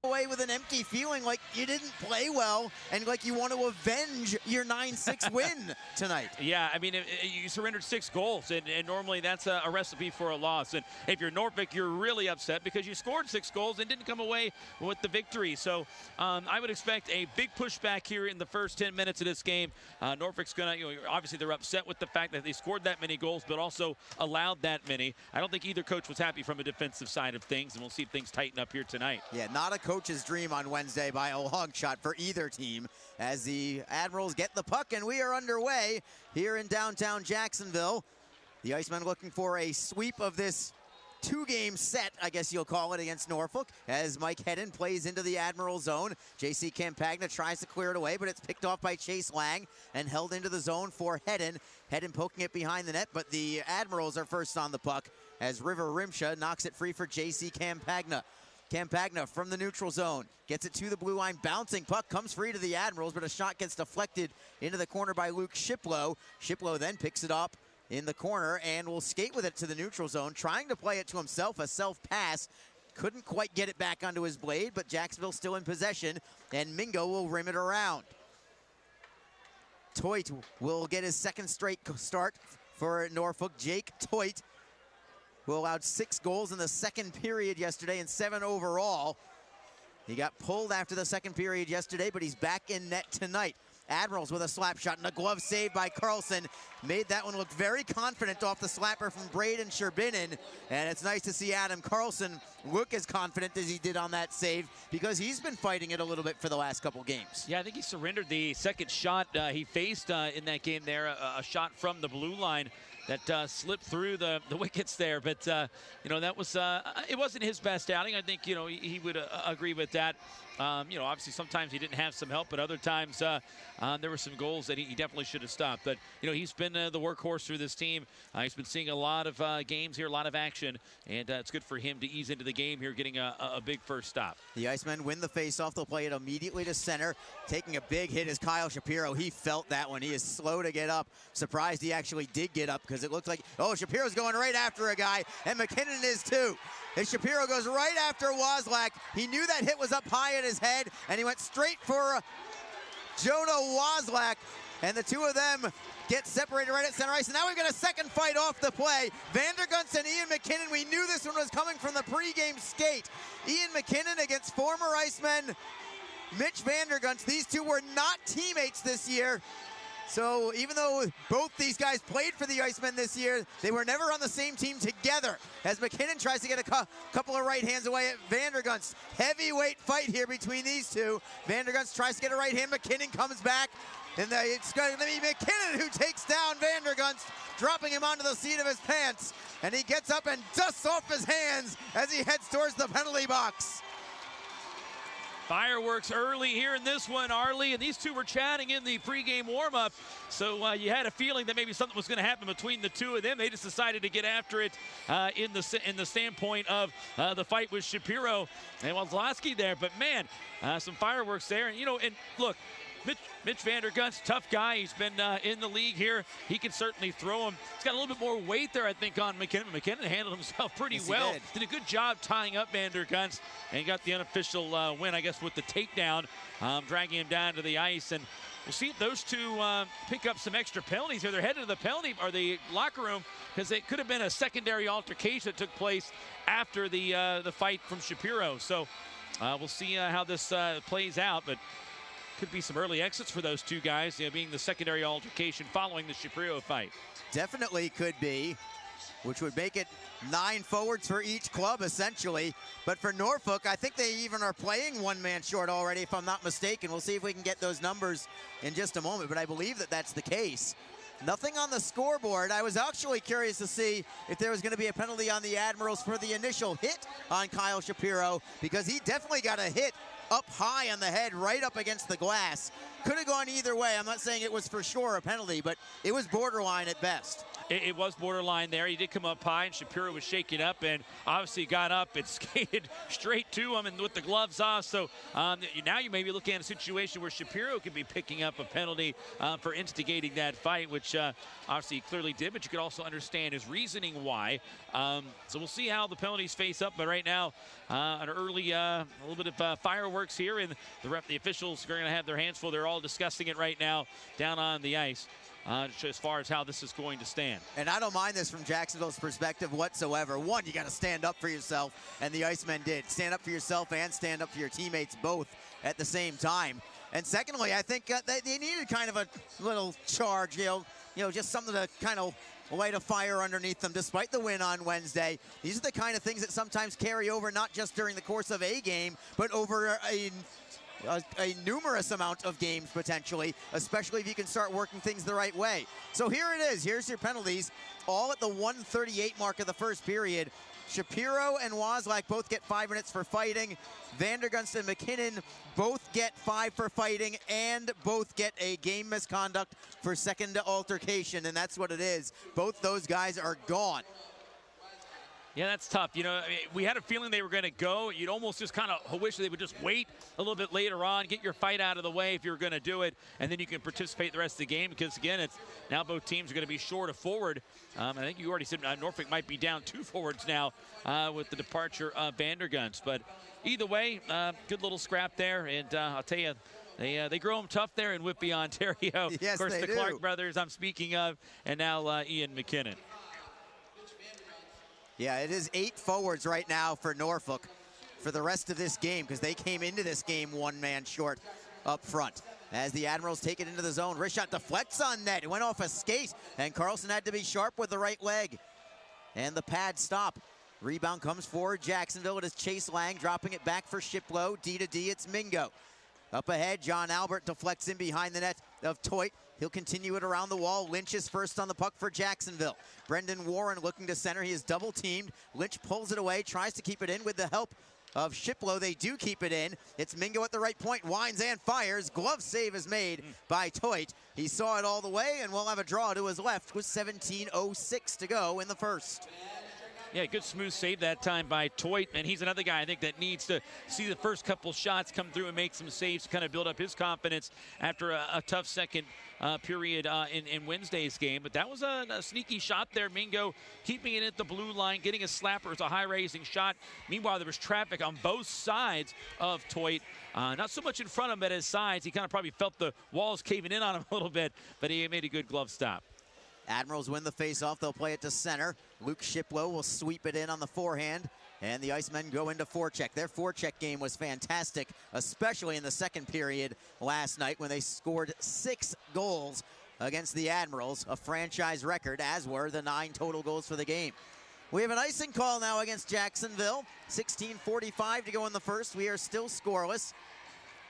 away with an empty feeling like you didn't play well and like you want to avenge your 9-6 win tonight. Yeah, I mean, you surrendered 6 goals, and normally that's a recipe for a loss. And if you're Norfolk, you're really upset because you scored 6 goals and didn't come away with the victory. So I would expect a big pushback here in the first 10 minutes of this game. Norfolk's going to, obviously they're upset with the fact that they scored that many goals, but also allowed that many. I don't think either coach was happy from a defensive side of things, and we'll see if things tighten up here tonight. Yeah, not a coach's dream on Wednesday by a long shot for either team as the Admirals get the puck, and we are underway here in downtown Jacksonville. The Icemen looking for a sweep of this 2-game set, I guess you'll call it, against Norfolk, as Mike Hedden plays into the Admiral zone. J.C. Campagna tries to clear it away, but it's picked off by Chase Lang and held into the zone for Hedden. Hedden poking it behind the net, but the Admirals are first on the puck as River Rimsha knocks it free for J.C. Campagna. Campagna from the neutral zone gets it to the blue line, bouncing puck comes free to the Admirals, but a shot gets deflected into the corner by Luke Shiplow. Shiplow then picks it up in the corner and will skate with it to the neutral zone, trying to play it to himself, a self-pass. Couldn't quite get it back onto his blade, but Jacksonville still in possession, and Mingo will rim it around. Toit will get his second straight start for Norfolk. Jake Toit, who allowed 6 goals in the second period yesterday and 7 overall. He got pulled after the second period yesterday, but he's back in net tonight. Admirals with a slap shot and a glove save by Carlson. Made that one look very confident off the slapper from Braden Sherbinin. And it's nice to see Adam Carlson look as confident as he did on that save because he's been fighting it a little bit for the last couple games. Yeah, I think he surrendered the second shot he faced in that game there, a shot from the blue line that slipped through the wickets there. But, that was, it wasn't his best outing. I think, he would agree with that. Obviously sometimes he didn't have some help, but other times there were some goals that he definitely should have stopped. But, he's been the workhorse through this team. He's been seeing a lot of games here, a lot of action, and it's good for him to ease into the game here, getting a big first stop. The Icemen win the faceoff. They'll play it immediately to center. Taking a big hit is Kyle Shapiro. He felt that one. He is slow to get up. Surprised he actually did get up because it looked like, Shapiro's going right after a guy, and McKinnon is too. And Shapiro goes right after Wozlak. He knew that hit was up high at his head, and he went straight for Jonah Wozlak. And the two of them get separated right at center ice. And now we've got a second fight off the play. Vandergunst and Ian McKinnon. We knew this one was coming from the pregame skate. Ian McKinnon against former Iceman Mitch Vandergunst. These two were not teammates this year. So even though both these guys played for the Icemen this year, they were never on the same team together. As McKinnon tries to get a couple of right hands away at Vandergunst. Heavyweight fight here between these two. Vandergunst tries to get a right hand. McKinnon comes back. And it's going to be McKinnon who takes down Vandergunst, dropping him onto the seat of his pants. And he gets up and dusts off his hands as he heads towards the penalty box. Fireworks early here in this one, Arlie, and these two were chatting in the pregame warm-up, so you had a feeling that maybe something was going to happen between the two of them. They just decided to get after it in the standpoint of the fight with Shapiro and Wozlowski there. But man, some fireworks there, and and look, Mitch Vandergunst, tough guy. He's been in the league here. He can certainly throw him. He's got a little bit more weight there, I think, on McKinnon. McKinnon handled himself pretty well. Did a good job tying up Vandergunst and got the unofficial win, I guess, with the takedown, dragging him down to the ice. And we'll see if those two pick up some extra penalties here. They're headed to the penalty or the locker room because it could have been a secondary altercation that took place after the fight from Shapiro. So we'll see how this plays out. But could be some early exits for those two guys, being the secondary altercation following the Shapiro fight. Definitely could be, which would make it 9 forwards for each club, essentially. But for Norfolk, I think they even are playing one man short already, if I'm not mistaken. We'll see if we can get those numbers in just a moment, but I believe that that's the case. Nothing on the scoreboard. I was actually curious to see if there was going to be a penalty on the Admirals for the initial hit on Kyle Shapiro, because he definitely got a hit up high on the head, right up against the glass. could have gone either way. I'm not saying it was for sure a penalty, but it was borderline at best. It was borderline there. He did come up high, and Shapiro was shaking up, and obviously got up and skated straight to him, and with the gloves off. So now you may be looking at a situation where Shapiro could be picking up a penalty for instigating that fight, which obviously he clearly did, but you could also understand his reasoning why. So we'll see how the penalties face up, but right now, an early, a little bit of fireworks here, and the officials are going to have their hands full. They're all discussing it right now down on the ice. As far as how this is going to stand. And I don't mind this from Jacksonville's perspective whatsoever. One, you got to stand up for yourself, and the Icemen did. Stand up for yourself and stand up for your teammates both at the same time. And secondly, I think they needed kind of a little charge, you know, just something to kind of light a fire underneath them despite the win on Wednesday. These are the kind of things that sometimes carry over not just during the course of a game, but over a numerous amount of games potentially, especially if you can start working things the right way. So here it is. Here's your penalties, all at the 1:38 mark of the first period. Shapiro and Wozlak both get 5 minutes for fighting. Vandergunst and McKinnon both get 5 for fighting, and both get a game misconduct for second altercation, and that's what it is. Both those guys are gone. Yeah, that's tough. You know, I mean, we had a feeling they were going to go. You'd almost just kind of wish they would just wait a little bit later on, get your fight out of the way if you're going to do it, and then you can participate the rest of the game, because, again, it's now both teams are going to be short of forward. I think you already said Norfolk might be down 2 forwards now with the departure of Vandergunst. But either way, good little scrap there, and I'll tell you, they grow them tough there in Whitby, Ontario. Yes, of course, they the do. Clark brothers I'm speaking of, and now Ian McKinnon. Yeah, it is 8 forwards right now for Norfolk for the rest of this game, because they came into this game 1 man short up front. As the Admirals take it into the zone, wrist shot deflects on net. It went off a skate, and Carlson had to be sharp with the right leg. And the pad stop. Rebound comes forward, Jacksonville. It is Chase Lang dropping it back for Shiplow. D to D, it's Mingo. Up ahead, John Albert deflects in behind the net of Toit. He'll continue it around the wall. Lynch is first on the puck for Jacksonville. Brendan Warren looking to center. He is double teamed. Lynch pulls it away, tries to keep it in with the help of Shiplow. They do keep it in. It's Mingo at the right point, winds and fires. Glove save is made by Toit. He saw it all the way, and we'll have a draw to his left with 17:06 to go in the first. Yeah, good smooth save that time by Toit, and he's another guy I think that needs to see the first couple shots come through and make some saves to kind of build up his confidence after a tough second period in Wednesday's game. But that was a sneaky shot there. Mingo keeping it at the blue line, getting a slapper. It's a high-raising shot. Meanwhile, there was traffic on both sides of Toit. Not so much in front of him, but his sides. He kind of probably felt the walls caving in on him a little bit, but he made a good glove stop. Admirals win the faceoff. They'll play it to center. Luke Shiplow will sweep it in on the forehand, and the Icemen go into forecheck. Their forecheck game was fantastic, especially in the second period last night when they scored 6 goals against the Admirals, a franchise record, as were the 9 total goals for the game. We have an icing call now against Jacksonville. 16:45 to go in the first. We are still scoreless.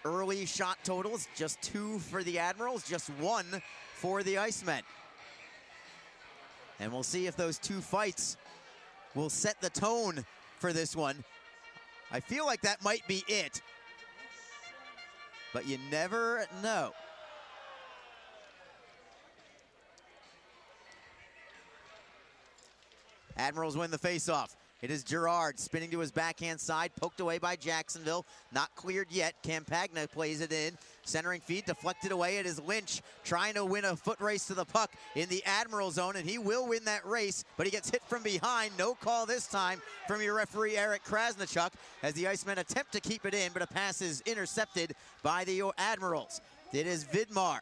Early shot totals, just 2 for the Admirals, just 1 for the Icemen. And we'll see if those 2 fights will set the tone for this one. I feel like that might be it, but you never know. Admirals win the faceoff. It is Girard spinning to his backhand side, poked away by Jacksonville. Not cleared yet. Campagna plays it in. Centering feed deflected away. It is Lynch trying to win a foot race to the puck in the Admiral zone, and he will win that race, but he gets hit from behind. No call this time from your referee, Eric Krasnichuk, as the Icemen attempt to keep it in, but a pass is intercepted by the Admirals. It is Vidmar,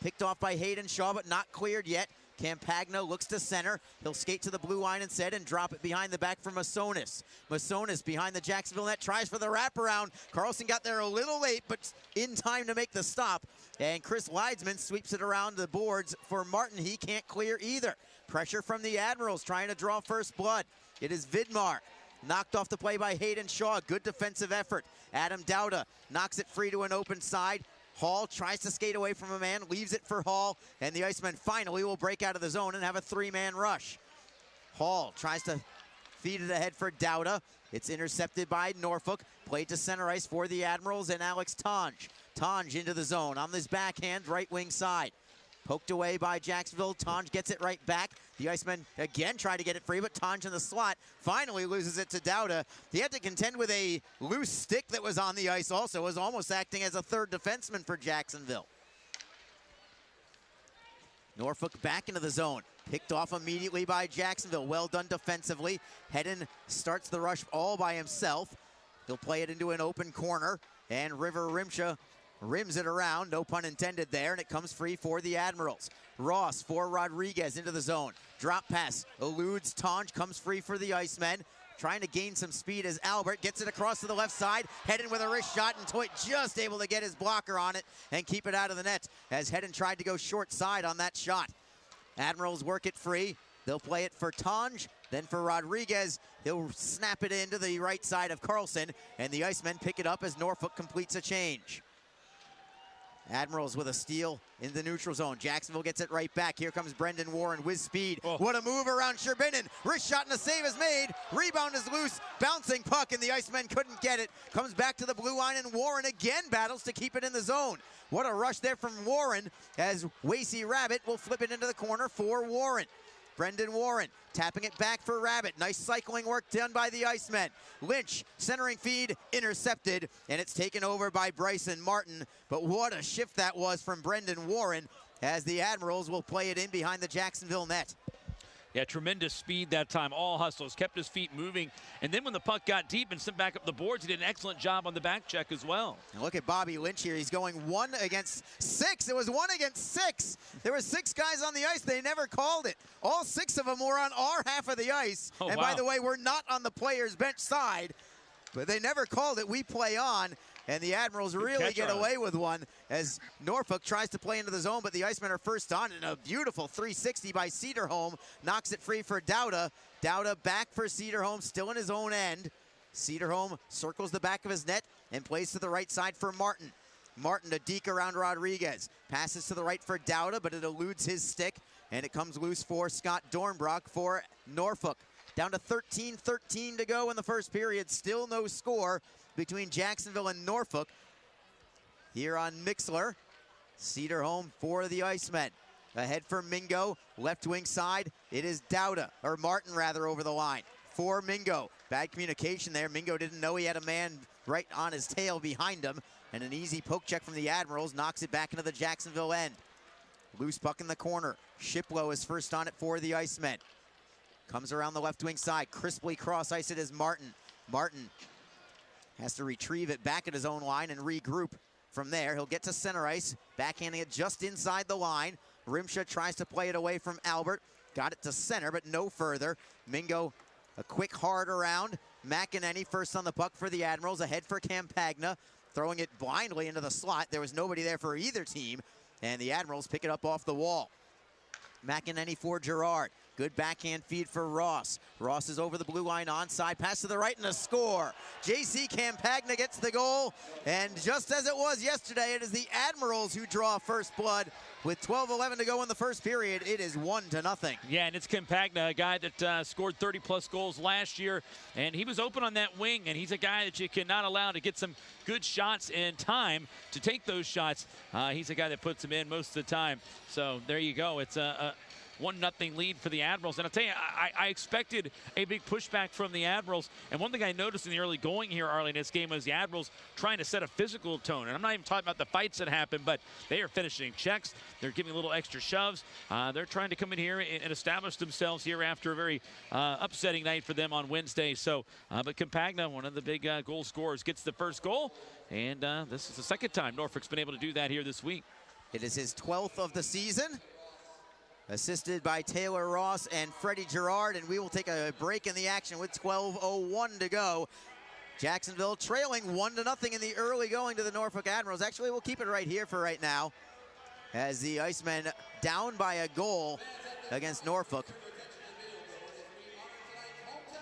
picked off by Hayden Shaw, but not cleared yet. Campagna looks to center. He'll skate to the blue line instead and drop it behind the back for Masonis. Masonis behind the Jacksonville net, tries for the wraparound. Carlson got there a little late, but in time to make the stop. And Chris Leidsman sweeps it around the boards for Martin. He can't clear either. Pressure from the Admirals trying to draw first blood. It is Vidmar. Knocked off the play by Hayden Shaw. Good defensive effort. Adam Dowda knocks it free to an open side. Hall tries to skate away from a man, leaves it for Hall, and the Icemen finally will break out of the zone and have a 3-man rush. Hall tries to Feed it ahead for Dowda. It's intercepted by Norfolk. Played to center ice for the Admirals and Alex Tonge. Tonge into the zone on this backhand, right wing side. Poked away by Jacksonville. Tonge gets it right back. The Icemen again try to get it free, but Tonge in the slot finally loses it to Dowda. He had to contend with a loose stick that was on the ice also. Was almost acting as a third defenseman for Jacksonville. Norfolk back into the zone. Picked off immediately by Jacksonville. Well done defensively. Hedden starts the rush all by himself. He'll play it into an open corner, and River Rimsha rims it around, no pun intended there, and it comes free for the Admirals. Ross for Rodriguez into the zone. Drop pass, eludes Tonge, comes free for the Icemen. Trying to gain some speed as Albert gets it across to the left side. Hedden with a wrist shot, and Toit just able to get his blocker on it and keep it out of the net as Hedden tried to go short side on that shot. Admirals work it free. They'll play it for Tonge, then for Rodriguez. He'll snap it into the right side of Carlson, and the Icemen pick it up as Norfolk completes a change. Admirals with a steal in the neutral zone. Jacksonville gets it right back. Here comes Brendan Warren with speed. Oh. What a move around Sherbinin. Wrist shot and a save is made. Rebound is loose. Bouncing puck, and the Icemen couldn't get it. Comes back to the blue line, and Warren again battles to keep it in the zone. What a rush there from Warren as Wasey Rabbit will flip it into the corner for Warren. Brendan Warren tapping it back for Rabbit. Nice cycling work done by the Icemen. Lynch centering feed intercepted, and it's taken over by Bryson Martin. But what a shift that was from Brendan Warren as the Admirals will play it in behind the Jacksonville net. Yeah, tremendous speed that time. All hustles, kept his feet moving. And then when the puck got deep and sent back up the boards, he did an excellent job on the back check as well. And look at Bobby Lynch here. He's going 1 against 6. It was 1 against 6. There were 6 guys on the ice. They never called it. All 6 of them were on our half of the ice. Oh, and wow. by the way, we're not on the players' bench side. But they never called it. We play on. And the Admirals really get away with one as Norfolk tries to play into the zone, but the Icemen are first on, and a beautiful 360 by Cederholm knocks it free for Dowda. Dowda back for Cederholm, still in his own end. Cederholm circles the back of his net and plays to the right side for Martin. Martin to deke around Rodriguez. Passes to the right for Dowda, but it eludes his stick, and it comes loose for Scott Dornbrock for Norfolk. Down to 13-13 to go in the first period. Still no score between Jacksonville and Norfolk. Here on Mixler, Cederholm for the Icemen. Ahead for Mingo, left wing side. It is Dowda, or Martin rather, over the line for Mingo. Bad communication there. Mingo didn't know he had a man right on his tail behind him. And an easy poke check from the Admirals knocks it back into the Jacksonville end. Loose puck in the corner. Shiplow is first on it for the Icemen. Comes around the left wing side. Crisply cross ice it is Martin. Martin has to retrieve it back at his own line and regroup from there. He'll get to center ice, backhanding it just inside the line. Rimsha tries to play it away from Albert. Got it to center, but no further. Mingo, a quick hard around. McEnany first on the puck for the Admirals. Ahead for Campagna, throwing it blindly into the slot. There was nobody there for either team, and the Admirals pick it up off the wall. McEnany for Gerard. Good backhand feed for Ross. Ross is over the blue line onside. Pass to the right and a score. J.C. Campagna gets the goal. And just as it was yesterday, it is the Admirals who draw first blood. With 12-11 to go in the first period, it is 1-0. Yeah, and it's Campagna, a guy that scored 30-plus goals last year. And he was open on that wing, and he's a guy that you cannot allow to get some good shots and time to take those shots. He's a guy that puts them in most of the time. So there you go. It's a 1-0 lead for the Admirals. And I'll tell you, I expected a big pushback from the Admirals. And one thing I noticed in the early going here, Arlie, in this game was the Admirals trying to set a physical tone. And I'm not even talking about the fights that happened, but they are finishing checks. They're giving little extra shoves. They're trying to come in here and establish themselves here after a very upsetting night for them on Wednesday. So, but Campagna, one of the big goal scorers, gets the first goal. And this is the second time Norfolk's been able to do that here this week. It is his 12th of the season. Assisted by Taylor Ross and Freddie Gerard, and we will take a break in the action with 12:01 to go. Jacksonville trailing 1-0 in the early going to the Norfolk Admirals. Actually, we'll keep it right here for right now, as the Icemen down by a goal against Norfolk.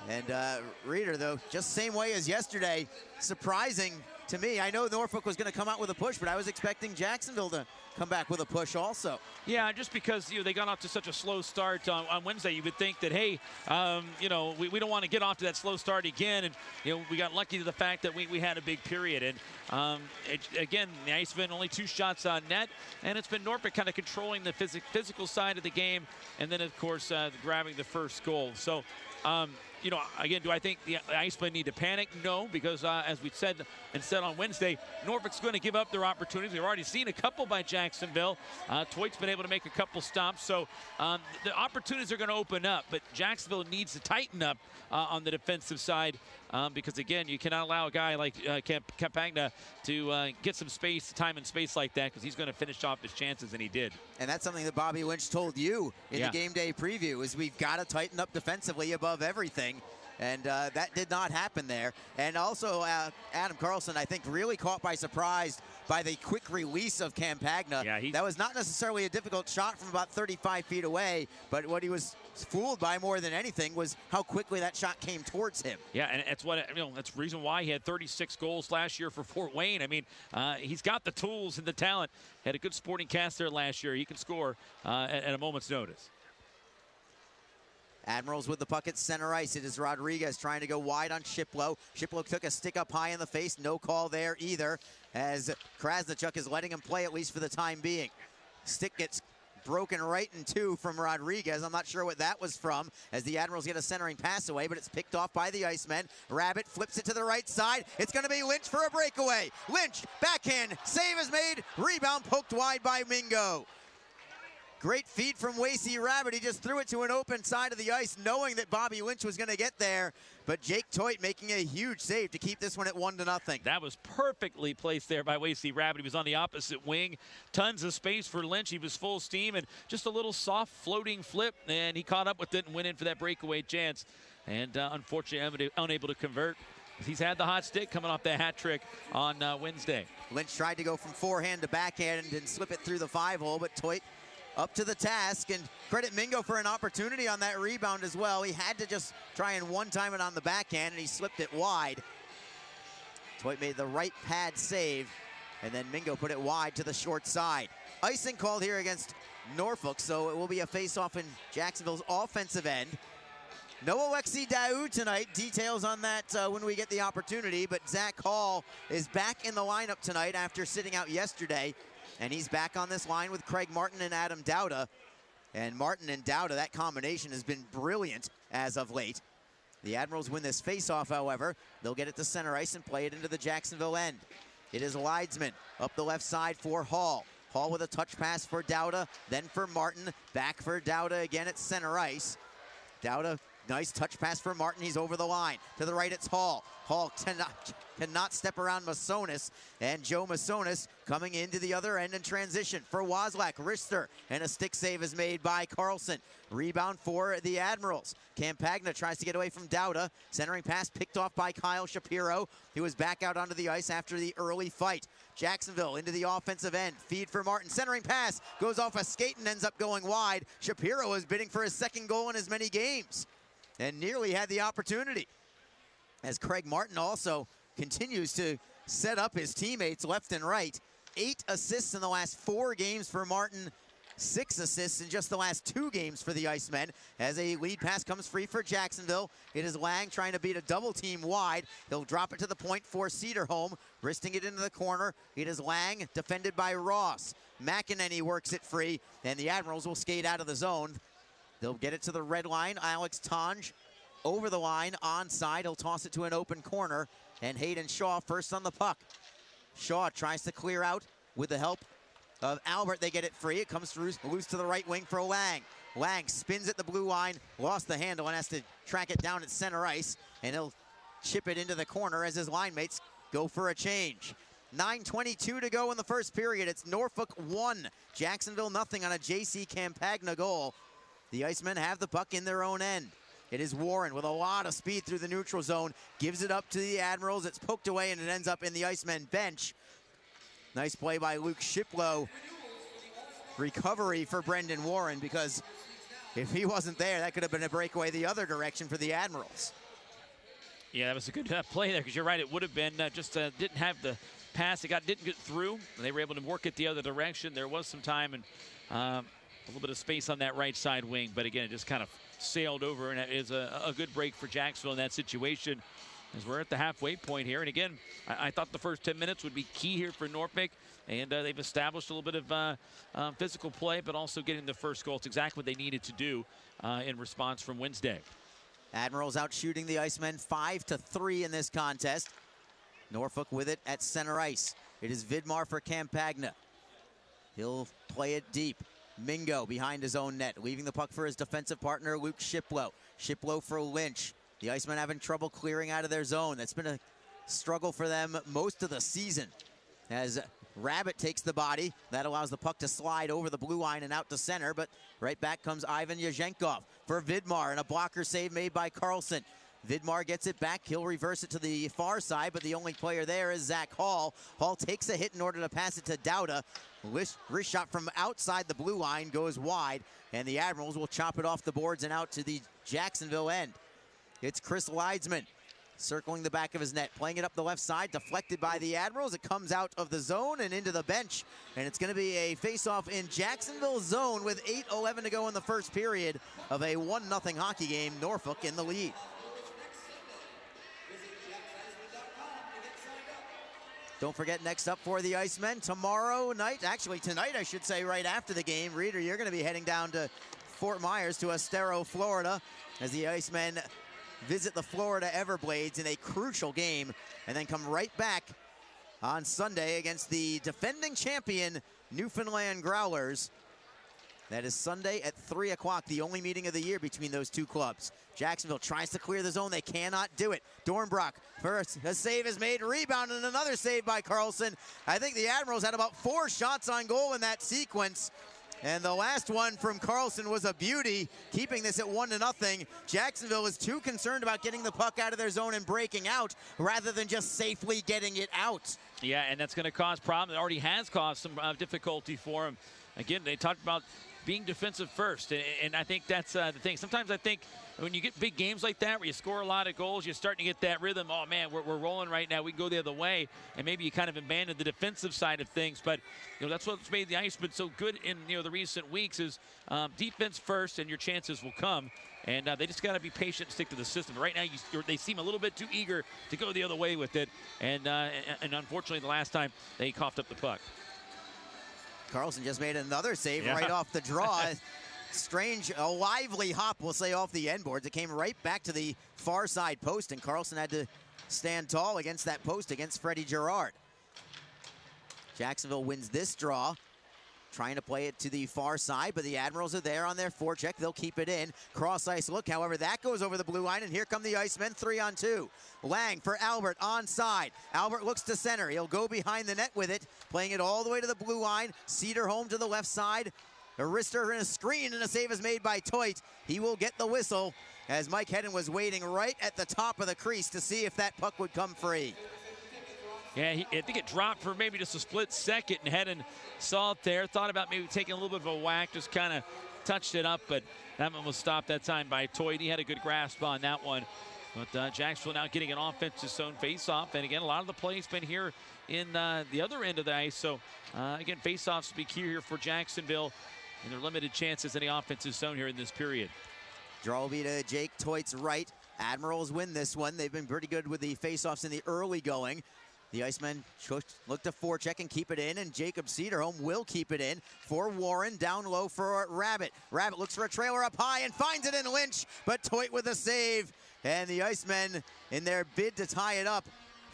And Reeder, though, just same way as yesterday, surprising to me, I know Norfolk was going to come out with a push, but I was expecting Jacksonville to come back with a push also. Yeah, just because they got off to such a slow start on Wednesday, you would think that, hey, we don't want to get off to that slow start again. And we got lucky to the fact that we had a big period. And again, the Icemen only 2 shots on net, and it's been Norfolk kind of controlling the physical side of the game, and then of course grabbing the first goal. So. Again, do I think the Icemen need to panic? No, because as we said on Wednesday, Norfolk's going to give up their opportunities. We've already seen a couple by Jacksonville. Toit's been able to make a couple stops, so the opportunities are going to open up. But Jacksonville needs to tighten up on the defensive side because, again, you cannot allow a guy like Campagna to get some time and space like that, because he's going to finish off his chances, and he did. And that's something that Bobby Lynch told you in the game day preview, is we've got to tighten up defensively above everything. And that did not happen there. And also, Adam Carlson, I think, really caught by surprise by the quick release of Campagna. Yeah, that was not necessarily a difficult shot from about 35 feet away, but what he was fooled by more than anything was how quickly that shot came towards him. Yeah, and that's that's the reason why he had 36 goals last year for Fort Wayne. I mean, he's got the tools and the talent. Had a good sporting cast there last year. He can score at a moment's notice. Admirals with the puck at center ice. It is Rodriguez trying to go wide on Shiplow. Shiplow took a stick up high in the face. No call there either, as Krasnichuk is letting him play, at least for the time being. Stick gets broken right in two from Rodriguez. I'm not sure what that was from, as the Admirals get a centering pass away, but it's picked off by the Icemen. Rabbit flips it to the right side. It's going to be Lynch for a breakaway. Lynch, backhand, save is made. Rebound poked wide by Mingo. Great feed from Wasey Rabbit. He just threw it to an open side of the ice, knowing that Bobby Lynch was going to get there. But Jake Toit making a huge save to keep this one at 1-0. That was perfectly placed there by Wasey Rabbit. He was on the opposite wing. Tons of space for Lynch. He was full steam, and just a little soft floating flip, and he caught up with it and went in for that breakaway chance. And unfortunately, unable to convert. He's had the hot stick coming off that hat trick on Wednesday. Lynch tried to go from forehand to backhand and slip it through the 5-hole, but Toit up to the task, and credit Mingo for an opportunity on that rebound as well. He had to just try and one-time it on the backhand, and he slipped it wide. Toit made the right pad save, and then Mingo put it wide to the short side. Icing called here against Norfolk, so it will be a face-off in Jacksonville's offensive end. No Alexi Daoud tonight. Details on that when we get the opportunity, but Zach Hall is back in the lineup tonight after sitting out yesterday. And he's back on this line with Craig Martin and Adam Dowda. And Martin and Dowda, that combination has been brilliant as of late. The Admirals win this faceoff, however. They'll get it to center ice and play it into the Jacksonville end. It is Leidsman up the left side for Hall. Hall with a touch pass for Dowda, then for Martin. Back for Dowda again at center ice. Dowda, nice touch pass for Martin. He's over the line. To the right, it's Hall. Hall cannot step around Masonis, and Joe Masonis coming into the other end in transition for Waslak. Rister, and a stick save is made by Carlson. Rebound for the Admirals. Campagna tries to get away from Dowda. Centering pass picked off by Kyle Shapiro, who was back out onto the ice after the early fight. Jacksonville into the offensive end. Feed for Martin. Centering pass goes off a skate and ends up going wide. Shapiro is bidding for his second goal in as many games, and nearly had the opportunity, as Craig Martin also continues to set up his teammates left and right. 8 assists in the last 4 games for Martin. 6 assists in just the last 2 games for the Icemen, as a lead pass comes free for Jacksonville. It is Lang trying to beat a double team wide. He'll drop it to the point for Cedarholm, wristing it into the corner. It is Lang, defended by Ross. McEnany works it free, and the Admirals will skate out of the zone. They'll get it to the red line. Alex Tonge over the line, onside. He'll toss it to an open corner, and Hayden Shaw first on the puck. Shaw tries to clear out with the help of Albert. They get it free. It comes through loose to the right wing for Lang. Lang spins at the blue line, lost the handle, and has to track it down at center ice, and he'll chip it into the corner as his line mates go for a change. 9:22 to go in the first period. It's Norfolk 1, Jacksonville nothing on a J.C. Campagna goal. The Icemen have the puck in their own end. It is Warren with a lot of speed through the neutral zone. Gives it up to the Admirals. It's poked away, and it ends up in the Icemen bench. Nice play by Luke Shiplow. Recovery for Brendan Warren, because if he wasn't there, that could have been a breakaway the other direction for the Admirals. Yeah, that was a good play there, because you're right. It would have been just didn't have the pass. Didn't get through. They were able to work it the other direction. There was some time and a little bit of space on that right side wing. But again, it just kind of sailed over, and it is a good break for Jacksonville in that situation, as we're at the halfway point here. And again, I thought the first 10 minutes would be key here for Norfolk. And they've established a little bit of physical play, but also getting the first goal. It's exactly what they needed to do in response from Wednesday. Admirals out shooting the Icemen 5-3 in this contest. Norfolk with it at center ice. It is Vidmar for Campagna. He'll play it deep. Mingo behind his own net, leaving the puck for his defensive partner, Luke Shiplow. Shiplow for Lynch. The Icemen having trouble clearing out of their zone. That's been a struggle for them most of the season. As Rabbit takes the body, that allows the puck to slide over the blue line and out to center, but right back comes Ivan Yazhenkov for Vidmar, and a blocker save made by Carlson. Vidmar gets it back. He'll reverse it to the far side, but the only player there is Zach Hall. Hall takes a hit in order to pass it to Dauda. Wrist shot from outside the blue line goes wide, and the Admirals will chop it off the boards and out to the Jacksonville end. It's Chris Leidsman circling the back of his net, playing it up the left side, deflected by the Admirals. It comes out of the zone and into the bench, and it's going to be a face-off in Jacksonville zone with 8:11 to go in the first period of a 1-0 hockey game. Norfolk in the lead. Don't forget, next up for the Icemen tomorrow night, actually tonight I should say, right after the game, Reader, you're going to be heading down to Fort Myers to Estero, Florida, as the Icemen visit the Florida Everblades in a crucial game, and then come right back on Sunday against the defending champion Newfoundland Growlers. That is Sunday at 3 o'clock, the only meeting of the year between those two clubs. Jacksonville tries to clear the zone. They cannot do it. Dornbrock first, a save is made, rebound, and another save by Carlson. I think the Admirals had about 4 shots on goal in that sequence. And the last one from Carlson was a beauty, keeping this at 1-0. Jacksonville is too concerned about getting the puck out of their zone and breaking out, rather than just safely getting it out. Yeah, and that's going to cause problems. It already has caused some difficulty for them. Again, they talked about being defensive first, and I think that's the thing. Sometimes I think when you get big games like that, where you score a lot of goals, you're starting to get that rhythm. Oh man, we're rolling right now. We can go the other way, and maybe you kind of abandon the defensive side of things. But that's what's made the Icemen so good in the recent weeks is defense first, and your chances will come. And they just got to be patient and stick to the system. Right now, they seem a little bit too eager to go the other way with it, and unfortunately, the last time they coughed up the puck. Carlson just made another save right off the draw. Strange, a lively hop, we'll say, off the end boards. It came right back to the far side post, and Carlson had to stand tall against that post against Freddie Gerard. Jacksonville wins this draw, trying to play it to the far side, but the Admirals are there on their forecheck. They'll keep it in. Cross ice look, however, that goes over the blue line, and here come the Icemen, 3-on-2. Lang for Albert onside. Albert looks to center. He'll go behind the net with it, playing it all the way to the blue line. Cederholm to the left side. Arister in a screen, and a save is made by Toit. He will get the whistle, as Mike Hedden was waiting right at the top of the crease to see if that puck would come free. Yeah, I think it dropped for maybe just a split second, and Hedden saw it there, thought about maybe taking a little bit of a whack, just kind of touched it up, but that one was stopped that time by Toit. He had a good grasp on that one. But Jacksonville now getting an offensive zone face-off, and again, a lot of the play's been here in the other end of the ice. So, again, face-offs will be key here for Jacksonville, and their limited chances in the offensive zone here in this period. Draw will be to Jake Toit's right. Admirals win this one. They've been pretty good with the face-offs in the early going. The Icemen look to forecheck and keep it in, and Jacob Cederholm will keep it in for Warren. Down low for Rabbit. Rabbit looks for a trailer up high and finds it in Lynch, but Toit with a save. And the Icemen, in their bid to tie it up,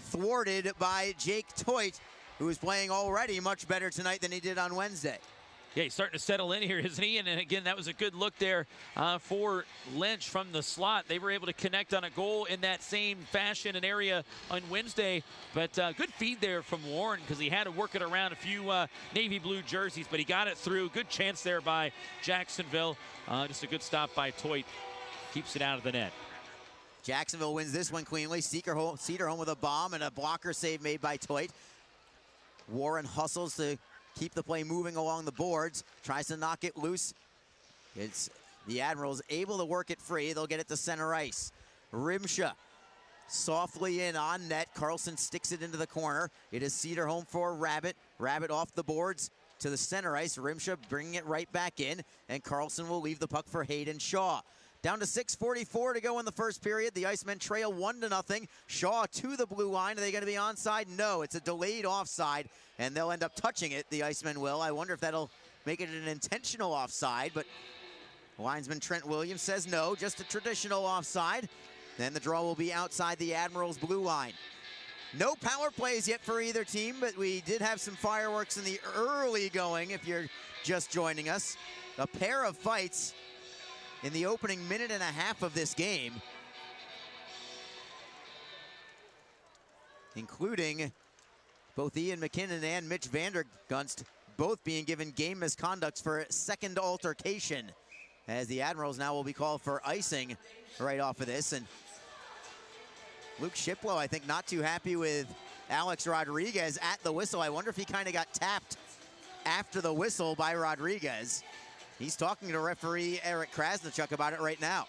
thwarted by Jake Toit, who is playing already much better tonight than he did on Wednesday. Yeah, he's starting to settle in here, isn't he? And again, that was a good look there for Lynch from the slot. They were able to connect on a goal in that same fashion and area on Wednesday. But good feed there from Warren, because he had to work it around a few navy blue jerseys, but he got it through. Good chance there by Jacksonville. Just a good stop by Toit. Keeps it out of the net. Jacksonville wins this one cleanly. Cederholm with a bomb and a blocker save made by Toit. Warren hustles to keep the play moving along the boards. Tries to knock it loose. It's the Admirals able to work it free. They'll get it to center ice. Rimsha softly in on net. Carlson sticks it into the corner. It is Cedar home for Rabbit. Rabbit off the boards to the center ice. Rimsha bringing it right back in, and Carlson will leave the puck for Hayden Shaw. Down to 6:44 to go in the first period. The Icemen trail 1-0. Shaw to the blue line. Are they going to be onside? No, it's a delayed offside, and they'll end up touching it. The Icemen will. I wonder if that'll make it an intentional offside, but linesman Trent Williams says no, just a traditional offside. Then the draw will be outside the Admirals blue line. No power plays yet for either team, but we did have some fireworks in the early going if you're just joining us. A pair of fights in the opening minute and a half of this game, including both Ian McKinnon and Mitch Vandergunst both being given game misconducts for a second altercation, as the Admirals now will be called for icing right off of this. And Luke Shiplow, I think, not too happy with Alex Rodriguez at the whistle. I wonder if he kind of got tapped after the whistle by Rodriguez. He's talking to referee Eric Krasnichuk about it right now.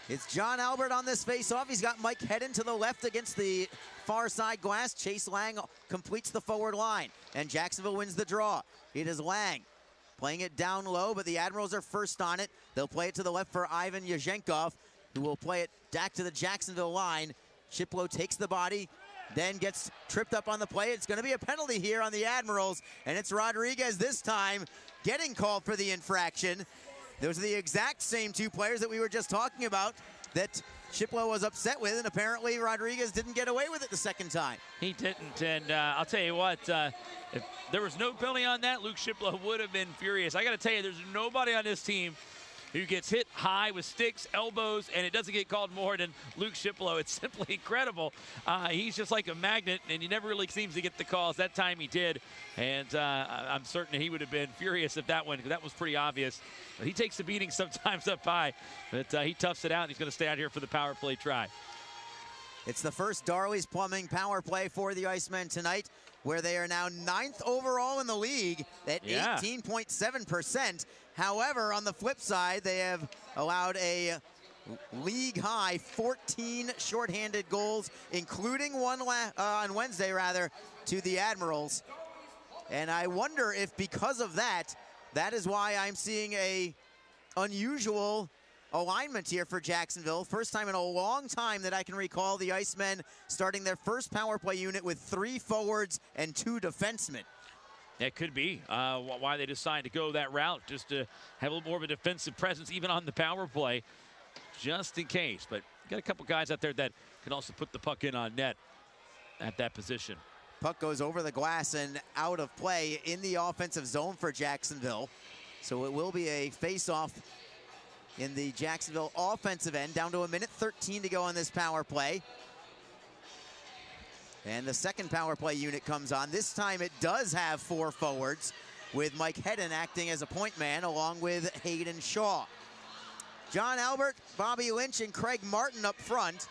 It's John Albert on this face-off. He's got Mike Hedden to the left against the far side glass. Chase Lang completes the forward line, and Jacksonville wins the draw. It is Lang playing it down low, but the Admirals are first on it. They'll play it to the left for Ivan Yazhenkov, who will play it back to the Jacksonville line. Shiplow takes the body, then gets tripped up on the play. It's going to be a penalty here on the Admirals, and it's Rodriguez this time getting called for the infraction. Those are the exact same two players that we were just talking about that Shiplow was upset with, and apparently Rodriguez didn't get away with it the second time. He didn't, and I'll tell you what, if there was no penalty on that, Luke Shiplow would have been furious. I got to tell you, there's nobody on this team who gets hit high with sticks, elbows, and it doesn't get called more than Luke Shiplow. It's simply incredible. He's just like a magnet, and he never really seems to get the calls. That time he did, and I'm certain he would have been furious if that one, because that was pretty obvious. But he takes the beating sometimes up high, but he toughs it out, and he's going to stay out here for the power play try. It's the first Darley's Plumbing power play for the Icemen tonight, where they are now 9th overall in the league at 18.7%. However, on the flip side, they have allowed a league-high 14 shorthanded goals, including one on Wednesday, to the Admirals. And I wonder if because of that, that is why I'm seeing a unusual alignment here for Jacksonville. First time in a long time that I can recall the Icemen starting their first power play unit with 3 forwards and 2 defensemen. That could be why they decided to go that route, just to have a little more of a defensive presence even on the power play, just in case. But got a couple guys out there that can also put the puck in on net at that position. Puck goes over the glass and out of play in the offensive zone for Jacksonville. So it will be a face-off in the Jacksonville offensive end, down to 1:13 to go on this power play. And the second power play unit comes on. This time it does have 4 forwards, with Mike Hedden acting as a point man along with Hayden Shaw. John Albert, Bobby Lynch, and Craig Martin up front.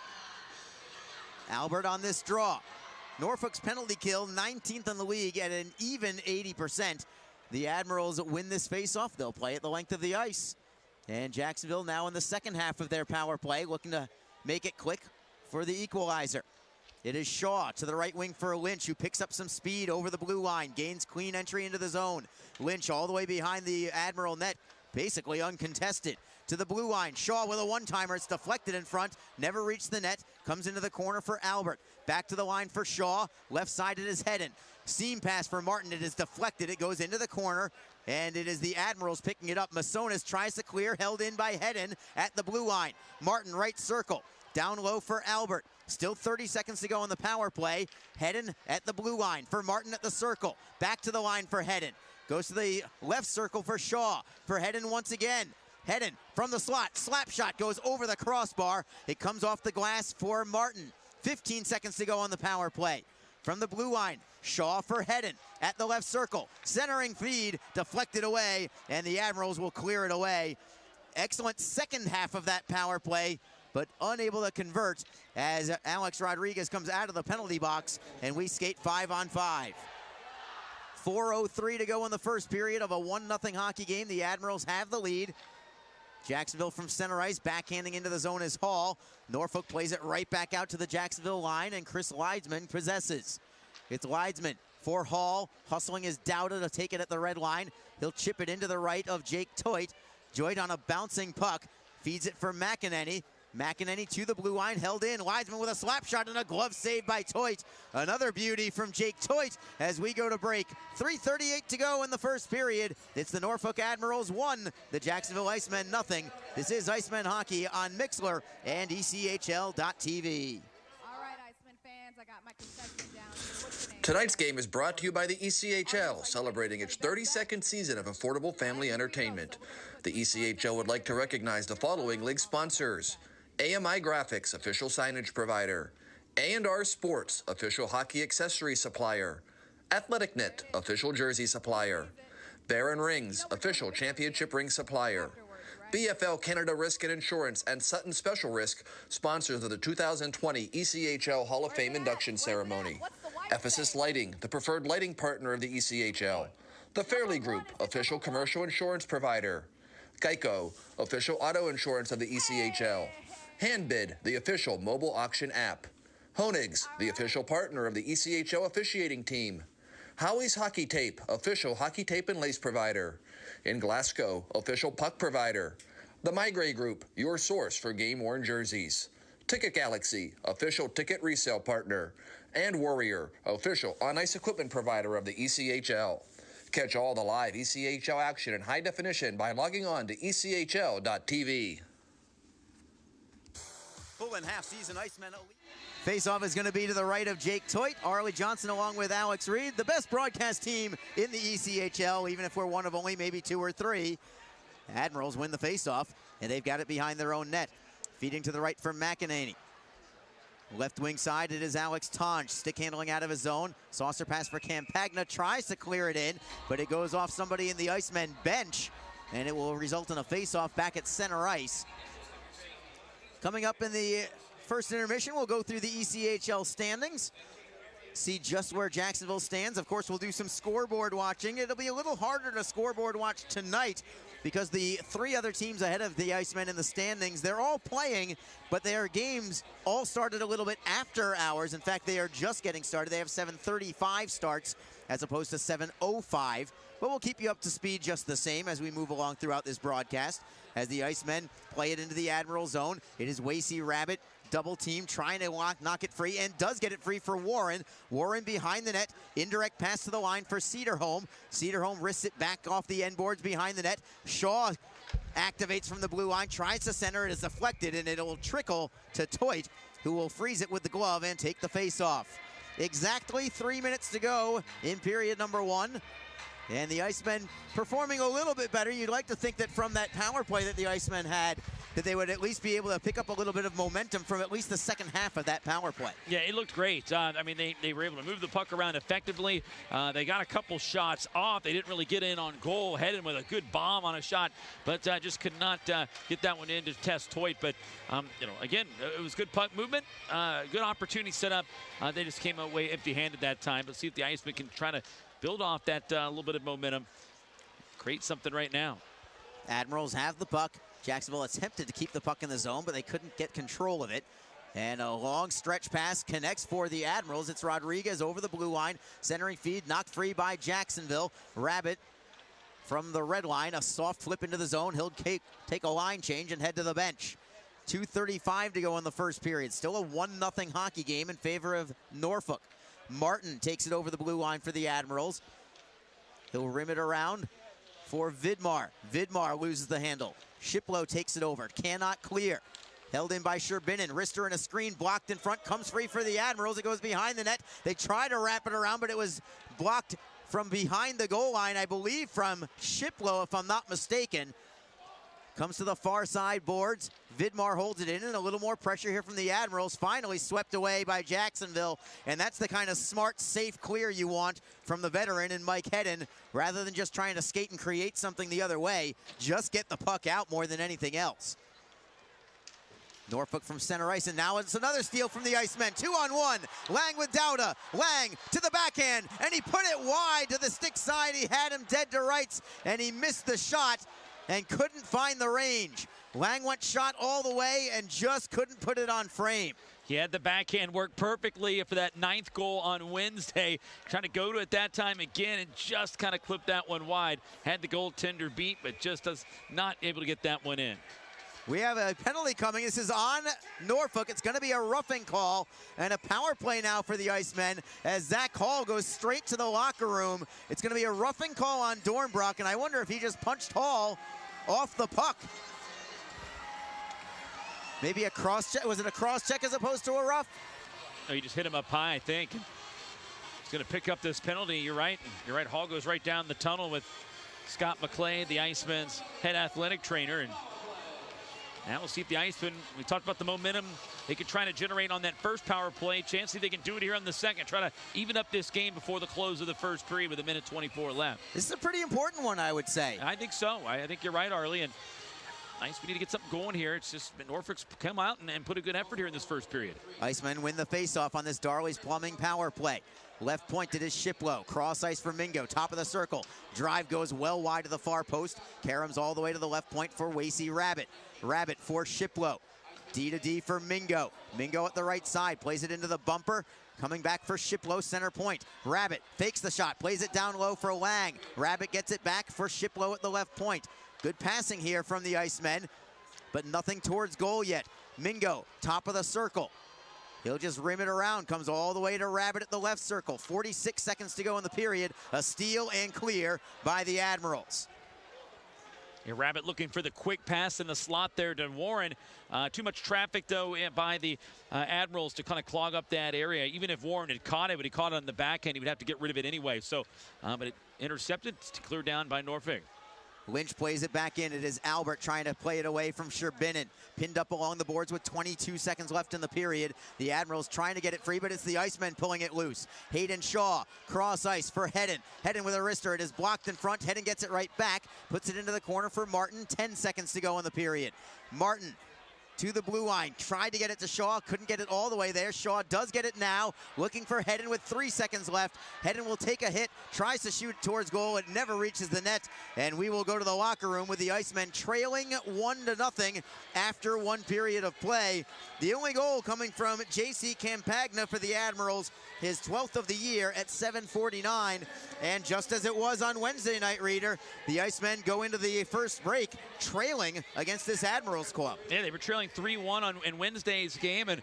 Albert on this draw. Norfolk's penalty kill, 19th in the league at an even 80%. The Admirals win this face-off. They'll play it the length of the ice. And Jacksonville now in the second half of their power play, looking to make it quick for the equalizer. It is Shaw to the right wing for Lynch, who picks up some speed over the blue line, gains clean entry into the zone. Lynch all the way behind the Admiral net, basically uncontested. To the blue line, Shaw with a one-timer. It's deflected in front, never reached the net. Comes into the corner for Albert. Back to the line for Shaw. Left side it is Hedden. Seam pass for Martin. It is deflected. It goes into the corner, and it is the Admirals picking it up. Masonis tries to clear, held in by Hedden at the blue line. Martin right circle. Down low for Albert. Still 30 seconds to go on the power play. Hedden at the blue line for Martin at the circle. Back to the line for Hedden. Goes to the left circle for Shaw. For Hedden once again. Hedden from the slot. Slap shot goes over the crossbar. It comes off the glass for Martin. 15 seconds to go on the power play. From the blue line, Shaw for Hedden at the left circle. Centering feed, deflected away, and the Admirals will clear it away. Excellent second half of that power play, but unable to convert as Alex Rodriguez comes out of the penalty box, and we skate 5-on-5. 4:03 to go in the first period of a 1-0 hockey game. The Admirals have the lead. Jacksonville from center ice, backhanding into the zone is Hall. Norfolk plays it right back out to the Jacksonville line, and Chris Leidsman possesses. It's Leidsman for Hall. Hustling is Dowda to take it at the red line. He'll chip it into the right of Jake Toit. Joyt on a bouncing puck. Feeds it for McEnany. McEnany to the blue line, held in. Leidsman with a slap shot and a glove save by Toit. Another beauty from Jake Toit as we go to break. 3:38 to go in the first period. It's the Norfolk Admirals 1, the Jacksonville Icemen nothing. This is Icemen Hockey on Mixlr and ECHL.tv. All right, Icemen fans, I got my contestant down here. What's your name? Tonight's game is brought to you by the ECHL, celebrating its 32nd season of affordable family entertainment. The ECHL would like to recognize the following league sponsors: AMI Graphics, official signage provider; A&R Sports, official hockey accessory supplier; AthleticNet, official jersey supplier; Baron Rings, official championship ring supplier; BFL Canada Risk and Insurance and Sutton Special Risk, sponsors of the 2020 ECHL Hall of Fame induction ceremony; Ephesus Lighting, the preferred lighting partner of the ECHL; The Fairley Group, official commercial insurance provider; Geico, official auto insurance of the ECHL; Handbid, the official mobile auction app; Honig's, the official partner of the ECHL officiating team; Howie's Hockey Tape, official hockey tape and lace provider; in Glasgow, official puck provider; the Migray Group, your source for game-worn jerseys; Ticket Galaxy, official ticket resale partner; and Warrior, official on-ice equipment provider of the ECHL. Catch all the live ECHL action in high definition by logging on to ECHL.tv. Full and half-season Icemen elite. Face-off is going to be to the right of Jake Toit. Arlie Johnson along with Alex Reed, the best broadcast team in the ECHL, even if we're one of only maybe 2 or 3. Admirals win the face-off, and they've got it behind their own net. Feeding to the right for McEnany. Left wing side, it is Alex Tonge. Stick handling out of his zone. Saucer pass for Campagna. Tries to clear it in, but it goes off somebody in the Icemen bench, and it will result in a face-off back at center ice. Coming up in the first intermission, we'll go through the ECHL standings. See just where Jacksonville stands. Of course, we'll do some scoreboard watching. It'll be a little harder to scoreboard watch tonight because the 3 other teams ahead of the Icemen in the standings, they're all playing, but their games all started a little bit after hours. In fact, they are just getting started. They have 7:35 starts as opposed to 7:05. But we'll keep you up to speed just the same as we move along throughout this broadcast. As the Icemen play it into the Admiral zone, it is Wasey Rabbit, double team, trying to knock it free, and does get it free for Warren. Warren behind the net, indirect pass to the line for Cedarholm. Cedarholm risks it back off the end boards behind the net. Shaw activates from the blue line, tries to center, it is deflected, and it will trickle to Toit, who will freeze it with the glove and take the face-off. Exactly 3 minutes to go in period number 1. And the Icemen performing a little bit better. You'd like to think that from that power play that the Icemen had, that they would at least be able to pick up a little bit of momentum from at least the second half of that power play. Yeah, it looked great. I mean, they were able to move the puck around effectively. They got a couple shots off. They didn't really get in on goal, headed with a good bomb on a shot, but just could not get that one in to test Toit. But, again, it was good puck movement, good opportunity set up. They just came away empty-handed that time. Let's see if the Icemen can try to build off that little bit of momentum, create something right now. Admirals have the puck. Jacksonville attempted to keep the puck in the zone, but they couldn't get control of it. And a long stretch pass connects for the Admirals. It's Rodriguez over the blue line. Centering feed knocked free by Jacksonville. Rabbit from the red line. A soft flip into the zone. He'll take a line change and head to the bench. 2:35 to go in the first period. Still a 1-0 hockey game in favor of Norfolk. Martin takes it over the blue line for the Admirals. He'll rim it around for Vidmar. Vidmar loses the handle. Shiplow takes it over. Cannot clear. Held in by Sherbinin. Rister in a screen blocked in front. Comes free for the Admirals. It goes behind the net. They try to wrap it around, but it was blocked from behind the goal line, I believe from Shiplow, if I'm not mistaken. Comes to the far side boards. Vidmar holds it in, and a little more pressure here from the Admirals. Finally swept away by Jacksonville, and that's the kind of smart, safe clear you want from the veteran and Mike Hedden. Rather than just trying to skate and create something the other way, just get the puck out more than anything else. Norfolk from center ice, and now it's another steal from the Icemen. 2-on-1. Lang with Dowda. Lang to the backhand, and he put it wide to the stick side. He had him dead to rights, and he missed the shot and couldn't find the range. Lang went shot all the way and just couldn't put it on frame. He had the backhand work perfectly for that 9th goal on Wednesday. Trying to go to it that time again and just kind of clipped that one wide. Had the goaltender beat, but just does not able to get that one in. We have a penalty coming. This is on Norfolk. It's going to be a roughing call and a power play now for the Icemen as Zach Hall goes straight to the locker room. It's going to be a roughing call on Dornbrock, and I wonder if he just punched Hall off the puck. Maybe a cross check. Was it a cross check as opposed to a rough? No, he just hit him up high, I think. He's going to pick up this penalty. You're right. You're right. Hall goes right down the tunnel with Scott McClay, the Icemen's head athletic trainer. And now we'll see if the Icemen, we talked about the momentum they could try to generate on that first power play. Chance see if they can do it here on the second. Try to even up this game before the close of the first period with 1:24 left. This is a pretty important one, I would say. I think so. I think you're right, Arlie. And nice, we need to get something going here. It's just Norfolk's come out and put a good effort here in this first period. Icemen win the faceoff on this Darley's Plumbing power play. Left point it is Shiplow. Cross ice for Mingo. Top of the circle. Drive goes well wide to the far post. Karams all the way to the left point for Wasey Rabbit. Rabbit for Shiplow. D to D for Mingo. Mingo at the right side. Plays it into the bumper. Coming back for Shiplow, center point. Rabbit fakes the shot. Plays it down low for Lang. Rabbit gets it back for Shiplow at the left point. Good passing here from the Icemen, but nothing towards goal yet. Mingo, top of the circle. He'll just rim it around, comes all the way to Rabbit at the left circle. 46 seconds to go in the period. A steal and clear by the Admirals. Yeah, Rabbit looking for the quick pass in the slot there to Warren. Too much traffic, though, by the Admirals to kind of clog up that area. Even if Warren had caught it, but he caught it on the backhand, he would have to get rid of it anyway. So, but it intercepted, cleared down by Norfolk. Lynch plays it back in. It is Albert trying to play it away from Sherbinin. Pinned up along the boards with 22 seconds left in the period. The Admirals trying to get it free, but it's the Icemen pulling it loose. Hayden Shaw, cross ice for Hedden. Hedden with a wrister. It is blocked in front. Hedden gets it right back. Puts it into the corner for Martin. 10 seconds to go in the period. Martin to the blue line. Tried to get it to Shaw. Couldn't get it all the way there. Shaw does get it now. Looking for Hedden with 3 seconds left. Hedden will take a hit. Tries to shoot towards goal. It never reaches the net. And we will go to the locker room with the Icemen trailing 1-0 after one period of play. The only goal coming from J.C. Campagna for the Admirals. His 12th of the year at 7:49. And just as it was on Wednesday night, Reader, the Icemen go into the first break trailing against this Admirals club. Yeah, they were trailing 3-1 in Wednesday's game, and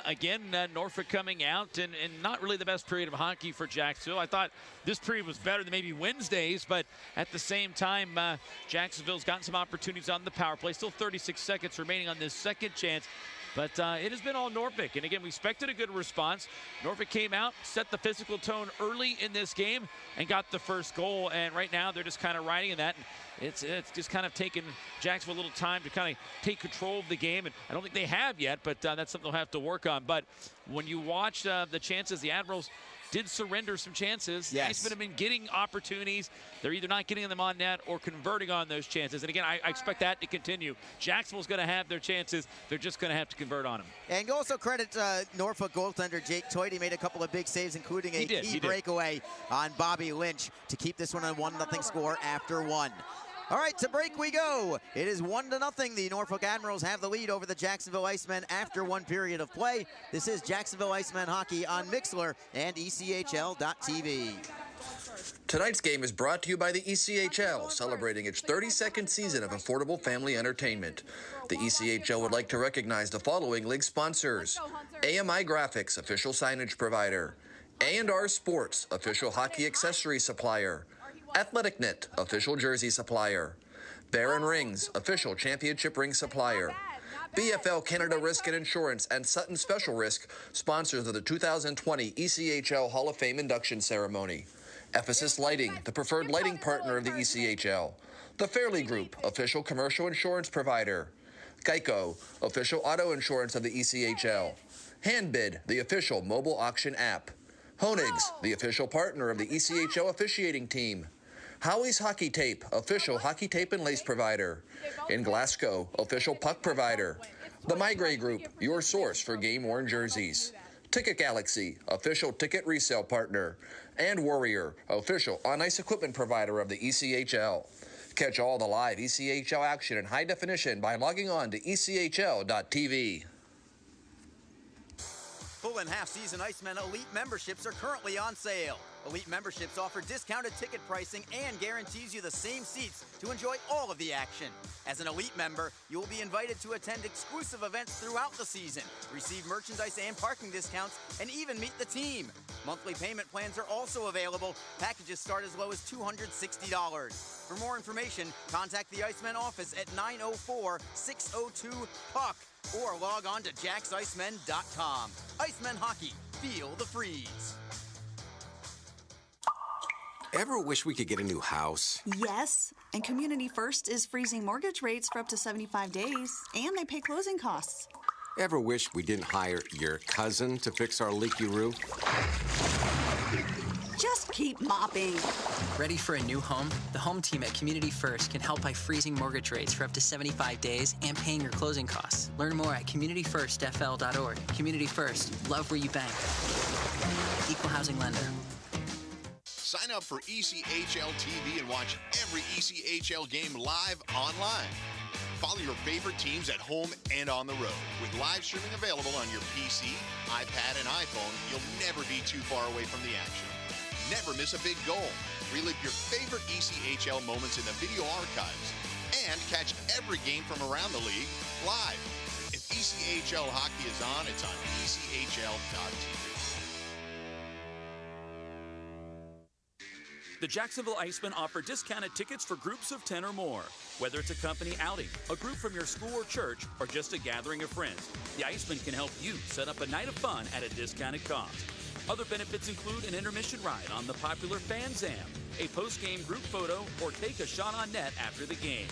again, Norfolk coming out and not really the best period of hockey for Jacksonville. I thought this period was better than maybe Wednesday's, but at the same time, Jacksonville's gotten some opportunities on the power play. Still 36 seconds remaining on this second chance. But it has been all Norfolk. And again, we expected a good response. Norfolk came out, set the physical tone early in this game, and got the first goal. And right now, they're just kind of riding in that. And it's just kind of taken Jacksonville a little time to kind of take control of the game. And I don't think they have yet, but that's something they'll have to work on. But when you watch the chances, the Admirals did surrender some chances. Yes. The Icemen have been getting opportunities. They're either not getting them on net or converting on those chances. And again, I expect that to continue. Jacksonville's going to have their chances. They're just going to have to convert on them. And also credit Norfolk goaltender Jake Toity. Made a couple of big saves, including a key breakaway on Bobby Lynch to keep this one a 1-0 score after one. All right, to break we go. It is 1-0. The Norfolk Admirals have the lead over the Jacksonville Icemen after one period of play. This is Jacksonville Icemen hockey on Mixlr and ECHL.TV. Tonight's game is brought to you by the ECHL, celebrating its 32nd season of affordable family entertainment. The ECHL would like to recognize the following league sponsors: AMI Graphics, official signage provider; A&R Sports, official hockey accessory supplier; Athletic Knit, official jersey supplier; Baron Rings, official championship ring supplier; BFL Canada Risk and Insurance and Sutton Special Risk, sponsors of the 2020 ECHL Hall of Fame induction ceremony; Ephesus Lighting, the preferred lighting partner of the ECHL; The Fairley Group, official commercial insurance provider; Geico, official auto insurance of the ECHL; Handbid, the official mobile auction app; Honig's, the official partner of the ECHL officiating team; Howie's Hockey Tape, official hockey tape and lace provider; in Glasgow, official puck provider; The Migray Group, your source for game-worn jerseys; Ticket Galaxy, official ticket resale partner; and Warrior, official on-ice equipment provider of the ECHL. Catch all the live ECHL action in high definition by logging on to ECHL.tv. Full and half-season Icemen Elite memberships are currently on sale. Elite memberships offer discounted ticket pricing and guarantees you the same seats to enjoy all of the action. As an Elite member, you will be invited to attend exclusive events throughout the season, receive merchandise and parking discounts, and even meet the team. Monthly payment plans are also available. Packages start as low as $260. For more information, contact the Icemen office at 904-602-PUCK or log on to JacksIcemen.com. Icemen Hockey, feel the freeze. Ever wish we could get a new house? Yes, and Community First is freezing mortgage rates for up to 75 days, and they pay closing costs. Ever wish we didn't hire your cousin to fix our leaky roof? Just keep mopping. Ready for a new home? The home team at Community First can help by freezing mortgage rates for up to 75 days and paying your closing costs. Learn more at communityfirstfl.org. Community First, love where you bank. Equal housing lender. Sign up for ECHL TV and watch every ECHL game live online. Follow your favorite teams at home and on the road. With live streaming available on your PC, iPad, and iPhone, you'll never be too far away from the action. Never miss a big goal. Relive your favorite ECHL moments in the video archives. And catch every game from around the league live. If ECHL hockey is on, it's on ECHL.tv. The Jacksonville Icemen offer discounted tickets for groups of 10 or more. Whether it's a company outing, a group from your school or church, or just a gathering of friends, the Icemen can help you set up a night of fun at a discounted cost. Other benefits include an intermission ride on the popular Fan Zam, a post-game group photo, or take a shot on net after the game.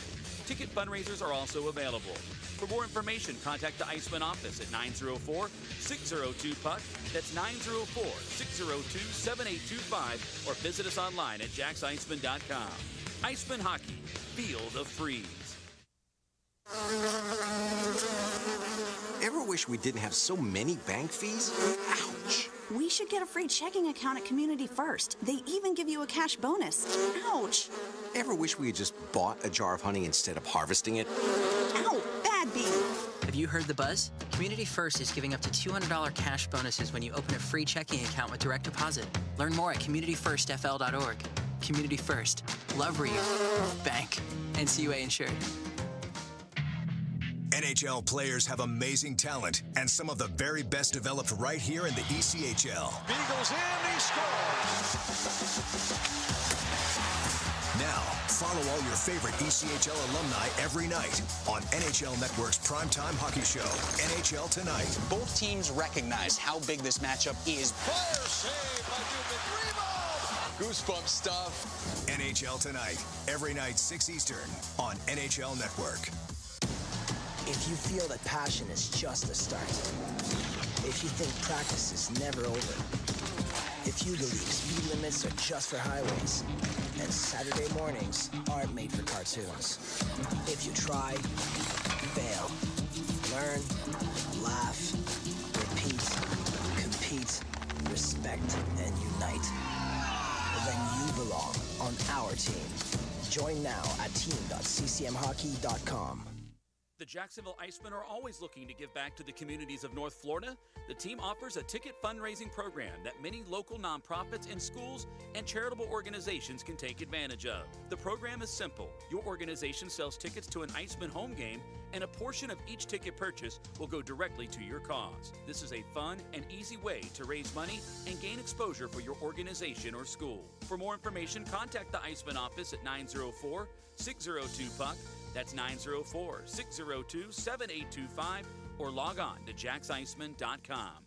Ticket fundraisers are also available. For more information, contact the Icemen office at 904-602-PUCK. That's 904-602-7825, or visit us online at JacksIcemen.com. Icemen Hockey, feel the freeze. Ever wish we didn't have so many bank fees? Ouch! We should get a free checking account at Community First. They even give you a cash bonus. Ouch! Ever wish we had just bought a jar of honey instead of harvesting it? Ow! Bad bee! Have you heard the buzz? Community First is giving up to $200 cash bonuses when you open a free checking account with direct deposit. Learn more at communityfirstfl.org. Community First. Love where you bank. NCUA insured. NHL players have amazing talent, and some of the very best developed right here in the ECHL. Beagles in, he scores! Now, follow all your favorite ECHL alumni every night on NHL Network's primetime hockey show, NHL Tonight. Both teams recognize how big this matchup is. Fire save by Newman. Rebound! Goosebump stuff. NHL Tonight, every night 6 Eastern on NHL Network. If you feel that passion is just the start, if you think practice is never over, if you believe speed limits are just for highways, and Saturday mornings aren't made for cartoons, if you try, fail, learn, laugh, repeat, compete, respect, and unite, then you belong on our team. Join now at team.ccmhockey.com. The Jacksonville Icemen are always looking to give back to the communities of North Florida. The team offers a ticket fundraising program that many local nonprofits and schools and charitable organizations can take advantage of. The program is simple. Your organization sells tickets to an Icemen home game, and a portion of each ticket purchase will go directly to your cause. This is a fun and easy way to raise money and gain exposure for your organization or school. For more information, contact the Icemen office at 904-602-PUCK. That's 904-602-7825, or log on to JacksIcemen.com.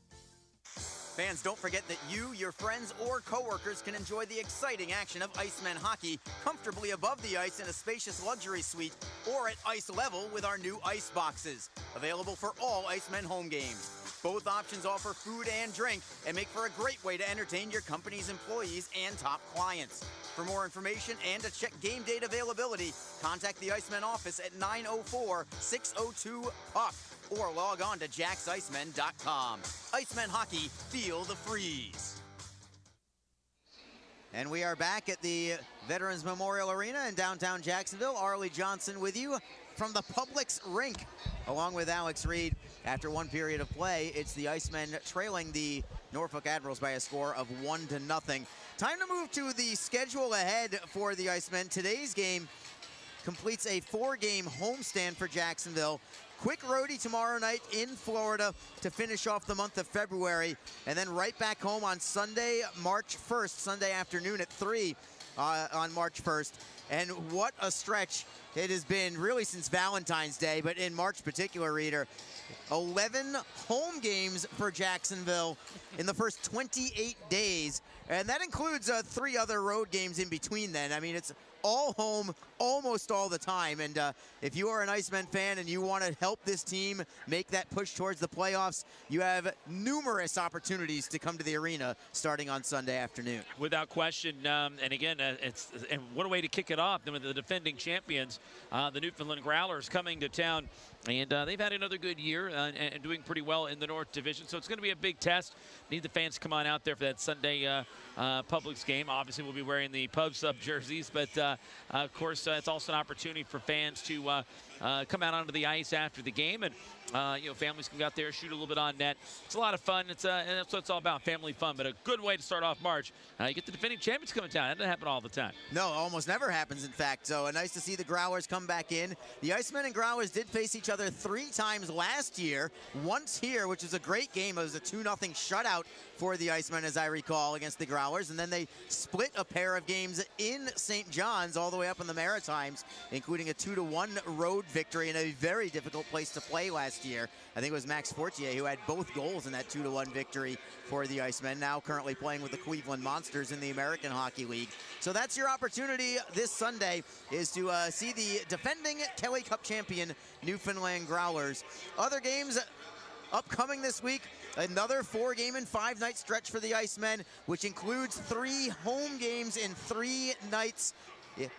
Fans, don't forget that you, your friends, or coworkers can enjoy the exciting action of Icemen hockey comfortably above the ice in a spacious luxury suite or at ice level with our new ice boxes, available for all Icemen home games. Both options offer food and drink and make for a great way to entertain your company's employees and top clients. For more information and to check game date availability, contact the Icemen office at 904-602-PUCK or log on to JacksIcemen.com. Icemen hockey, feel the freeze. And we are back at the Veterans Memorial Arena in downtown Jacksonville. Arlie Johnson with you from the Publix rink, along with Alex Reed. After one period of play, it's the Icemen trailing the Norfolk Admirals by a score of 1-0. Time to move to the schedule ahead for the Icemen. Today's game completes a 4-game homestand for Jacksonville. Quick roadie tomorrow night in Florida to finish off the month of February, and then right back home on Sunday, March 1st, Sunday afternoon at 3 on March 1st. And what a stretch it has been really since Valentine's Day, but in March particular, Reader. 11 home games for Jacksonville in the first 28 days, and that includes 3 other road games in between then. I mean, it's all home almost all the time, and if you are an Icemen fan and you want to help this team make that push towards the playoffs, you have numerous opportunities to come to the arena starting on Sunday afternoon. Without question, and again, and what a way to kick it off with the defending champions, the Newfoundland Growlers, coming to town. And they've had another good year and doing pretty well in the North Division. So it's going to be a big test. Need the fans to come on out there for that Sunday Publix game. Obviously, we'll be wearing the Pub Sub jerseys. But, of course, it's also an opportunity for fans to come out onto the ice after the game. And, families can go out there, shoot a little bit on net. It's a lot of fun. And that's what it's all about, family fun. But a good way to start off March. You get the defending champions coming down. That doesn't happen all the time. No, almost never happens, in fact. So nice to see the Growlers come back in. The Icemen and Growlers did face each other 3 times last year. Once here, which was a great game. It was a 2-0 shutout for the Icemen, as I recall, against the Growlers. And then they split a pair of games in St. John's all the way up in the Maritimes, including a 2-1 road victory in a very difficult place to play last year. I think it was Max Fortier who had both goals in that 2-1 victory for the Icemen, now currently playing with the Cleveland Monsters in the American Hockey League. So that's your opportunity this Sunday, is to see the defending Kelly Cup champion Newfoundland Growlers. Other games upcoming this week, another 4-game and 5-night stretch for the Icemen, which includes 3 home games in 3 nights.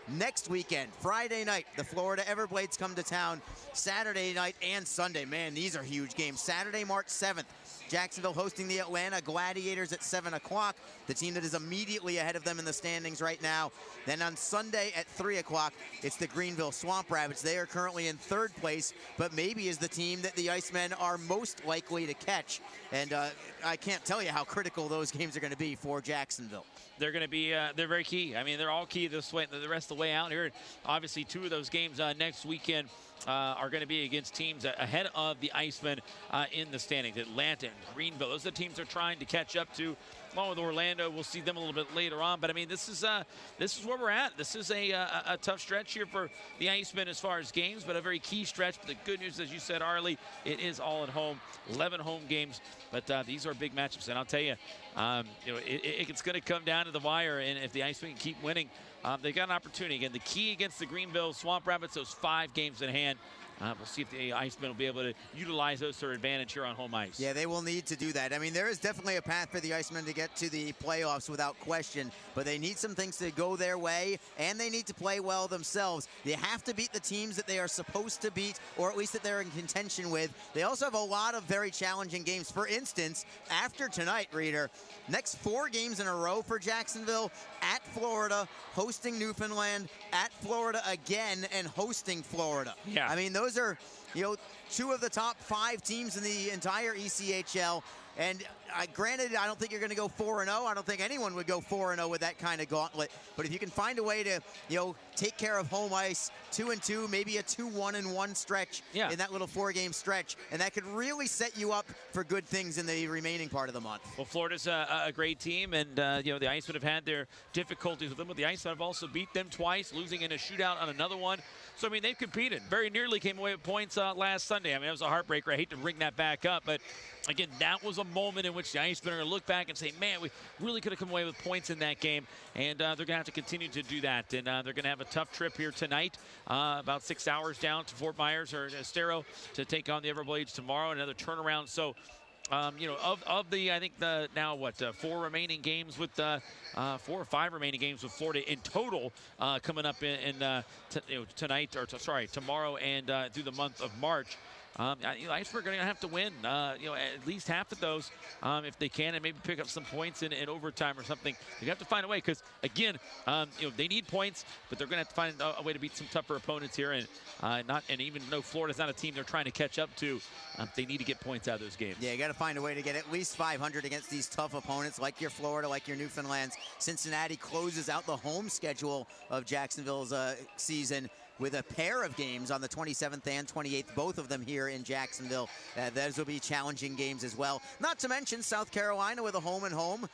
Next weekend, Friday night, the Florida Everblades come to town. Saturday night and Sunday, man, these are huge games. Saturday, March 7th, Jacksonville hosting the Atlanta Gladiators at 7 o'clock, the team that is immediately ahead of them in the standings right now. Then on Sunday at 3 o'clock, it's the Greenville Swamp Rabbits. They are currently in 3rd place, but maybe is the team that the Icemen are most likely to catch. And I can't tell you how critical those games are going to be for Jacksonville. They're going to be, they're very key. I mean, they're all key this way, the rest of the way out here. Obviously, 2 of those games next weekend are going to be against teams ahead of the Icemen in the standings. Atlanta and Greenville, those are the teams they're trying to catch up to. Along with Orlando, we'll see them a little bit later on. But, I mean, this is where we're at. This is a tough stretch here for the Icemen as far as games, but a very key stretch. But the good news, as you said, Arlie, it is all at home. 11 home games, but these are big matchups. And I'll tell you, it's going to come down to the wire. And if the Icemen can keep winning, they've got an opportunity. Again, the key against the Greenville Swamp Rabbits, those 5 games in hand. We'll see if the Icemen will be able to utilize those to their advantage here on home ice. Yeah, they will need to do that. I mean, there is definitely a path for the Icemen to get to the playoffs without question, but they need some things to go their way, and they need to play well themselves. They have to beat the teams that they are supposed to beat, or at least that they're in contention with. They also have a lot of very challenging games. For instance, after tonight, Reader, next 4 games in a row for Jacksonville: at Florida, hosting Newfoundland, at Florida again, and hosting Florida. Yeah. I mean, those are, 2 of the top 5 teams in the entire ECHL. And granted, I don't think you're going to go 4-0. I don't think anyone would go 4-0 with that kind of gauntlet. But if you can find a way to, take care of home ice, 2-2, maybe a 2-1-1 stretch in that little 4-game stretch, and that could really set you up for good things in the remaining part of the month. Well, Florida's a great team, and the Icemen have had their difficulties with them, but the Icemen have also beat them twice, losing in a shootout on another one. So, I mean, they've competed. Very nearly came away with points last Sunday. I mean, it was a heartbreaker. I hate to bring that back up, but again, that was a moment in which the Icemen are going to look back and say, man, we really could have come away with points in that game, and they're going to have to continue to do that. And they're going to have a tough trip here tonight, about 6 hours down to Fort Myers or Estero to take on the Everblades tomorrow, another turnaround. So, of the, I think the now 4 remaining games with 4 or 5 remaining games with Florida in total coming up in tonight, or tomorrow and through the month of March. Icemen are going to have to win, at least half of those if they can, and maybe pick up some points in overtime or something. You have to find a way because, again, they need points, but they're going to have to find a way to beat some tougher opponents here. And even though Florida's not a team they're trying to catch up to, they need to get points out of those games. Yeah, you got to find a way to get at least 500 against these tough opponents like your Florida, like your Newfoundlands. Cincinnati closes out the home schedule of Jacksonville's season with a pair of games on the 27th and 28th, both of them here in Jacksonville. Those will be challenging games as well. Not to mention South Carolina with a home and home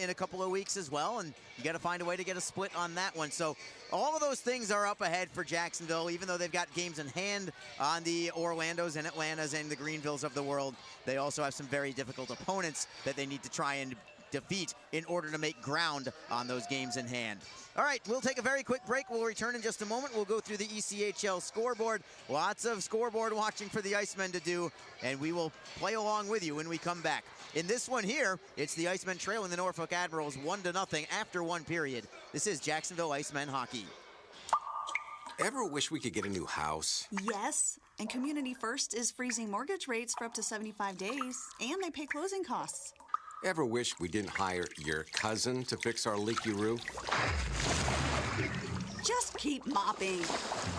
in a couple of weeks as well, and you got to find a way to get a split on that one. So all of those things are up ahead for Jacksonville, even though they've got games in hand on the Orlandos and Atlantas and the Greenvilles of the world. They also have some very difficult opponents that they need to try and defeat in order to make ground on those games in hand. All right, we'll take a very quick break. We'll return in just a moment. We'll go through the ECHL scoreboard. Lots of scoreboard watching for the Icemen to do, and we will play along with you when we come back. In this one here, it's the Icemen trailing the Norfolk Admirals 1-0 after one period. This is Jacksonville Icemen hockey. Ever wish we could get a new house? Yes, and Community First is freezing mortgage rates for up to 75 days, and they pay closing costs. Ever wish we didn't hire your cousin to fix our leaky roof? Just keep mopping.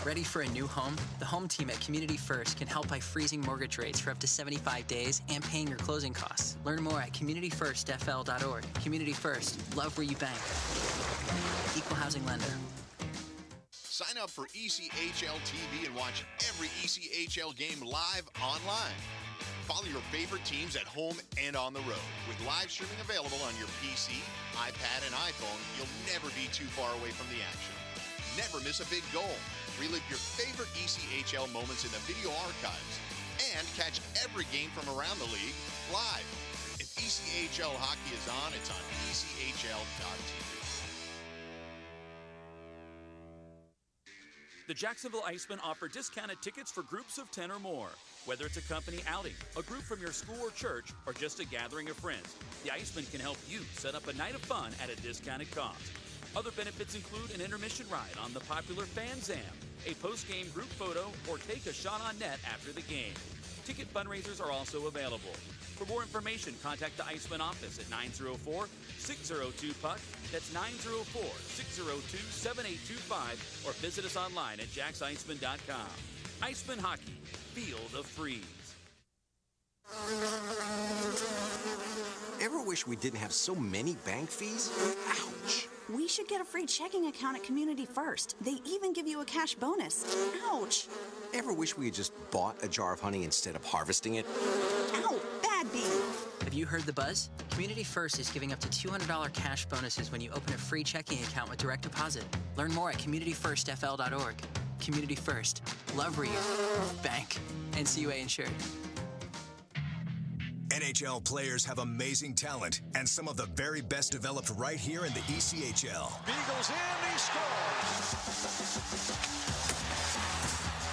Ready for a new home? The home team at Community First can help by freezing mortgage rates for up to 75 days and paying your closing costs. Learn more at communityfirstfl.org. Community First. Love where you bank. Equal housing lender. Sign up for ECHL TV and watch every ECHL game live online. Follow your favorite teams at home and on the road. With live streaming available on your PC, iPad, and iPhone, you'll never be too far away from the action. Never miss a big goal. Relive your favorite ECHL moments in the video archives. And catch every game from around the league live. If ECHL hockey is on, it's on ECHL.TV. The Jacksonville Icemen offer discounted tickets for groups of 10 or more. Whether it's a company outing, a group from your school or church, or just a gathering of friends, the Icemen can help you set up a night of fun at a discounted cost. Other benefits include an intermission ride on the popular Fan Zam, a post-game group photo, or take a shot on net after the game. Ticket fundraisers are also available. For more information, contact the Icemen office at 904-602-PUCK. That's 904-602-7825, or visit us online at jacksicemen.com. Icemen Hockey. Feel the freeze. Ever wish we didn't have so many bank fees? Ouch! We should get a free checking account at Community First. They even give you a cash bonus. Ouch! Ever wish we had just bought a jar of honey instead of harvesting it? Ow! Bad bee! Have you heard the buzz? Community First is giving up to $200 cash bonuses when you open a free checking account with direct deposit. Learn more at communityfirstfl.org. Community First. Love where you bank. NCUA insured. NHL players have amazing talent, and some of the very best developed right here in the ECHL. Beagles in, he scores!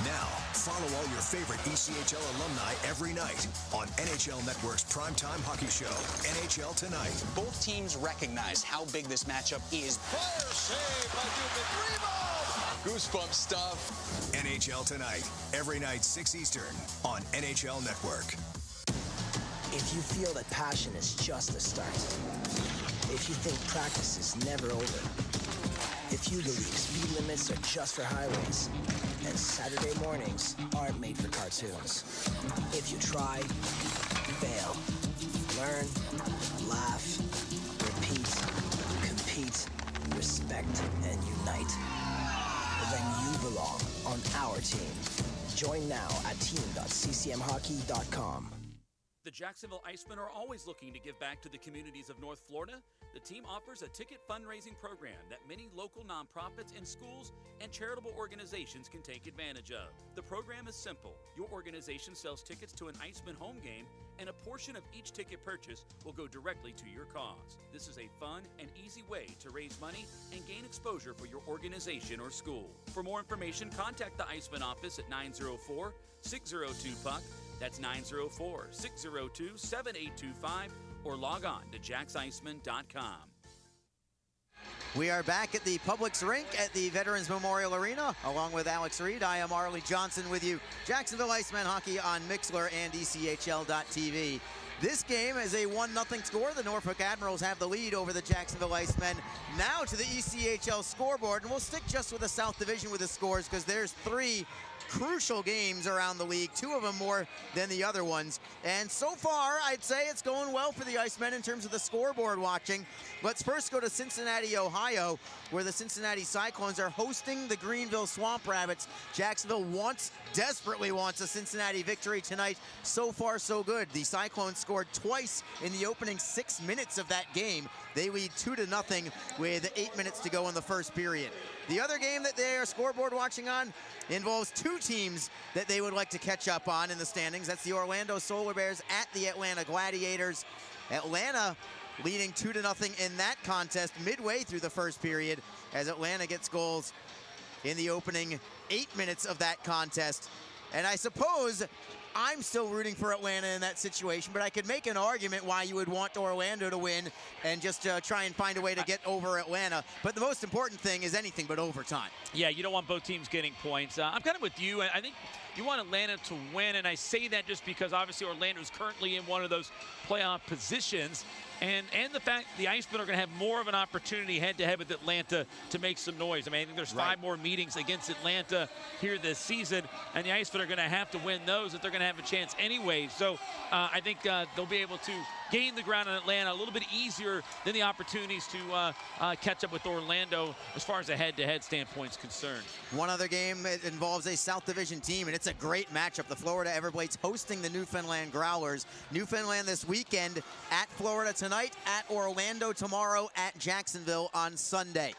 Now, follow all your favorite ECHL alumni every night on NHL Network's primetime hockey show, NHL Tonight. Both teams recognize how big this matchup is. Player saved by Dubin. Goosebump stuff. NHL Tonight, every night 6 Eastern on NHL Network. If you feel that passion is just the start, if you think practice is never over, if you believe speed limits are just for highways, and Saturday mornings aren't made for cartoons, if you try, fail, learn, laugh, repeat, compete, respect, and unite, then you belong on our team. Join now at team.ccmhockey.com. The Jacksonville Icemen are always looking to give back to the communities of North Florida. The team offers a ticket fundraising program that many local nonprofits and schools and charitable organizations can take advantage of. The program is simple. Your organization sells tickets to an Icemen home game, and a portion of each ticket purchase will go directly to your cause. This is a fun and easy way to raise money and gain exposure for your organization or school. For more information, contact the Icemen office at 904-602-PUCK. That's 904-602-7825, or log on to jacksicemen.com. We are back at the Publix rink at the Veterans Memorial Arena, along with Alex Reed. I am Arlie Johnson with you. Jacksonville Icemen hockey on Mixlr and ECHL.TV. This game is a 1-0 score. The Norfolk Admirals have the lead over the Jacksonville Icemen. Now to the ECHL scoreboard, and we'll stick just with the South Division with the scores because there's 3 crucial games around the league, 2 of them more than the other ones. And so far, I'd say it's going well for the Icemen in terms of the scoreboard watching. Let's first go to Cincinnati, Ohio, where the Cincinnati Cyclones are hosting the Greenville Swamp Rabbits. Jacksonville desperately wants a Cincinnati victory tonight. So far, so good. The Cyclones scored twice in the opening 6 minutes of that game. They lead 2-0 with 8 minutes to go in the first period. The other game that they are scoreboard watching on involves 2 teams that they would like to catch up on in the standings. That's the Orlando Solar Bears at the Atlanta Gladiators. Atlanta leading 2-0 in that contest midway through the first period as Atlanta gets goals in the opening 8 minutes of that contest. And I suppose I'm still rooting for Atlanta in that situation, but I could make an argument why you would want Orlando to win and just try and find a way to get over Atlanta. But the most important thing is anything but overtime. Yeah, you don't want both teams getting points. I'm kind of with you. I think you want Atlanta to win, and I say that just because obviously Orlando is currently in one of those playoff positions. And the fact the Icemen are going to have more of an opportunity head-to-head with Atlanta to make some noise. I mean, I think there's 5 more meetings against Atlanta here this season, and the Icemen are going to have to win those if they're going to have a chance anyway. So I think they'll be able to gain the ground in Atlanta a little bit easier than the opportunities to catch up with Orlando as far as a head-to-head standpoint is concerned. One other game, it involves a South Division team, and it's a great matchup. The Florida Everblades hosting the Newfoundland Growlers. Newfoundland this weekend at Florida tonight, at Orlando tomorrow, at Jacksonville on Sunday.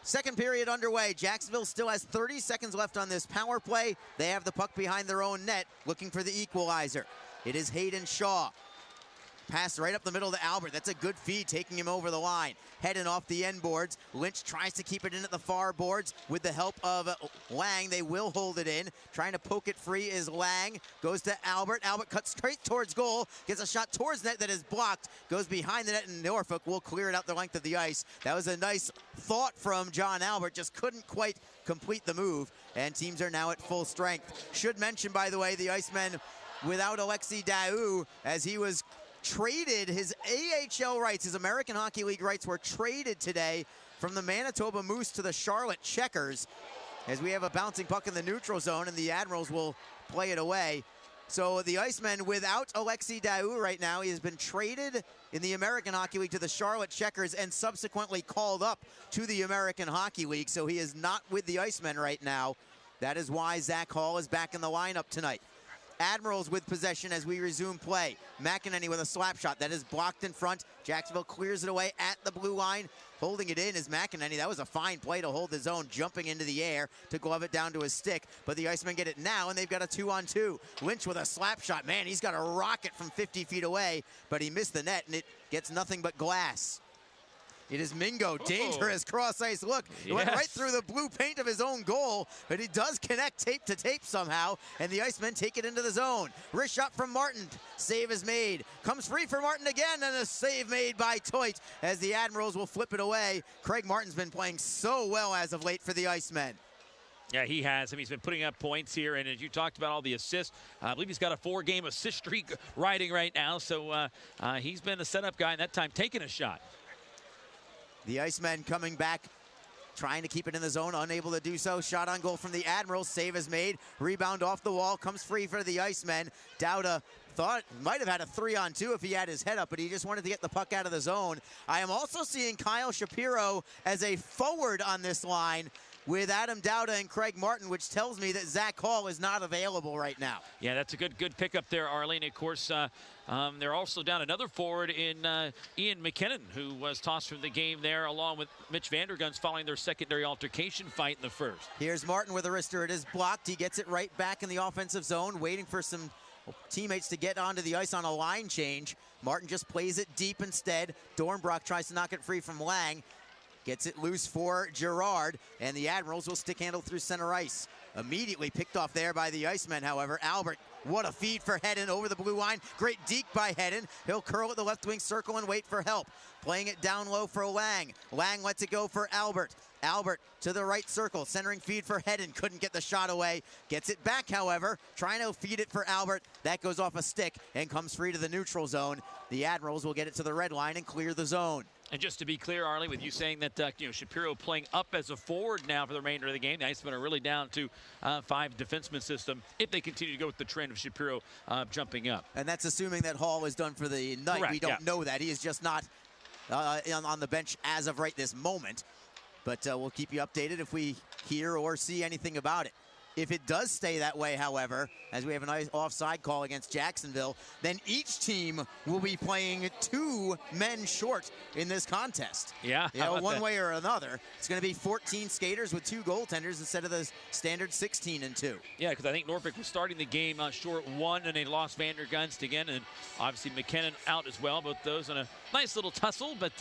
Second period underway. Jacksonville still has 30 seconds left on this power play. They have the puck behind their own net, looking for the equalizer. It is Hayden Shaw. Pass right up the middle to Albert. That's a good feed, taking him over the line. Heading off the end boards. Lynch tries to keep it in at the far boards with the help of Lang. They will hold it in. Trying to poke it free is Lang. Goes to Albert. Albert cuts straight towards goal. Gets a shot towards net that is blocked. Goes behind the net, and Norfolk will clear it out the length of the ice. That was a nice thought from John Albert. Just couldn't quite complete the move. And teams are now at full strength. Should mention, by the way, the Icemen without Alexi Daou, as he was traded. His AHL rights, his American Hockey League rights, were traded today from the Manitoba Moose to the Charlotte Checkers, as we have a bouncing puck in the neutral zone, and the Admirals will play it away. So the Icemen without Alexi Daou right now. He has been traded in the American Hockey League to the Charlotte Checkers and subsequently called up to the American Hockey League, so he is not with the Icemen right now. That is why Zach Hall is back in the lineup tonight. Admirals with possession as we resume play. McEnany with a slap shot that is blocked in front. Jacksonville clears it away at the blue line. Holding it in is McEnany. That was a fine play to hold his own, jumping into the air to glove it down to his stick. But the Icemen get it now, and they've got a 2-on-2. Lynch with a slap shot. Man, he's got a rocket from 50 feet away, but he missed the net, and it gets nothing but glass. It is Mingo. Dangerous cross-ice look. It went right through the blue paint of his own goal, but he does connect tape to tape somehow, and the Icemen take it into the zone. Wrist shot from Martin. Save is made. Comes free for Martin again, and a save made by Toit as the Admirals will flip it away. Craig Martin's been playing so well as of late for the Icemen. Yeah, he has. I mean, he's been putting up points here, and as you talked about all the assists, I believe he's got a 4-game assist streak riding right now, so he's been a setup guy, and that time taking a shot. The Icemen coming back, trying to keep it in the zone, unable to do so. Shot on goal from the Admirals. Save is made. Rebound off the wall. Comes free for the Icemen. Dowda thought might have had a 3-on-2 if he had his head up, but he just wanted to get the puck out of the zone. I am also seeing Kyle Shapiro as a forward on this line with Adam Dowda and Craig Martin, which tells me that Zach Hall is not available right now. Yeah, that's a good pickup there, Arlene. Of course, they're also down another forward in Ian McKinnon, who was tossed from the game there, along with Mitch Vanderguns following their secondary altercation fight in the first. Here's Martin with a wrister. It is blocked. He gets it right back in the offensive zone, waiting for some teammates to get onto the ice on a line change. Martin just plays it deep instead. Dornbrock tries to knock it free from Lang. Gets it loose for Girard, and the Admirals will stick handle through center ice. Immediately picked off there by the Icemen, however. Albert, what a feed for Hedden over the blue line. Great deke by Hedden. He'll curl at the left wing circle and wait for help. Playing it down low for Lang. Lang lets it go for Albert. Albert to the right circle, centering feed for Hedden. Couldn't get the shot away. Gets it back, however. Trying to feed it for Albert. That goes off a stick and comes free to the neutral zone. The Admirals will get it to the red line and clear the zone. And just to be clear, Arlie, with you saying that Shapiro playing up as a forward now for the remainder of the game, the Icemen are really down to 5 defenseman system if they continue to go with the trend of Shapiro jumping up. And that's assuming that Hall is done for the night. Correct, we don't know that. He is just not on the bench as of right this moment. But we'll keep you updated if we hear or see anything about it. If it does stay that way, however, as we have a nice offside call against Jacksonville, then each team will be playing 2 men short in this contest. Yeah. One way or another. It's going to be 14 skaters with 2 goaltenders instead of the standard 16 and 2. Yeah, because I think Norfolk was starting the game short 1, and they lost Vander Gunst again, and obviously McKinnon out as well. Both those in a nice little tussle, but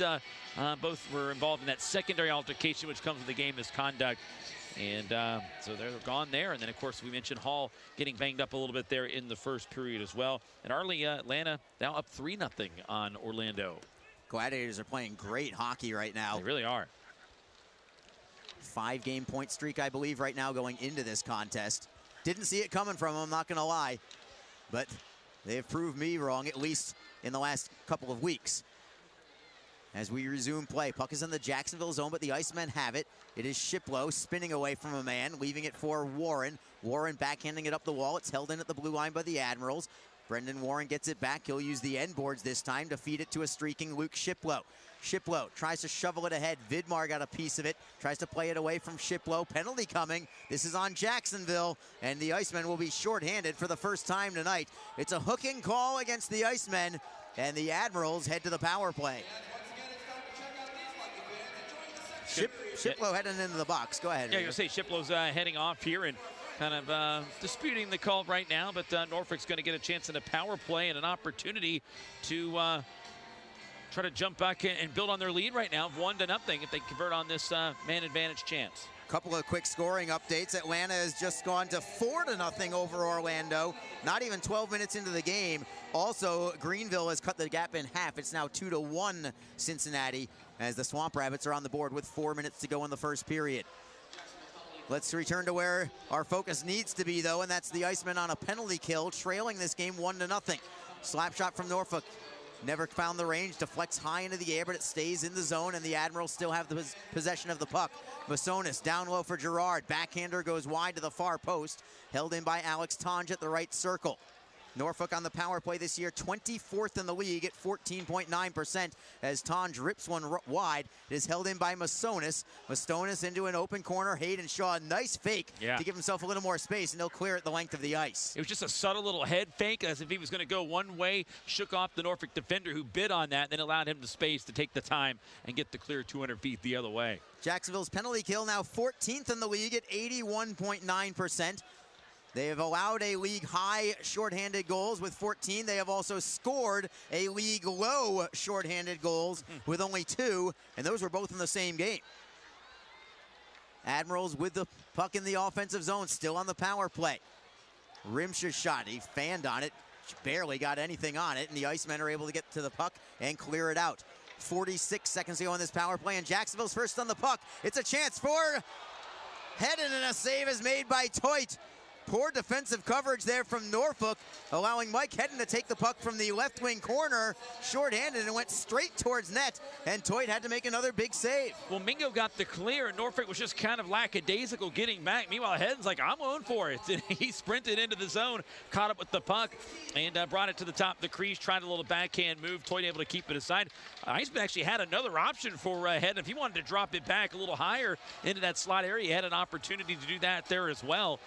both were involved in that secondary altercation, which comes with the game misconduct. And so they're gone there. And then, of course, we mentioned Hall getting banged up a little bit there in the first period as well. And Arlie, Atlanta now up 3-0 on Orlando. Gladiators are playing great hockey right now. They really are. 5-game point streak, I believe, right now going into this contest. Didn't see it coming from them, I'm not going to lie. But they have proved me wrong, at least in the last couple of weeks. As we resume play, puck is in the Jacksonville zone, but the Icemen have it. It is Shiplow spinning away from a man, leaving it for Warren. Warren backhanding it up the wall. It's held in at the blue line by the Admirals. Brendan Warren gets it back. He'll use the end boards this time to feed it to a streaking Luke Shiplow. Shiplow tries to shovel it ahead. Vidmar got a piece of it. Tries to play it away from Shiplow. Penalty coming. This is on Jacksonville, and the Icemen will be shorthanded for the first time tonight. It's a hooking call against the Icemen, and the Admirals head to the power play. Shiplow heading into the box. Go ahead. Yeah, you're going to say Shiplow's heading off here and kind of disputing the call right now, but Norfolk's going to get a chance in a power play and an opportunity to try to jump back and build on their lead right now of 1-0 if they convert on this man advantage chance. Couple of quick scoring updates. Atlanta has just gone to 4-0 over Orlando. Not even 12 minutes into the game. Also, Greenville has cut the gap in half. It's now 2-1 Cincinnati, as the Swamp Rabbits are on the board with 4 minutes to go in the first period. Let's return to where our focus needs to be, though, and that's the Icemen on a penalty kill, trailing this game 1-0. Slap shot from Norfolk. Never found the range, deflects high into the air, but it stays in the zone, and the Admirals still have the possession of the puck. Masonis down low for Girard. Backhander goes wide to the far post, held in by Alex Tonge at the right circle. Norfolk on the power play this year, 24th in the league at 14.9%, as Tonge rips one wide. It is held in by Masonis. Masonis into an open corner. Hayden Shaw, nice fake to give himself a little more space, and he'll clear it the length of the ice. It was just a subtle little head fake, as if he was going to go one way, shook off the Norfolk defender who bid on that, then allowed him the space to take the time and get the clear 200 feet the other way. Jacksonville's penalty kill now 14th in the league at 81.9%. They have allowed a league-high shorthanded goals with 14. They have also scored a league-low shorthanded goals with only 2, and those were both in the same game. Admirals with the puck in the offensive zone, still on the power play. Rimsh's shot, he fanned on it, barely got anything on it, and the Icemen are able to get to the puck and clear it out. 46 seconds to go on this power play, and Jacksonville's first on the puck. It's a chance for Hedden, and a save is made by Toit. Poor defensive coverage there from Norfolk, allowing Mike Hedden to take the puck from the left wing corner, shorthanded, and went straight towards net, and Toit had to make another big save. Well, Mingo got the clear, and Norfolk was just kind of lackadaisical getting back. Meanwhile, Hedden's like, I'm going for it. And he sprinted into the zone, caught up with the puck, and brought it to the top of the crease, tried a little backhand move. Toit able to keep it aside. Iceman actually had another option for Hedden. If he wanted to drop it back a little higher into that slot area, he had an opportunity to do that there as well.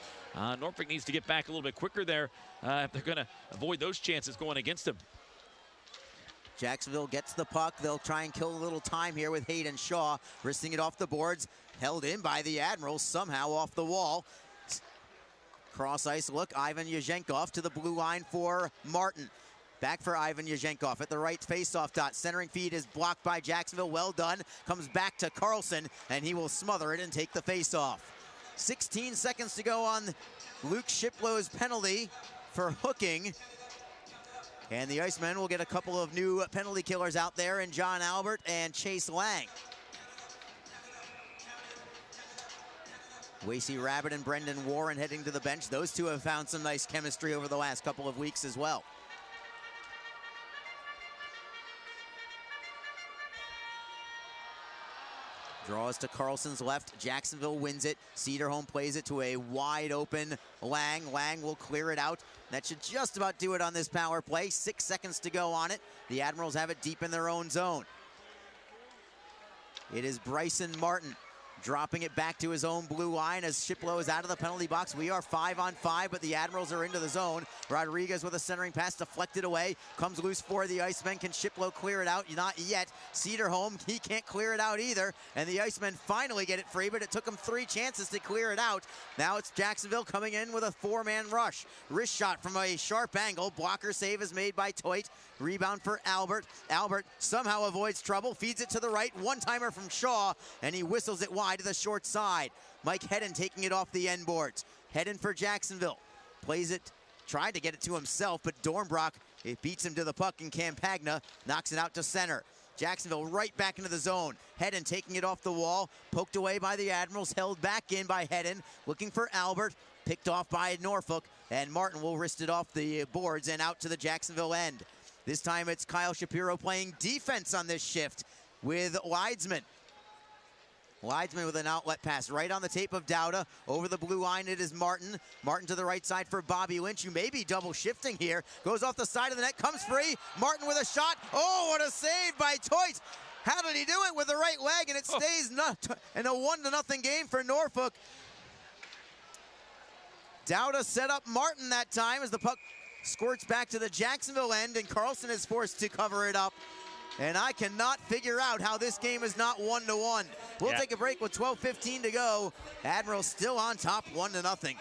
Norfolk needs to get back a little bit quicker there if they're going to avoid those chances going against them. Jacksonville gets the puck. They'll try and kill a little time here with Hayden Shaw, wristing it off the boards, held in by the Admirals, somehow off the wall. Cross ice look, Ivan Yazhenkov to the blue line for Martin. Back for Ivan Yazhenkov at the right face-off dot. Centering feed is blocked by Jacksonville. Well done. Comes back to Carlson, and he will smother it and take the face-off. 16 seconds to go on Luke Shiplow's penalty for hooking. And the Icemen will get a couple of new penalty killers out there in John Albert and Chase Lang. Wasey Rabbit and Brendan Warren heading to the bench. Those two have found some nice chemistry over the last couple of weeks as well. Draws to Carlson's left. Jacksonville wins it. Cedarholm plays it to a wide open Lang. Lang will clear it out. That should just about do it on this power play. 6 seconds to go on it. The Admirals have it deep in their own zone. It is Bryson Martin dropping it back to his own blue line as Shiplow is out of the penalty box. We are 5-on-5, but the Admirals are into the zone. Rodriguez with a centering pass deflected away. Comes loose for the Icemen. Can Shiplow clear it out? Not yet. Cedarholm, he can't clear it out either. And the Icemen finally get it free, but it took them 3 chances to clear it out. Now it's Jacksonville coming in with a 4-man rush. Wrist shot from a sharp angle. Blocker save is made by Toit. Rebound for Albert. Albert somehow avoids trouble. Feeds it to the right. One-timer from Shaw, and he whistles it wide to the short side. Mike Hedden taking it off the end boards. Hedden for Jacksonville. Plays it, tried to get it to himself, but Dornbrock, it beats him to the puck, and Campagna knocks it out to center. Jacksonville right back into the zone. Hedden taking it off the wall. Poked away by the Admirals. Held back in by Hedden. Looking for Albert. Picked off by Norfolk. And Martin will wrist it off the boards and out to the Jacksonville end. This time it's Kyle Shapiro playing defense on this shift with Leidsman. Leidsman with an outlet pass right on the tape of Dowda. Over the blue line, it is Martin. Martin to the right side for Bobby Lynch, who may be double shifting here. Goes off the side of the net, comes free. Martin with a shot. Oh, what a save by Toit. How did he do it with the right leg? And it stays in a 1-0 game for Norfolk. Dowda set up Martin that time as the puck squirts back to the Jacksonville end, and Carlson is forced to cover it up. And I cannot figure out how this game is not 1-1. We'll take a break with 12:15 to go. Admirals still on top, 1-0.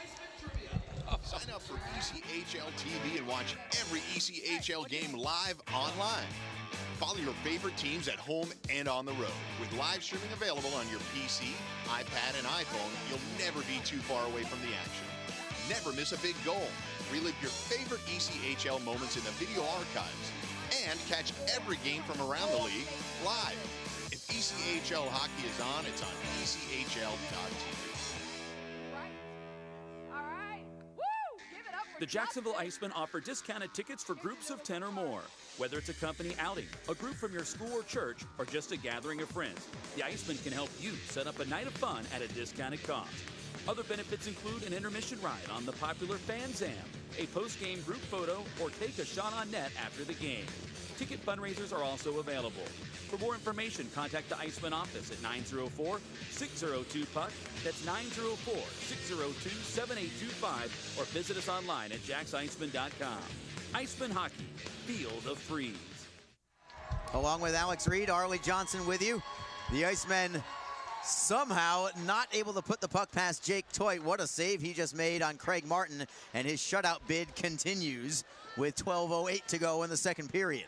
Sign up for ECHL TV and watch every ECHL game live online. Follow your favorite teams at home and on the road. With live streaming available on your PC, iPad, and iPhone, you'll never be too far away from the action. Never miss a big goal. Relive your favorite ECHL moments in the video archives. And catch every game from around the league live. If ECHL hockey is on, it's on ECHL.tv. The Jacksonville Icemen offer discounted tickets for groups of 10 or more. Whether it's a company outing, a group from your school or church, or just a gathering of friends, the Icemen can help you set up a night of fun at a discounted cost. Other benefits include an intermission ride on the popular Fan Zam, a post-game group photo, or take a shot on net after the game. Ticket fundraisers are also available. For more information, contact the Icemen office at 904-602-PUCK. That's 904-602-7825, or visit us online at jacksicemen.com. Icemen Hockey, feel the freeze. Along with Alex Reed, Arlie Johnson with you. The Icemen somehow not able to put the puck past Jake Toit. What a save he just made on Craig Martin, and his shutout bid continues with 12:08 to go in the second period.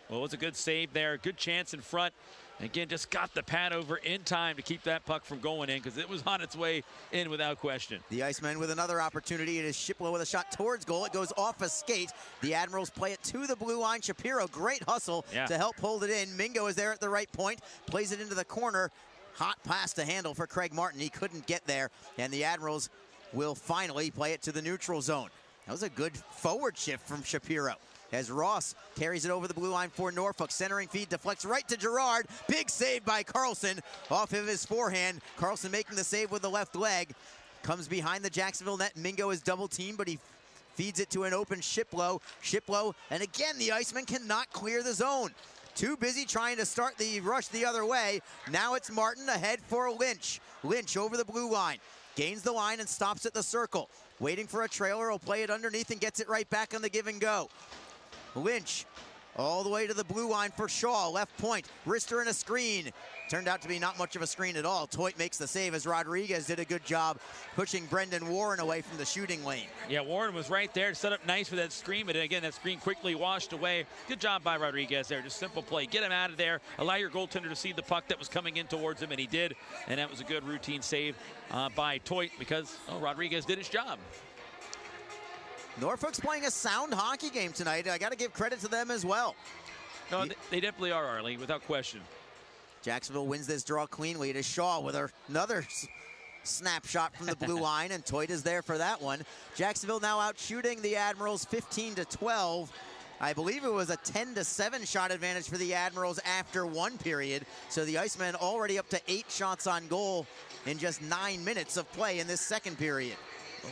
Well, it was a good save there. Good chance in front. Again, just got the pad over in time to keep that puck from going in, because it was on its way in without question. The Icemen with another opportunity. It is Shiplow with a shot towards goal. It goes off a skate. The Admirals play it to the blue line. Shapiro, great hustle to help hold it in. Mingo is there at the right point. Plays it into the corner. Hot pass to handle for Craig Martin. He couldn't get there. And the Admirals will finally play it to the neutral zone. That was a good forward shift from Shapiro, as Ross carries it over the blue line for Norfolk. Centering feed deflects right to Gerard. Big save by Carlson off of his forehand. Carlson making the save with the left leg. Comes behind the Jacksonville net. Mingo is double teamed, but he feeds it to an open Shiplow. Shiplow, and again, the Icemen cannot clear the zone. Too busy trying to start the rush the other way. Now it's Martin ahead for Lynch. Lynch over the blue line. Gains the line and stops at the circle. Waiting for a trailer, will play it underneath and gets it right back on the give and go. Lynch all the way to the blue line for Shaw. Left point, wrister in a screen. Turned out to be not much of a screen at all. Toit makes the save as Rodriguez did a good job pushing Brendan Warren away from the shooting lane. Yeah, Warren was right there to set up nice for that screen, but again, that screen quickly washed away. Good job by Rodriguez there. Just simple play. Get him out of there. Allow your goaltender to see the puck that was coming in towards him, and he did. And that was a good routine save by Toit because Rodriguez did his job. Norfolk's playing a sound hockey game tonight. I got to give credit to them as well. No, they definitely are, Arlie, without question. Jacksonville wins this draw cleanly to Shaw with another snapshot from the blue line, and Toit is there for that one. Jacksonville now out shooting the Admirals 15-12. I believe it was a 10-7 shot advantage for the Admirals after one period. So the Icemen already up to 8 shots on goal in just 9 minutes of play in this second period.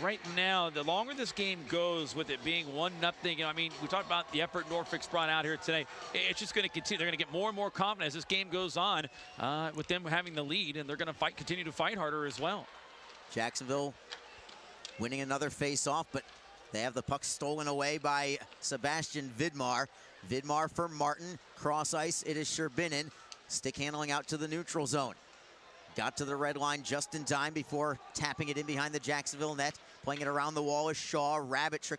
Right now, the longer this game goes with it being 1-0, I mean, we talked about the effort Norfolk's brought out here today. It's just going to continue. They're going to get more and more confident as this game goes on with them having the lead, and they're going to continue to fight harder as well. Jacksonville winning another face-off, but they have the puck stolen away by Sebastian Vidmar. Vidmar for Martin. Cross ice, it is Sherbinin. Stick handling out to the neutral zone. Got to the red line just in time before tapping it in behind the Jacksonville net. Playing it around the wall is Shaw. Rabbit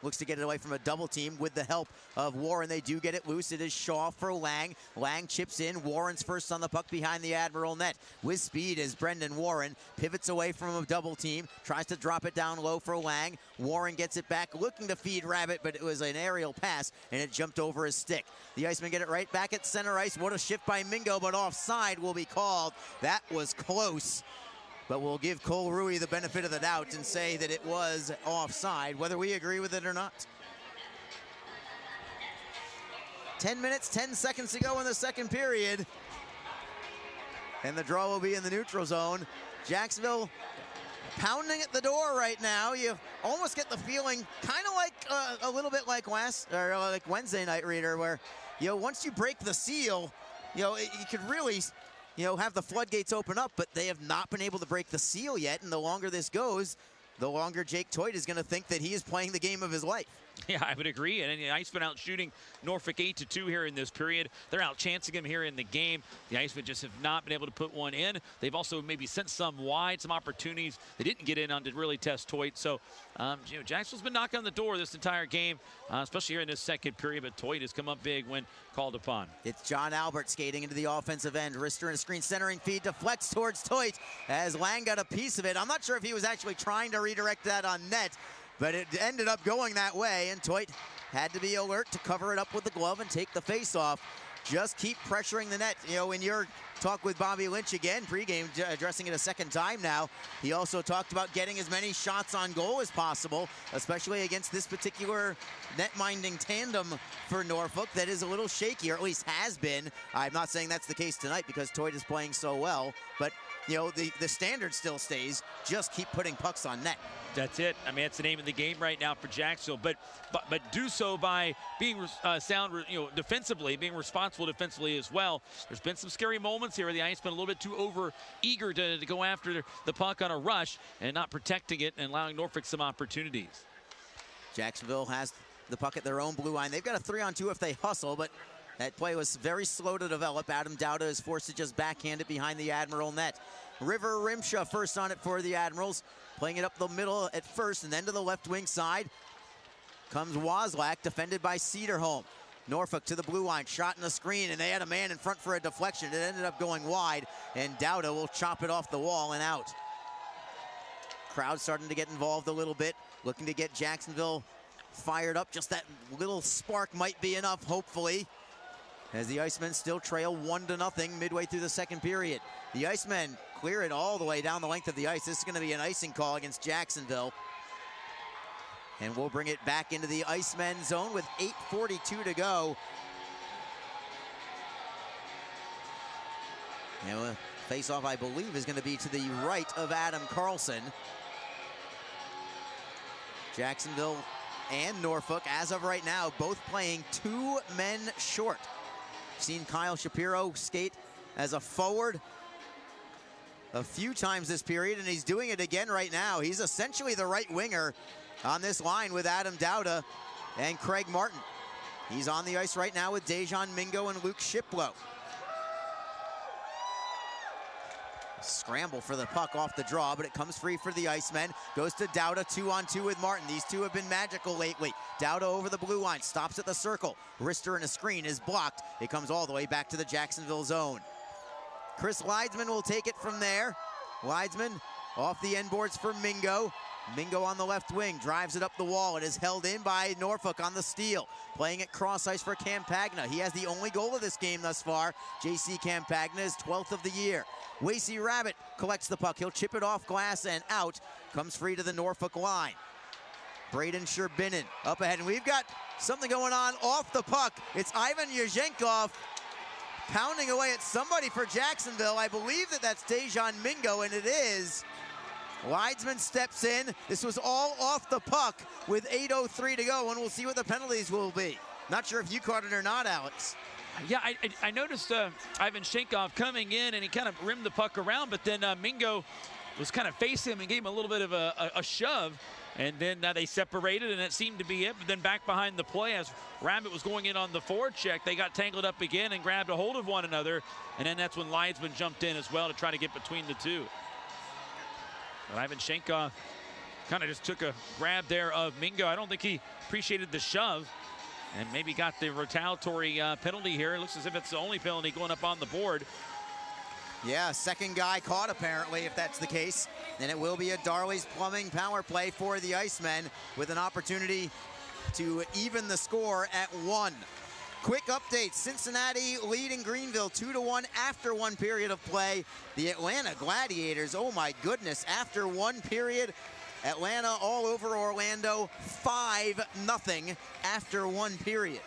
looks to get it away from a double team with the help of Warren. They do get it loose. It is Shaw for Lang. Lang chips in. Warren's first on the puck behind the Admiral net. With speed is Brendan Warren. Pivots away from a double team. Tries to drop it down low for Lang. Warren gets it back, looking to feed Rabbit, but it was an aerial pass, and it jumped over his stick. The Icemen get it right back at center ice. What a shift by Mingo, but offside will be called. That was close. But we'll give Cole Rui the benefit of the doubt and say that it was offside, whether we agree with it or not. 10 minutes, 10 seconds to go in the second period. And the draw will be in the neutral zone. Jacksonville pounding at the door right now. You almost get the feeling, kind of like a little bit like like Wednesday night, Reader, where, once you break the seal, you could really, have the floodgates open up, but they have not been able to break the seal yet. And the longer this goes, the longer Jake Toit is going to think that he is playing the game of his life. Yeah, I would agree. And the Icemen out shooting Norfolk 8-2 here in this period. They're out chancing him here in the game. The Icemen just have not been able to put one in. They've also maybe sent some wide, some opportunities they didn't get in on to really test Toit. So, Jacksonville's been knocking on the door this entire game, especially here in this second period. But Toit has come up big when called upon. It's John Albert skating into the offensive end. Wrister in a screen, centering feed deflects towards Toit as Lang got a piece of it. I'm not sure if he was actually trying to redirect that on net, but it ended up going that way, and Toit had to be alert to cover it up with the glove and take the face-off. Just keep pressuring the net. In your talk with Bobby Lynch again, pregame, addressing it a second time now, he also talked about getting as many shots on goal as possible, especially against this particular net-minding tandem for Norfolk that is a little shaky, or at least has been. I'm not saying that's the case tonight because Toit is playing so well, but the standard still stays. Just keep putting pucks on net. That's it. I mean, that's the name of the game right now for Jacksonville. But do so by being sound, defensively, being responsible defensively as well. There's been some scary moments here where the Icemen a little bit too eager to go after the puck on a rush and not protecting it and allowing Norfolk some opportunities. Jacksonville has the puck at their own blue line. They've got a 3-on-2 if they hustle, but that play was very slow to develop. Adam Dowda is forced to just backhand it behind the Admiral net. River Rimsha first on it for the Admirals. Playing it up the middle at first and then to the left wing side. Comes Wozlak, defended by Cedarholm. Norfolk to the blue line, shot in the screen, and they had a man in front for a deflection. It ended up going wide, and Dowda will chop it off the wall and out. Crowd starting to get involved a little bit, looking to get Jacksonville fired up. Just that little spark might be enough, hopefully, as the Icemen still trail 1-0 midway through the second period. The Icemen clear it all the way down the length of the ice. This is going to be an icing call against Jacksonville. And we'll bring it back into the Icemen zone with 8:42 to go. And face-off, I believe, is going to be to the right of Adam Carlson. Jacksonville and Norfolk, as of right now, both playing 2 men short. Seen Kyle Shapiro skate as a forward a few times this period, and he's doing it again right now. He's essentially the right winger on this line with Adam Dowda and Craig Martin. He's on the ice right now with Dejan Mingo and Luke Shiplow. Scramble for the puck off the draw, but it comes free for the Icemen. Goes to Dowda, 2-on-2 with Martin. These two have been magical lately. Dowda over the blue line, stops at the circle. Wrister in a screen is blocked. It comes all the way back to the Jacksonville zone. Chris Leidsman will take it from there. Leidsman off the end boards for Mingo. Mingo on the left wing, drives it up the wall. It is held in by Norfolk on the steal. Playing it cross ice for Campagna. He has the only goal of this game thus far. JC Campagna is 12th of the year. Wasey Rabbit collects the puck. He'll chip it off glass and out. Comes free to the Norfolk line. Braden Sherbinin up ahead. And we've got something going on off the puck. It's Ivan Yezhenkov pounding away at somebody for Jacksonville. I believe that's Dejan Mingo, and it is. Leidsman steps in. This was all off the puck with 8:03 to go, and we'll see what the penalties will be. Not sure if you caught it or not, Alex. Yeah, I noticed Ivan Shenkov coming in, and he kind of rimmed the puck around, but then Mingo was kind of facing him and gave him a little bit of a shove, and then they separated, and it seemed to be it. But then back behind the play, as Rabbit was going in on the forward check, they got tangled up again and grabbed a hold of one another, and then that's when Leidsman jumped in as well to try to get between the two. But Ivan Shenkov kind of just took a grab there of Mingo. I don't think he appreciated the shove and maybe got the retaliatory penalty here. It looks as if it's the only penalty going up on the board. Yeah, second guy caught apparently, if that's the case. And it will be a Darley's Plumbing power play for the Icemen with an opportunity to even the score at 1. Quick update, Cincinnati leading Greenville 2-1 after one period of play. The Atlanta Gladiators, oh my goodness, after one period, Atlanta all over Orlando, 5-0 after one period.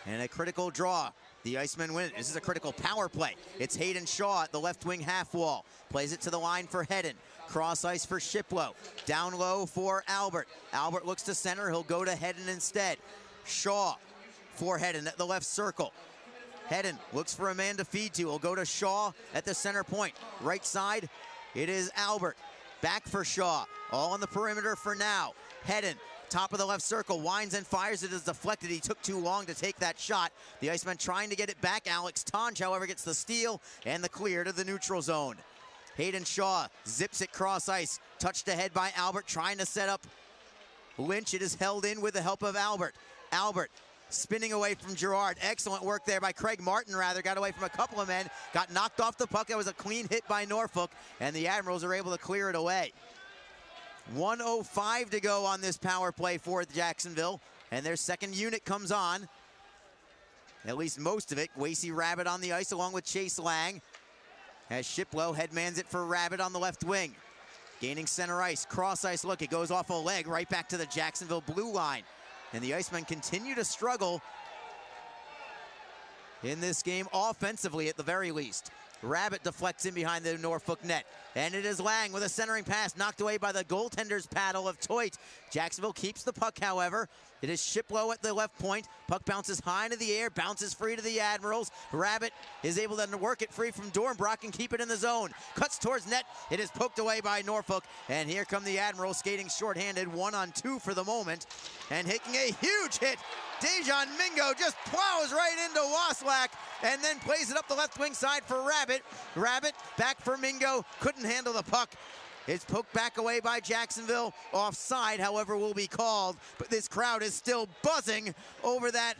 And a critical draw. The Icemen win it. This is a critical power play. It's Hayden Shaw at the left wing half wall. Plays it to the line for Hedden. Cross ice for Shiplow. Down low for Albert. Albert looks to center. He'll go to Hedden instead. Shaw for Hedden at the left circle. Hedden looks for a man to feed to. He'll go to Shaw at the center point. Right side, it is Albert. Back for Shaw. All on the perimeter for now. Hedden, top of the left circle, winds and fires. It is deflected. He took too long to take that shot. The Icemen trying to get it back. Alex Tonj, however, gets the steal and the clear to the neutral zone. Hayden Shaw zips it cross ice. Touched ahead by Albert, trying to set up Lynch. It is held in with the help of Albert. Albert spinning away from Gerard. Excellent work there by Craig Martin, rather. Got away from a couple of men. Got knocked off the puck. That was a clean hit by Norfolk, and the Admirals are able to clear it away. 1:05 to go on this power play for Jacksonville, and their second unit comes on. At least most of it. Wasey Rabbit on the ice along with Chase Lang. As Shiplow headmans it for Rabbit on the left wing. Gaining center ice. Cross ice look. It goes off a leg right back to the Jacksonville blue line. And the Icemen continue to struggle in this game offensively at the very least. Rabbit deflects in behind the Norfolk net. And it is Lang with a centering pass knocked away by the goaltender's paddle of Toit. Jacksonville keeps the puck, however. It is Shiplow at the left point. Puck bounces high into the air, bounces free to the Admirals. Rabbit is able to work it free from Dornbrock and keep it in the zone. Cuts towards net. It is poked away by Norfolk. And here come the Admirals skating shorthanded, 1-on-2 for the moment. And taking a huge hit. Dejan Mingo just plows right into Waslak and then plays it up the left wing side for Rabbit. Rabbit back for Mingo. Couldn't handle the puck. It's poked back away by Jacksonville. Offside, however, will be called. But this crowd is still buzzing over that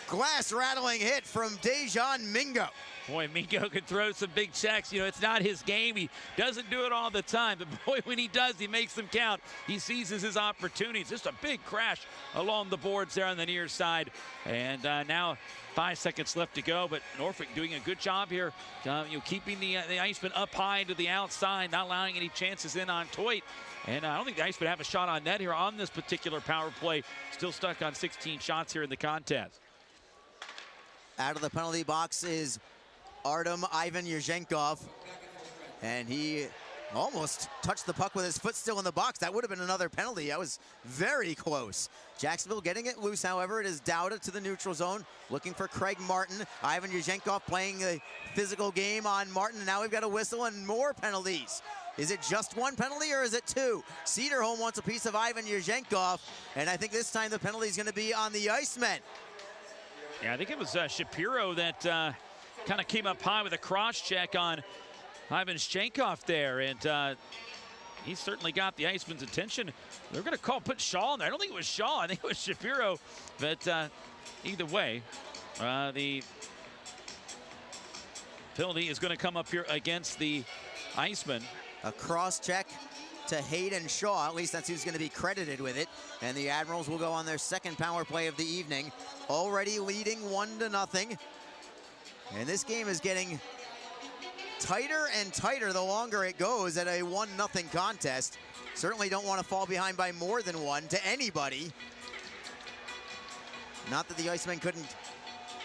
glass-rattling hit from Dejan Mingo. Boy, Mingo can throw some big checks. You know, it's not his game. He doesn't do it all the time. But, boy, when he does, he makes them count. He seizes his opportunities. Just a big crash along the boards there on the near side. And now 5 seconds left to go. But Norfolk doing a good job here, keeping the Icemen up high to the outside, not allowing any chances in on Toit. And I don't think the Icemen have a shot on net here on this particular power play. Still stuck on 16 shots here in the contest. Out of the penalty box is Artem Ivan Yezhenkov, and he almost touched the puck with his foot still in the box. That would have been another penalty. That was very close. Jacksonville getting it loose, however. It is Dowda to the neutral zone, looking for Craig Martin. Ivan Yezhenkov playing a physical game on Martin. Now we've got a whistle and more penalties. Is it just one penalty or is it two? Cedarholm wants a piece of Ivan Yuzhenkov, and I think this time the penalty is going to be on the Icemen. Yeah, I think it was Shapiro that kind of came up high with a cross check on Ivan Yuzhenkov there, and he certainly got the Icemen's attention. They're going to put Shaw in there. I don't think it was Shaw. I think it was Shapiro. But either way, the penalty is going to come up here against the Icemen. A cross check to Hayden Shaw. At least that's who's going to be credited with it. And the Admirals will go on their second power play of the evening, already leading 1-0. And this game is getting tighter and tighter the longer it goes at a 1-0 contest. Certainly don't want to fall behind by more than one to anybody. Not that the Icemen couldn't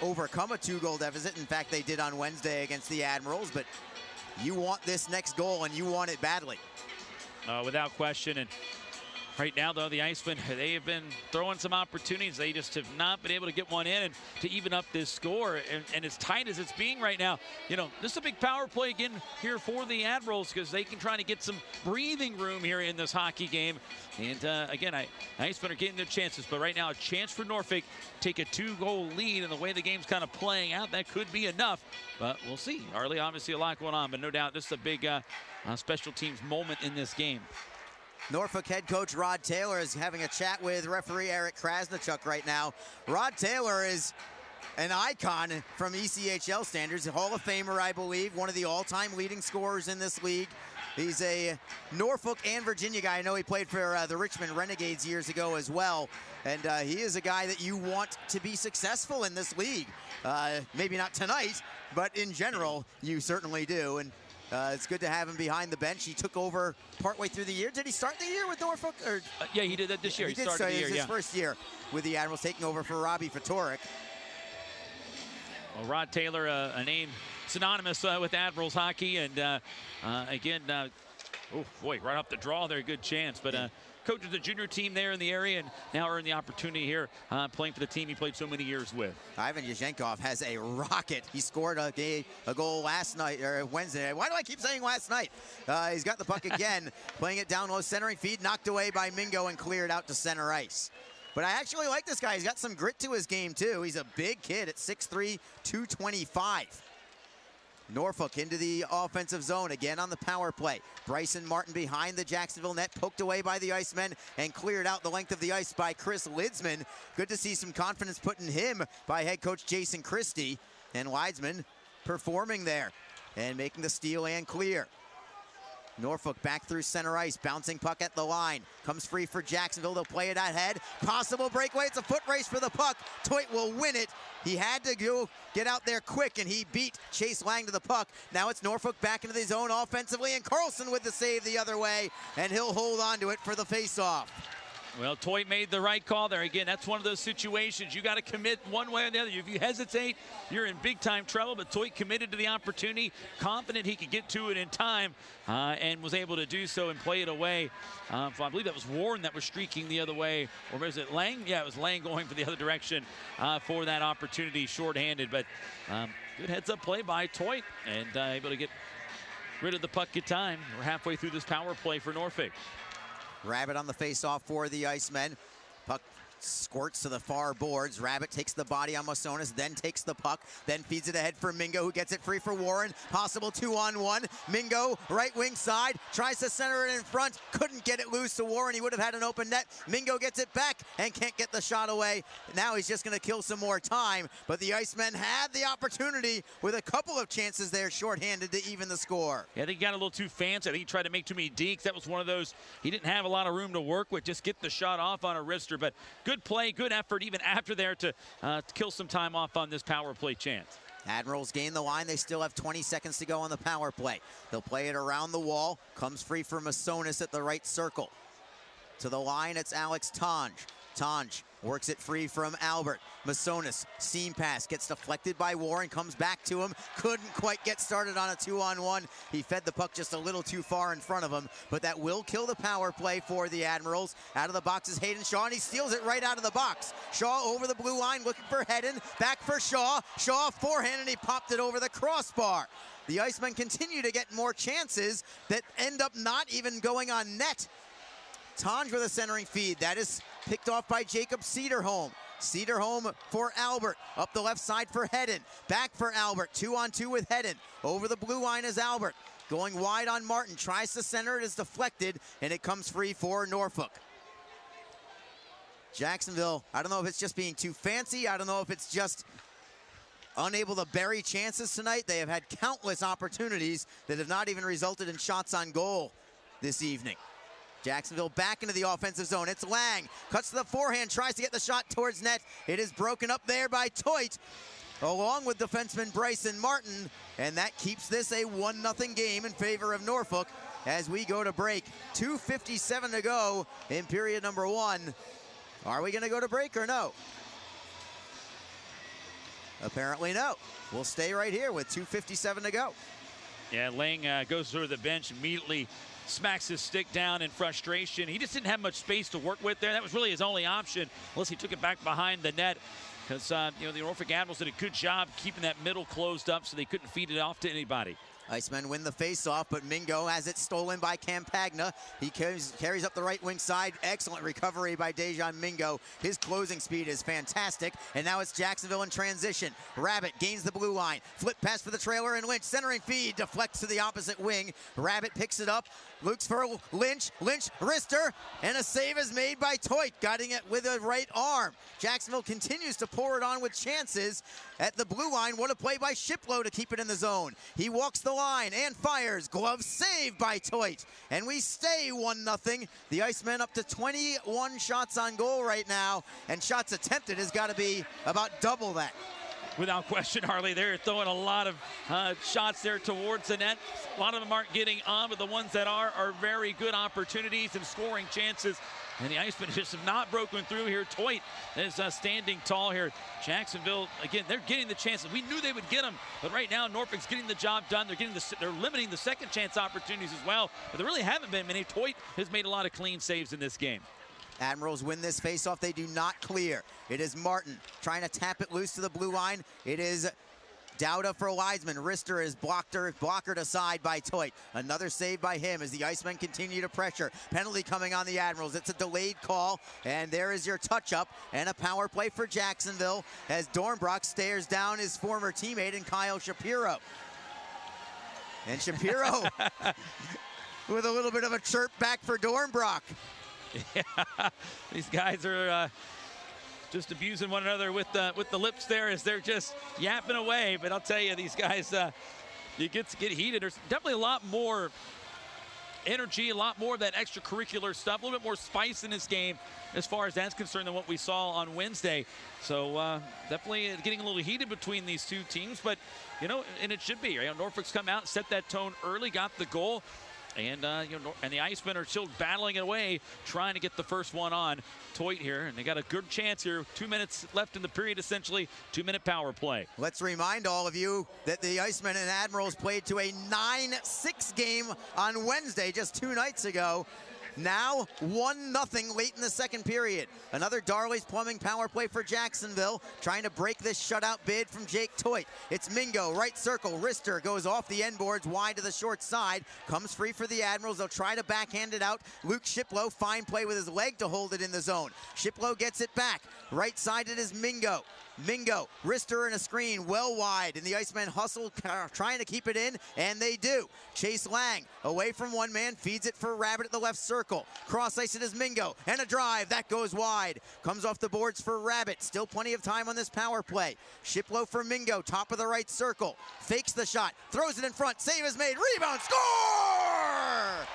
overcome a 2-goal deficit. In fact, they did on Wednesday against the Admirals, but you want this next goal and you want it badly. Without question. And right now, though, the Icemen, they have been throwing some opportunities. They just have not been able to get one in and to even up this score. And as tight as it's being right now, you know, this is a big power play again here for the Admirals because they can try to get some breathing room here in this hockey game. And again, Icemen are getting their chances. But right now, a chance for Norfolk to take a 2-goal lead. And the way the game's kind of playing out, that could be enough. But we'll see. Arlie, obviously a lot going on. But no doubt this is a big special teams moment in this game. Norfolk head coach Rod Taylor is having a chat with referee Eric Krasnichuk right now. Rod Taylor is an icon from ECHL standards, a Hall of Famer, I believe, one of the all-time leading scorers in this league. He's a Norfolk and Virginia guy. I know he played for the Richmond Renegades years ago as well. And he is a guy that you want to be successful in this league. Maybe not tonight, but in general, you certainly do. And it's good to have him behind the bench. He took over partway through the year. Did he start the year with Norfolk? Or? Yeah, he did that this year. He did started start the year, his first year with the Admirals, taking over for Robbie Fatorik. Well, Rod Taylor, a name synonymous with Admirals hockey. And again, oh boy, right off the draw there, good chance. But coaches the junior team there in the area and now earned the opportunity here playing for the team he played so many years with. Ivan Yuzhenkov has a rocket. He scored a goal last night, or Wednesday. Why do I keep saying last night? He's got the puck again, playing it down low, centering feed, knocked away by Mingo and cleared out to center ice. But I actually like this guy. He's got some grit to his game, too. He's a big kid at 6'3", 225. Norfolk into the offensive zone, again on the power play. Bryson Martin behind the Jacksonville net, poked away by the Icemen and cleared out the length of the ice by Chris Lidsman. Good to see some confidence put in him by head coach Jason Christie. And Lidsman performing there and making the steal and clear. Norfolk back through center ice, bouncing puck at the line. Comes free for Jacksonville, they'll play it ahead. Possible breakaway, it's a foot race for the puck. Toit will win it. He had to go get out there quick, and he beat Chase Lang to the puck. Now it's Norfolk back into the zone offensively, and Carlson with the save the other way, and he'll hold on to it for the faceoff. Well, Toit made the right call there. Again, that's one of those situations. You got to commit one way or the other. If you hesitate, you're in big-time trouble. But Toit committed to the opportunity, confident he could get to it in time, and was able to do so and play it away. I believe that was Warren that was streaking the other way. Or was it Lang? Yeah, it was Lang going for the other direction for that opportunity, shorthanded. But good heads-up play by Toit, and able to get rid of the puck in time. We're halfway through this power play for Norfolk. Rabbit on the face-off for the Icemen. Puck squirts to the far boards. Rabbit takes the body on Masonis, then takes the puck, then feeds it ahead for Mingo, who gets it free for Warren. Possible 2-on-1. Mingo, right wing side, tries to center it in front. Couldn't get it loose to Warren. He would have had an open net. Mingo gets it back and can't get the shot away. Now he's just going to kill some more time. But the Icemen had the opportunity with a couple of chances there, shorthanded, to even the score. Yeah, I think he got a little too fancy. I think he tried to make too many dekes. That was one of those, he didn't have a lot of room to work with. Just get the shot off on a wrister. But good play, good effort even after there to kill some time off on this power play chance. Admirals gain the line. They still have 20 seconds to go on the power play. They'll play it around the wall. Comes free for Masonis at the right circle. To the line, it's Alex Tonge. Tonge Works it free from Albert. Masonis, seam pass, gets deflected by Warren, comes back to him. Couldn't quite get started on a 2-on-1. He fed the puck just a little too far in front of him, but that will kill the power play for the Admirals. Out of the box is Hayden Shaw, and he steals it right out of the box. Shaw over the blue line, looking for Hedden. Back for Shaw. Shaw forehand, and he popped it over the crossbar. The Icemen continue to get more chances that end up not even going on net. Tanj with a centering feed. That is picked off by Jacob Cederholm. Cederholm for Albert. Up the left side for Hedden. Back for Albert. 2-on-2 with Hedden. Over the blue line is Albert. Going wide on Martin. Tries to center. It is deflected, and it comes free for Norfolk. Jacksonville, I don't know if it's just being too fancy. I don't know if it's just unable to bury chances tonight. They have had countless opportunities that have not even resulted in shots on goal this evening. Jacksonville back into the offensive zone. It's Lang. Cuts to the forehand. Tries to get the shot towards net. It is broken up there by Toit, along with defenseman Bryson Martin. And that keeps this a 1-0 game in favor of Norfolk as we go to break. 2:57 to go in period number 1. Are we going to go to break or no? Apparently no. We'll stay right here with 2:57 to go. Yeah, Lang goes through the bench, immediately smacks his stick down in frustration. He just didn't have much space to work with there. That was really his only option, unless he took it back behind the net. Because, the Norfolk Admirals did a good job keeping that middle closed up so they couldn't feed it off to anybody. Icemen win the face-off, but Mingo has it stolen by Campagna. He carries up the right wing side. Excellent recovery by Dejan Mingo. His closing speed is fantastic. And now it's Jacksonville in transition. Rabbit gains the blue line. Flip pass for the trailer, and Lynch centering feed deflects to the opposite wing. Rabbit picks it up. Looks for Lynch. Lynch, wrister, and a save is made by Toit, guiding it with a right arm. Jacksonville continues to pour it on with chances at the blue line. What a play by Shiplow to keep it in the zone. He walks the line and fires. Glove save by Toit. And we stay 1-0. The Icemen up to 21 shots on goal right now, and shots attempted has got to be about double that. Without question, Harley, they're throwing a lot of shots there towards the net. A lot of them aren't getting on, but the ones that are very good opportunities and scoring chances. And the Icemen just have not broken through here. Toit is standing tall here. Jacksonville, again, they're getting the chances. We knew they would get them, but right now Norfolk's getting the job done. They're limiting the second chance opportunities as well, but there really haven't been many. Toit has made a lot of clean saves in this game. Admirals win this faceoff. They do not clear. It is Martin trying to tap it loose to the blue line. It is Dowda for Wiseman. Rister is blockered aside by Toit. Another save by him as the Icemen continue to pressure. Penalty coming on the Admirals. It's a delayed call, and there is your touch-up and a power play for Jacksonville as Dornbrock stares down his former teammate in Kyle Shapiro. And Shapiro with a little bit of a chirp back for Dornbrock. Yeah, these guys are just abusing one another with the lips there as they're just yapping away. But I'll tell you, these guys, you get heated. There's definitely a lot more energy, a lot more of that extracurricular stuff, a little bit more spice in this game as far as that's concerned than what we saw on Wednesday. So definitely getting a little heated between these two teams. But, and it should be. Norfolk's come out and set that tone early, got the goal. And and the Icemen are still battling it away, trying to get the first one on. Toit here, and they got a good chance here. 2 minutes left in the period, essentially. 2-minute power play. Let's remind all of you that the Icemen and Admirals played to a 9-6 game on Wednesday, just 2 nights ago. Now 1-0 late in the second period. Another Darley's Plumbing power play for Jacksonville, trying to break this shutout bid from Jake Toit. It's Mingo, right circle. Rister goes off the end boards wide to the short side. Comes free for the Admirals. They'll try to backhand it out. Luke Shiplow, fine play with his leg to hold it in the zone. Shiplow gets it back. Right side it is Mingo. Mingo, Rister in a screen, well wide, and the Icemen hustle, trying to keep it in, and they do. Chase Lang, away from one man, feeds it for Rabbit at the left circle. Cross ice it is Mingo, and a drive, that goes wide. Comes off the boards for Rabbit, still plenty of time on this power play. Shiplow for Mingo, top of the right circle. Fakes the shot, throws it in front, save is made, rebound, score!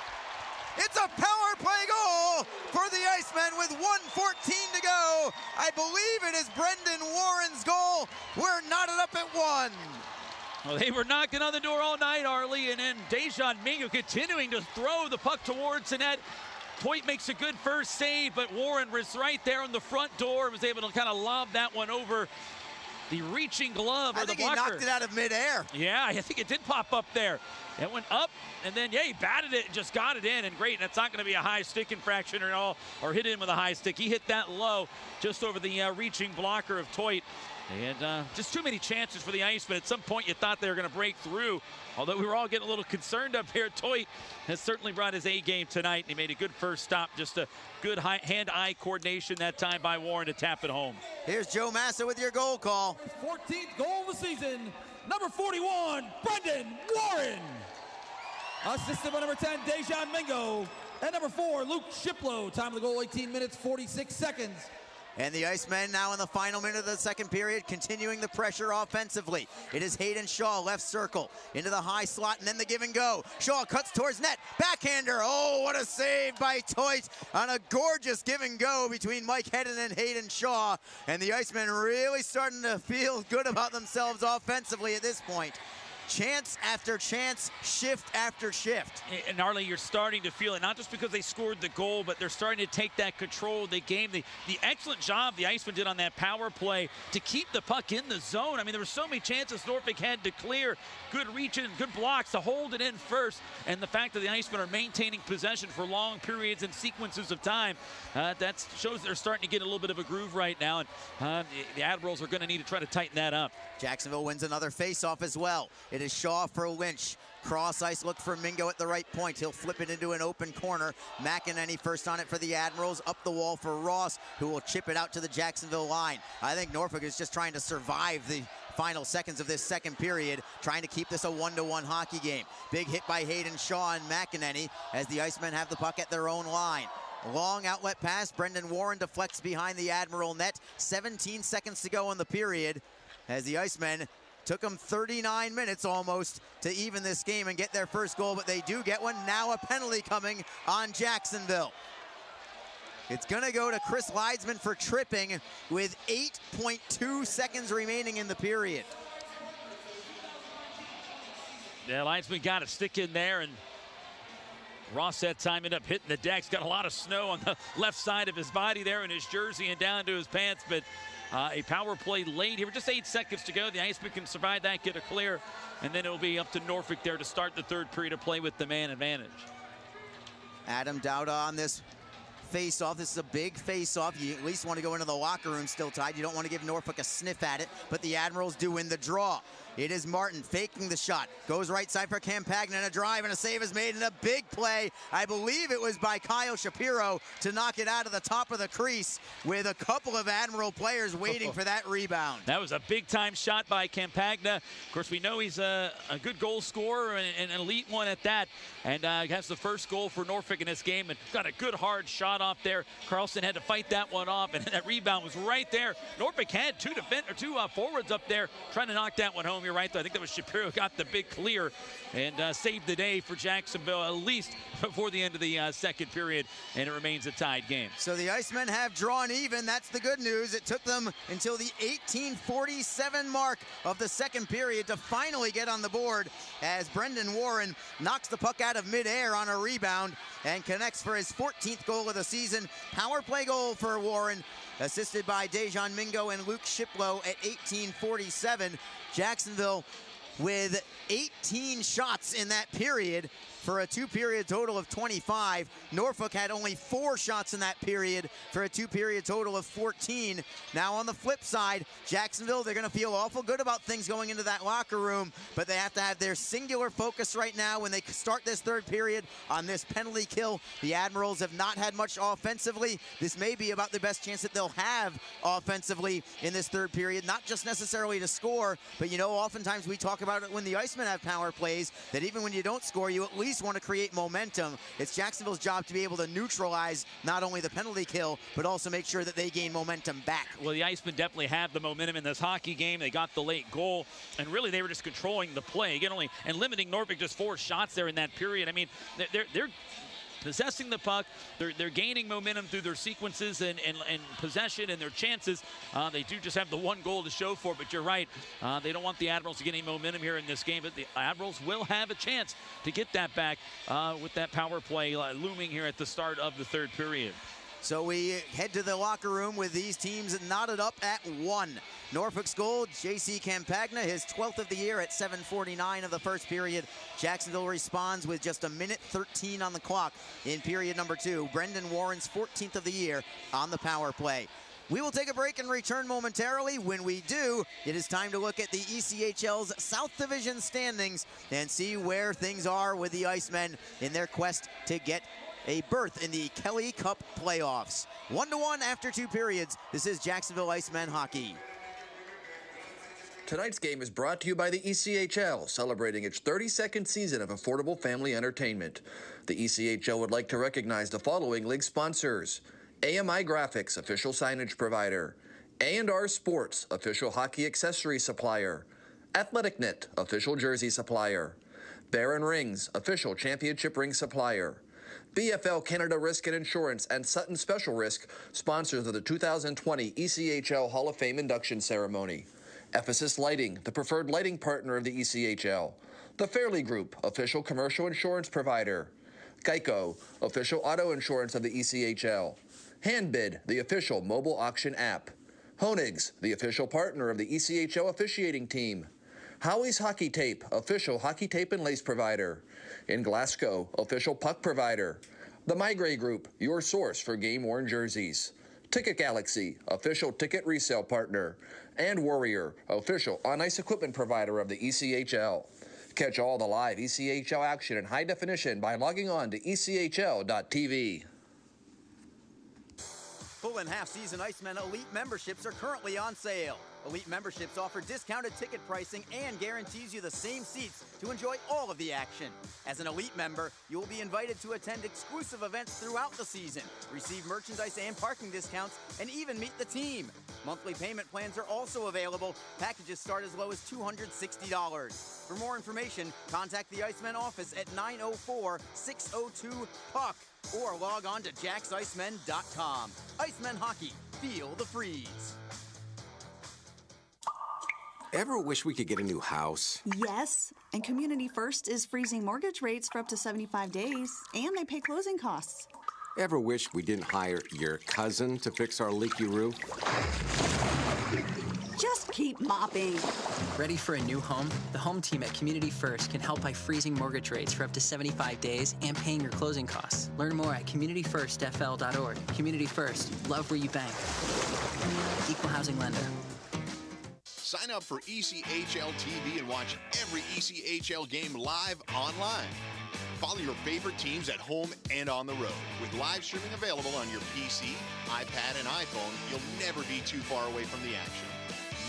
It's a power play goal for the Icemen with 1:14 to go. I believe it is Brendan Warren's goal. We're knotted up at 1. Well, they were knocking on the door all night, Arlie, and then Dejan Mingo continuing to throw the puck towards the net. Toit makes a good first save, but Warren was right there on the front door and was able to kind of lob that one over the reaching glove or the blocker. I think he knocked it out of midair. Yeah, I think it did pop up there. It went up, and then, yeah, he batted it and just got it in, and great. That's not going to be a high stick infraction at all, or hit in with a high stick. He hit that low just over the reaching blocker of Toit. And just too many chances for the Icemen. At some point, you thought they were going to break through. Although we were all getting a little concerned up here, Toit has certainly brought his A game tonight. He made a good first stop. Just a good hand-eye coordination that time by Warren to tap it home. Here's Joe Massa with your goal call. 14th goal of the season, number 41, Brendan Warren. Assisted by number 10, Dejan Mingo. And number 4, Luke Shiplow. Time of the goal, 18 minutes, 46 seconds. And the Icemen now in the final minute of the second period, continuing the pressure offensively. It is Hayden Shaw, left circle, into the high slot, and then the give and go. Shaw cuts towards net, backhander. Oh, what a save by Toit on a gorgeous give and go between Mike Hedden and Hayden Shaw. And the Icemen really starting to feel good about themselves offensively at this point. Chance after chance, shift after shift. And Arlie, you're starting to feel it, not just because they scored the goal, but they're starting to take that control of the game. The excellent job the Icemen did on that power play to keep the puck in the zone. I mean, there were so many chances Norfolk had to clear. Good reaching, good blocks to hold it in first. And the fact that the Icemen are maintaining possession for long periods and sequences of time, that shows they're starting to get a little bit of a groove right now. And the Admirals are going to need to try to tighten that up. Jacksonville wins another face-off as well. It is Shaw for Lynch. Cross ice look for Mingo at the right point. He'll flip it into an open corner. McEnany first on it for the Admirals. Up the wall for Ross, who will chip it out to the Jacksonville line. I think Norfolk is just trying to survive the final seconds of this second period, trying to keep this a 1-1 hockey game. Big hit by Hayden Shaw and McEnany as the Icemen have the puck at their own line. Long outlet pass. Brendan Warren deflects behind the Admiral net. 17 seconds to go in the period as the Icemen took them 39 minutes almost to even this game and get their first goal, but they do get one. Now a penalty coming on Jacksonville. It's going to go to Chris Leidsman for tripping with 8.2 seconds remaining in the period. Yeah, Leidsman got a stick in there, and Ross that time ended up hitting the decks. Got a lot of snow on the left side of his body there in his jersey and down to his pants, but a power play late here. Just 8 seconds to go. The Icemen can survive that, get a clear, and then it'll be up to Norfolk there to start the third period of play with the man advantage. Adam Dowda on this face-off. This is a big face-off. You at least want to go into the locker room still tied. You don't want to give Norfolk a sniff at it, but the Admirals do win the draw. It is Martin faking the shot. Goes right side for Campagna, and a drive, and a save is made, and a big play. I believe it was by Kyle Shapiro to knock it out of the top of the crease with a couple of Admiral players waiting for that rebound. That was a big-time shot by Campagna. Of course, we know he's a good goal scorer and an elite one at that, and has the first goal for Norfolk in this game, and got a good hard shot off there. Carlson had to fight that one off, and that rebound was right there. Norfolk had two forwards up there trying to knock that one home. You're right, though. I think that was Shapiro got the big clear and saved the day for Jacksonville, at least before the end of the second period, and it remains a tied game. So the Icemen have drawn even. That's the good news. It took them until the 18:47 mark of the second period to finally get on the board as Brendan Warren knocks the puck out of midair on a rebound and connects for his 14th goal of the season. Power play goal for Warren, assisted by Dejan Mingo and Luke Shiplow at 18:47. Jacksonville with 18 shots in that period for a two-period total of 25. Norfolk had only 4 shots in that period for a two-period total of 14. Now on the flip side, Jacksonville, they're going to feel awful good about things going into that locker room, but they have to have their singular focus right now when they start this third period on this penalty kill. The Admirals have not had much offensively. This may be about the best chance that they'll have offensively in this third period, not just necessarily to score, but you know, oftentimes we talk about it when the Icemen have power plays, that even when you don't score, you at least want to create momentum. It's Jacksonville's job to be able to neutralize not only the penalty kill, but also make sure that they gain momentum back. Well, the Icemen definitely have the momentum in this hockey game. They got the late goal, and really they were just controlling the play. Again, only and limiting Norfolk just 4 shots there in that period. I mean, they're possessing the puck. They're gaining momentum through their sequences and possession and their chances. They do just have the one goal to show for it, but you're right. They don't want the Admirals to get any momentum here in this game, but the Admirals will have a chance to get that back with that power play looming here at the start of the third period. So we head to the locker room with these teams knotted up at 1. Norfolk's goal, J.C. Campagna, his 12th of the year at 7:49 of the first period. Jacksonville responds with just 1:13 on the clock in period number 2. Brendan Warren's 14th of the year on the power play. We will take a break and return momentarily. When we do, it is time to look at the ECHL's South Division standings and see where things are with the Icemen in their quest to get a berth in the Kelly Cup playoffs. 1-1 after 2 periods. This is Jacksonville Icemen hockey. Tonight's game is brought to you by the ECHL, celebrating its 32nd season of affordable family entertainment. The ECHL would like to recognize the following league sponsors: AMI Graphics, official signage provider; A&R Sports, official hockey accessory supplier; AthleticNet, official jersey supplier; Baron Rings, official championship ring supplier; BFL Canada Risk and Insurance and Sutton Special Risk, sponsors of the 2020 ECHL Hall of Fame induction ceremony. Ephesus Lighting, the preferred lighting partner of the ECHL. The Fairley Group, official commercial insurance provider. Geico, official auto insurance of the ECHL. Handbid, the official mobile auction app. Honig's, the official partner of the ECHL officiating team. Howie's Hockey Tape, official hockey tape and lace provider. In Glasgow, official puck provider. The Migray Group, your source for game-worn jerseys. Ticket Galaxy, official ticket resale partner. And Warrior, official on-ice equipment provider of the ECHL. Catch all the live ECHL action in high definition by logging on to ECHL.tv. Full and half-season Icemen Elite memberships are currently on sale. Elite memberships offer discounted ticket pricing and guarantees you the same seats to enjoy all of the action. As an Elite member, you will be invited to attend exclusive events throughout the season, receive merchandise and parking discounts, and even meet the team. Monthly payment plans are also available. Packages start as low as $260. For more information, contact the Icemen office at 904-602-PUCK or log on to JacksIcemen.com. Icemen Hockey, feel the freeze. Ever wish we could get a new house? Yes, and Community First is freezing mortgage rates for up to 75 days, and they pay closing costs. Ever wish we didn't hire your cousin to fix our leaky roof? Just keep mopping. Ready for a new home? The home team at Community First can help by freezing mortgage rates for up to 75 days and paying your closing costs. Learn more at communityfirstfl.org. Community First, love where you bank. Equal housing lender. Sign up for ECHL TV and watch every ECHL game live online. Follow your favorite teams at home and on the road. With live streaming available on your PC, iPad, and iPhone, you'll never be too far away from the action.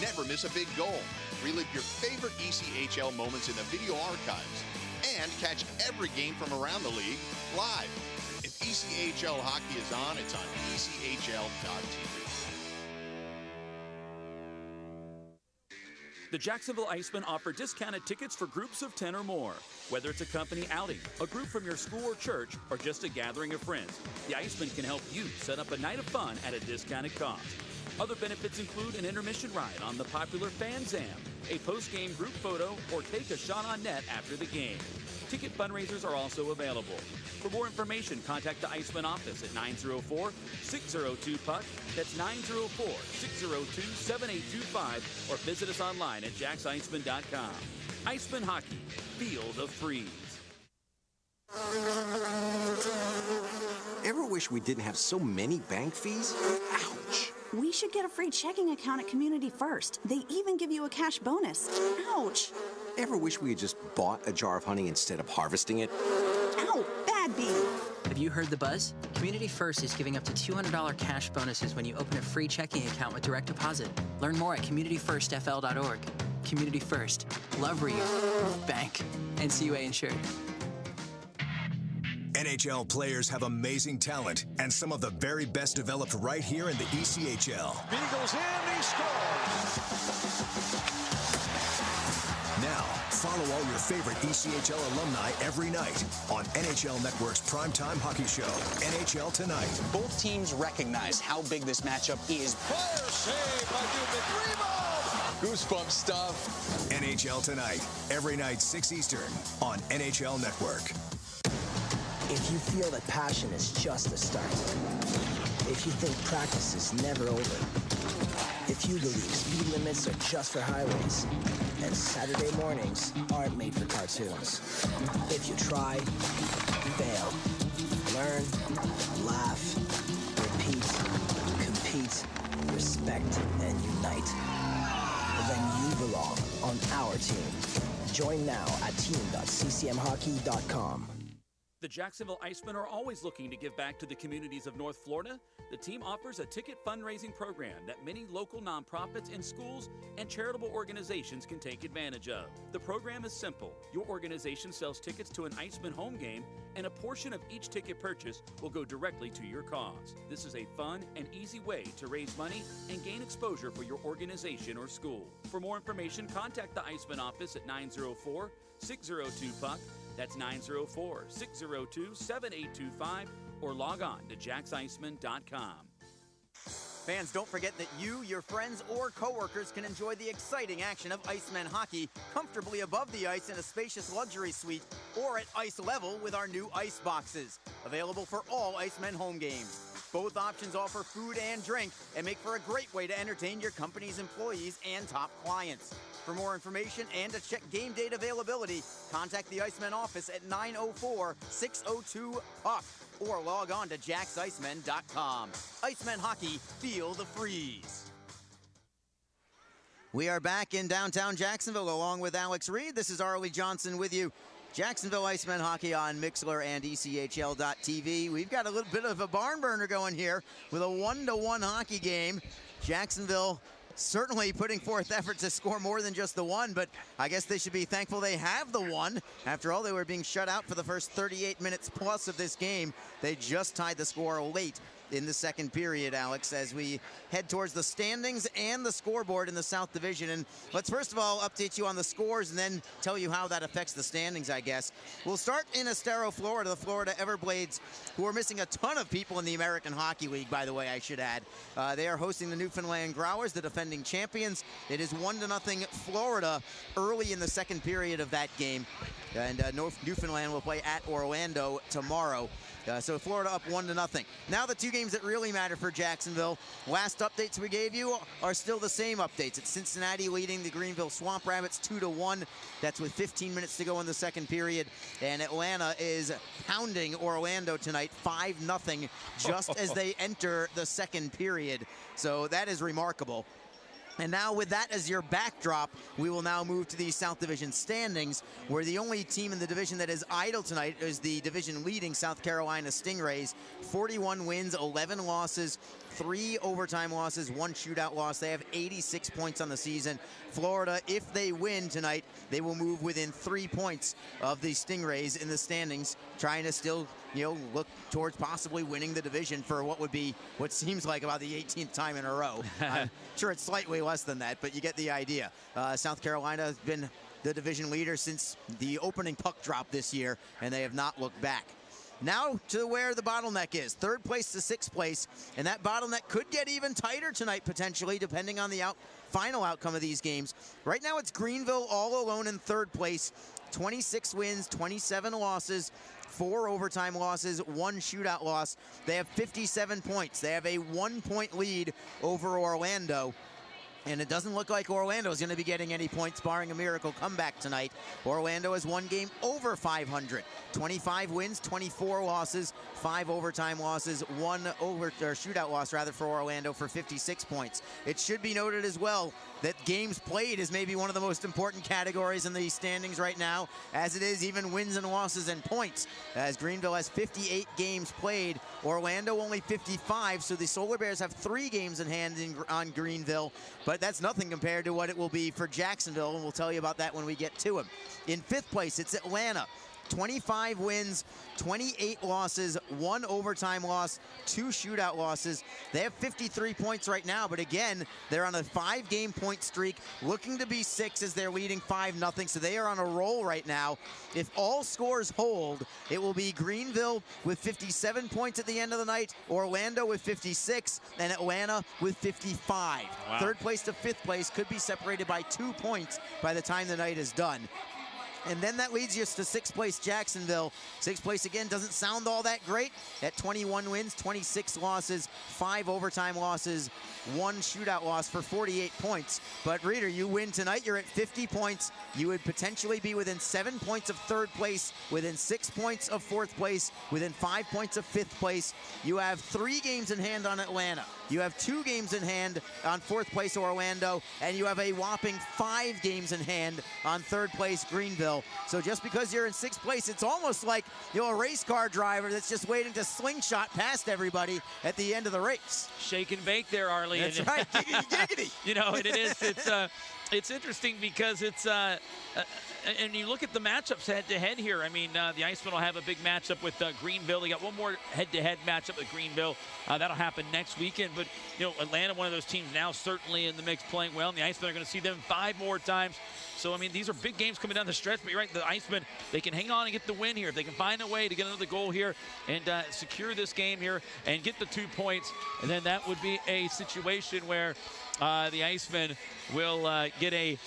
Never miss a big goal. Relive your favorite ECHL moments in the video archives. And catch every game from around the league live. If ECHL hockey is on, it's on ECHL.tv. The Jacksonville Icemen offer discounted tickets for groups of 10 or more. Whether it's a company outing, a group from your school or church, or just a gathering of friends, the Icemen can help you set up a night of fun at a discounted cost. Other benefits include an intermission ride on the popular Fan Zam, a post-game group photo, or take a shot on net after the game. Ticket fundraisers are also available. For more information, contact the Icemen office at 904-602-PUCK. That's 904-602-7825, or visit us online at JacksIcemen.com. Icemen Hockey, feel the freeze. Ever wish we didn't have so many bank fees? Ouch! We should get a free checking account at Community First. They even give you a cash bonus. Ouch! Ever wish we had just bought a jar of honey instead of harvesting it? Ow! Bad bee! Have you heard the buzz? Community First is giving up to $200 cash bonuses when you open a free checking account with direct deposit. Learn more at communityfirstfl.org. Community First. Love where you bank. NCUA insured. NHL players have amazing talent, and some of the very best developed right here in the ECHL. Beagles in, he scores! Now, Follow all your favorite ECHL alumni every night on NHL Network's primetime hockey show, NHL Tonight. Both teams recognize how big this matchup is. Fire save by Newman. Rebound! Goosebump stuff. NHL Tonight, every night 6 Eastern on NHL Network. If you feel that passion is just the start, if you think practice is never over, if you believe speed limits are just for highways, and Saturday mornings aren't made for cartoons, if you try, fail, learn, laugh, repeat, compete, respect, and unite, then you belong on our team. Join now at team.ccmhockey.com. The Jacksonville Icemen are always looking to give back to the communities of North Florida. The team offers a ticket fundraising program that many local nonprofits and schools and charitable organizations can take advantage of. The program is simple. Your organization sells tickets to an Iceman home game, and a portion of each ticket purchase will go directly to your cause. This is a fun and easy way to raise money and gain exposure for your organization or school. For more information, contact the Iceman office at 904-602-PUCK. That's 904-602-7825, or log on to jacksiceman.com. Fans, don't forget that you, your friends, or coworkers can enjoy the exciting action of Icemen hockey comfortably above the ice in a spacious luxury suite or at ice level with our new ice boxes. Available for all Icemen home games. Both options offer food and drink and make for a great way to entertain your company's employees and top clients. For more information and to check game date availability, contact the Icemen office at 904-602-PUCK or log on to jacksicemen.com. Icemen hockey, feel the freeze. We are back in downtown Jacksonville along with Alex Reed. This is Arlie Johnson with you. Jacksonville Icemen hockey on Mixlr and ECHL.TV. We've got a little bit of a barn burner going here with a 1-1 hockey game. Jacksonville certainly putting forth effort to score more than just the one, but I guess they should be thankful they have the one. After all, they were being shut out for the first 38 minutes plus of this game. They just tied the score late in the second period, Alex, as we head towards the standings and the scoreboard in the South Division. And let's first of all update you on the scores and then tell you how that affects the standings, I guess. We'll start in Estero, Florida, the Florida Everblades, who are missing a ton of people in the American Hockey League, by the way, I should add. They are hosting the Newfoundland Growlers, the defending champions. It is 1-0 Florida early in the second period of that game. And Newfoundland will play at Orlando tomorrow. So Florida up 1-0. Now the two games that really matter for Jacksonville. Last updates we gave you are still the same updates. It's Cincinnati leading the Greenville Swamp Rabbits 2-1. That's with 15 minutes to go in the second period. And Atlanta is pounding Orlando tonight 5-0 just as they enter the second period. So that is remarkable. And now with that as your backdrop, we will now move to the South Division standings, where the only team in the division that is idle tonight is the division leading South Carolina Stingrays. 41 wins, 11 losses, 3 overtime losses, 1 shootout loss. They have 86 points on the season. Florida, if they win tonight, they will move within 3 points of the Stingrays in the standings, trying to still, look towards possibly winning the division for what would be what seems like about the 18th time in a row. I'm sure it's slightly less than that, but you get the idea. South Carolina has been the division leader since the opening puck drop this year, and they have not looked back. Now to where the bottleneck is, third place to sixth place, and that bottleneck could get even tighter tonight potentially, depending on the final outcome of these games. Right now it's Greenville all alone in third place, 26 wins, 27 losses, 4 overtime losses, 1 shootout loss. They have 57 points. They have a 1-point lead over Orlando. And it doesn't look like Orlando is going to be getting any points, barring a miracle comeback tonight. Orlando has one game over 500. 25 wins, 24 losses, 5 overtime losses, 1 shootout loss rather for Orlando for 56 points. It should be noted as well that games played is maybe one of the most important categories in the standings right now, as it is even wins and losses and points. As Greenville has 58 games played, Orlando only 55, so the Solar Bears have 3 games in hand on Greenville, but that's nothing compared to what it will be for Jacksonville, and we'll tell you about that when we get to them. In 5th place, it's Atlanta. 25 wins, 28 losses, 1 overtime loss, 2 shootout losses. They have 53 points right now, but again, they're on a 5-game point streak, looking to be 6 as they're leading 5-0, so they are on a roll right now. If all scores hold, it will be Greenville with 57 points at the end of the night, Orlando with 56, and Atlanta with 55. Wow. 3rd place to 5th place could be separated by 2 points by the time the night is done. And then that leads you to 6th place Jacksonville. 6th place again doesn't sound all that great at 21 wins, 26 losses, 5 overtime losses, 1 shootout loss for 48 points. But Reader, you win tonight, you're at 50 points. You would potentially be within 7 points of 3rd place, within 6 points of 4th place, within 5 points of 5th place. You have 3 games in hand on Atlanta. You have 2 games in hand on 4th place Orlando, and you have a whopping 5 games in hand on 3rd place Greenville. So just because you're in 6th place, it's almost like you're a race car driver that's just waiting to slingshot past everybody at the end of the race. Shake and bake there, Arlie. That's right, giggity, giggity. You know, and it's interesting because it's and you look at the matchups head-to-head here. I mean, the Icemen will have a big matchup with Greenville. They got one more head-to-head matchup with Greenville. That'll happen next weekend. But, you know, Atlanta, one of those teams now certainly in the mix playing well. And the Icemen are going to see them 5 more times. So, I mean, these are big games coming down the stretch. But you're right, the Icemen, they can hang on and get the win here. If they can find a way to get another goal here and secure this game here and get the 2 points, and then that would be a situation where the Icemen will get a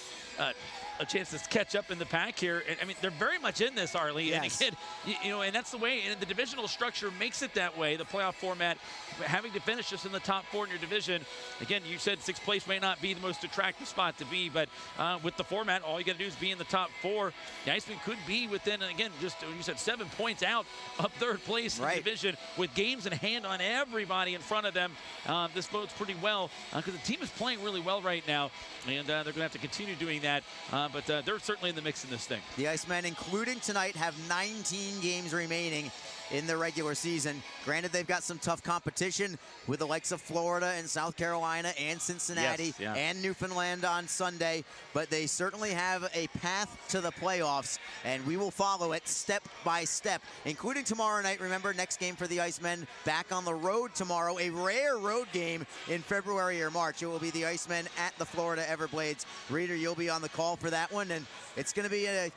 chance to catch up in the pack here. And, I mean, they're very much in this, Arlie. Yes. And again, you know, and that's the way, and the divisional structure makes it that way, the playoff format, having to finish just in the top 4 in your division. Again, you said 6th place may not be the most attractive spot to be, but with the format, all you got to do is be in the top 4. The Icemen could be within, and again, just you said 7 points out of 3rd place in the division with games in hand on everybody in front of them. This bodes pretty well because the team is playing really well right now, and they're going to have to continue doing that. But they're certainly in the mix in this thing. The Icemen, including tonight, have 19 games remaining in the regular season. Granted, they've got some tough competition with the likes of Florida and South Carolina and Cincinnati and Newfoundland on Sunday, but they certainly have a path to the playoffs, and we will follow it step by step, including tomorrow night. Remember, next game for the Icemen, back on the road tomorrow, a rare road game in February or March. It will be the Icemen at the Florida Everblades. Reader, you'll be on the call for that one, and it's going to be a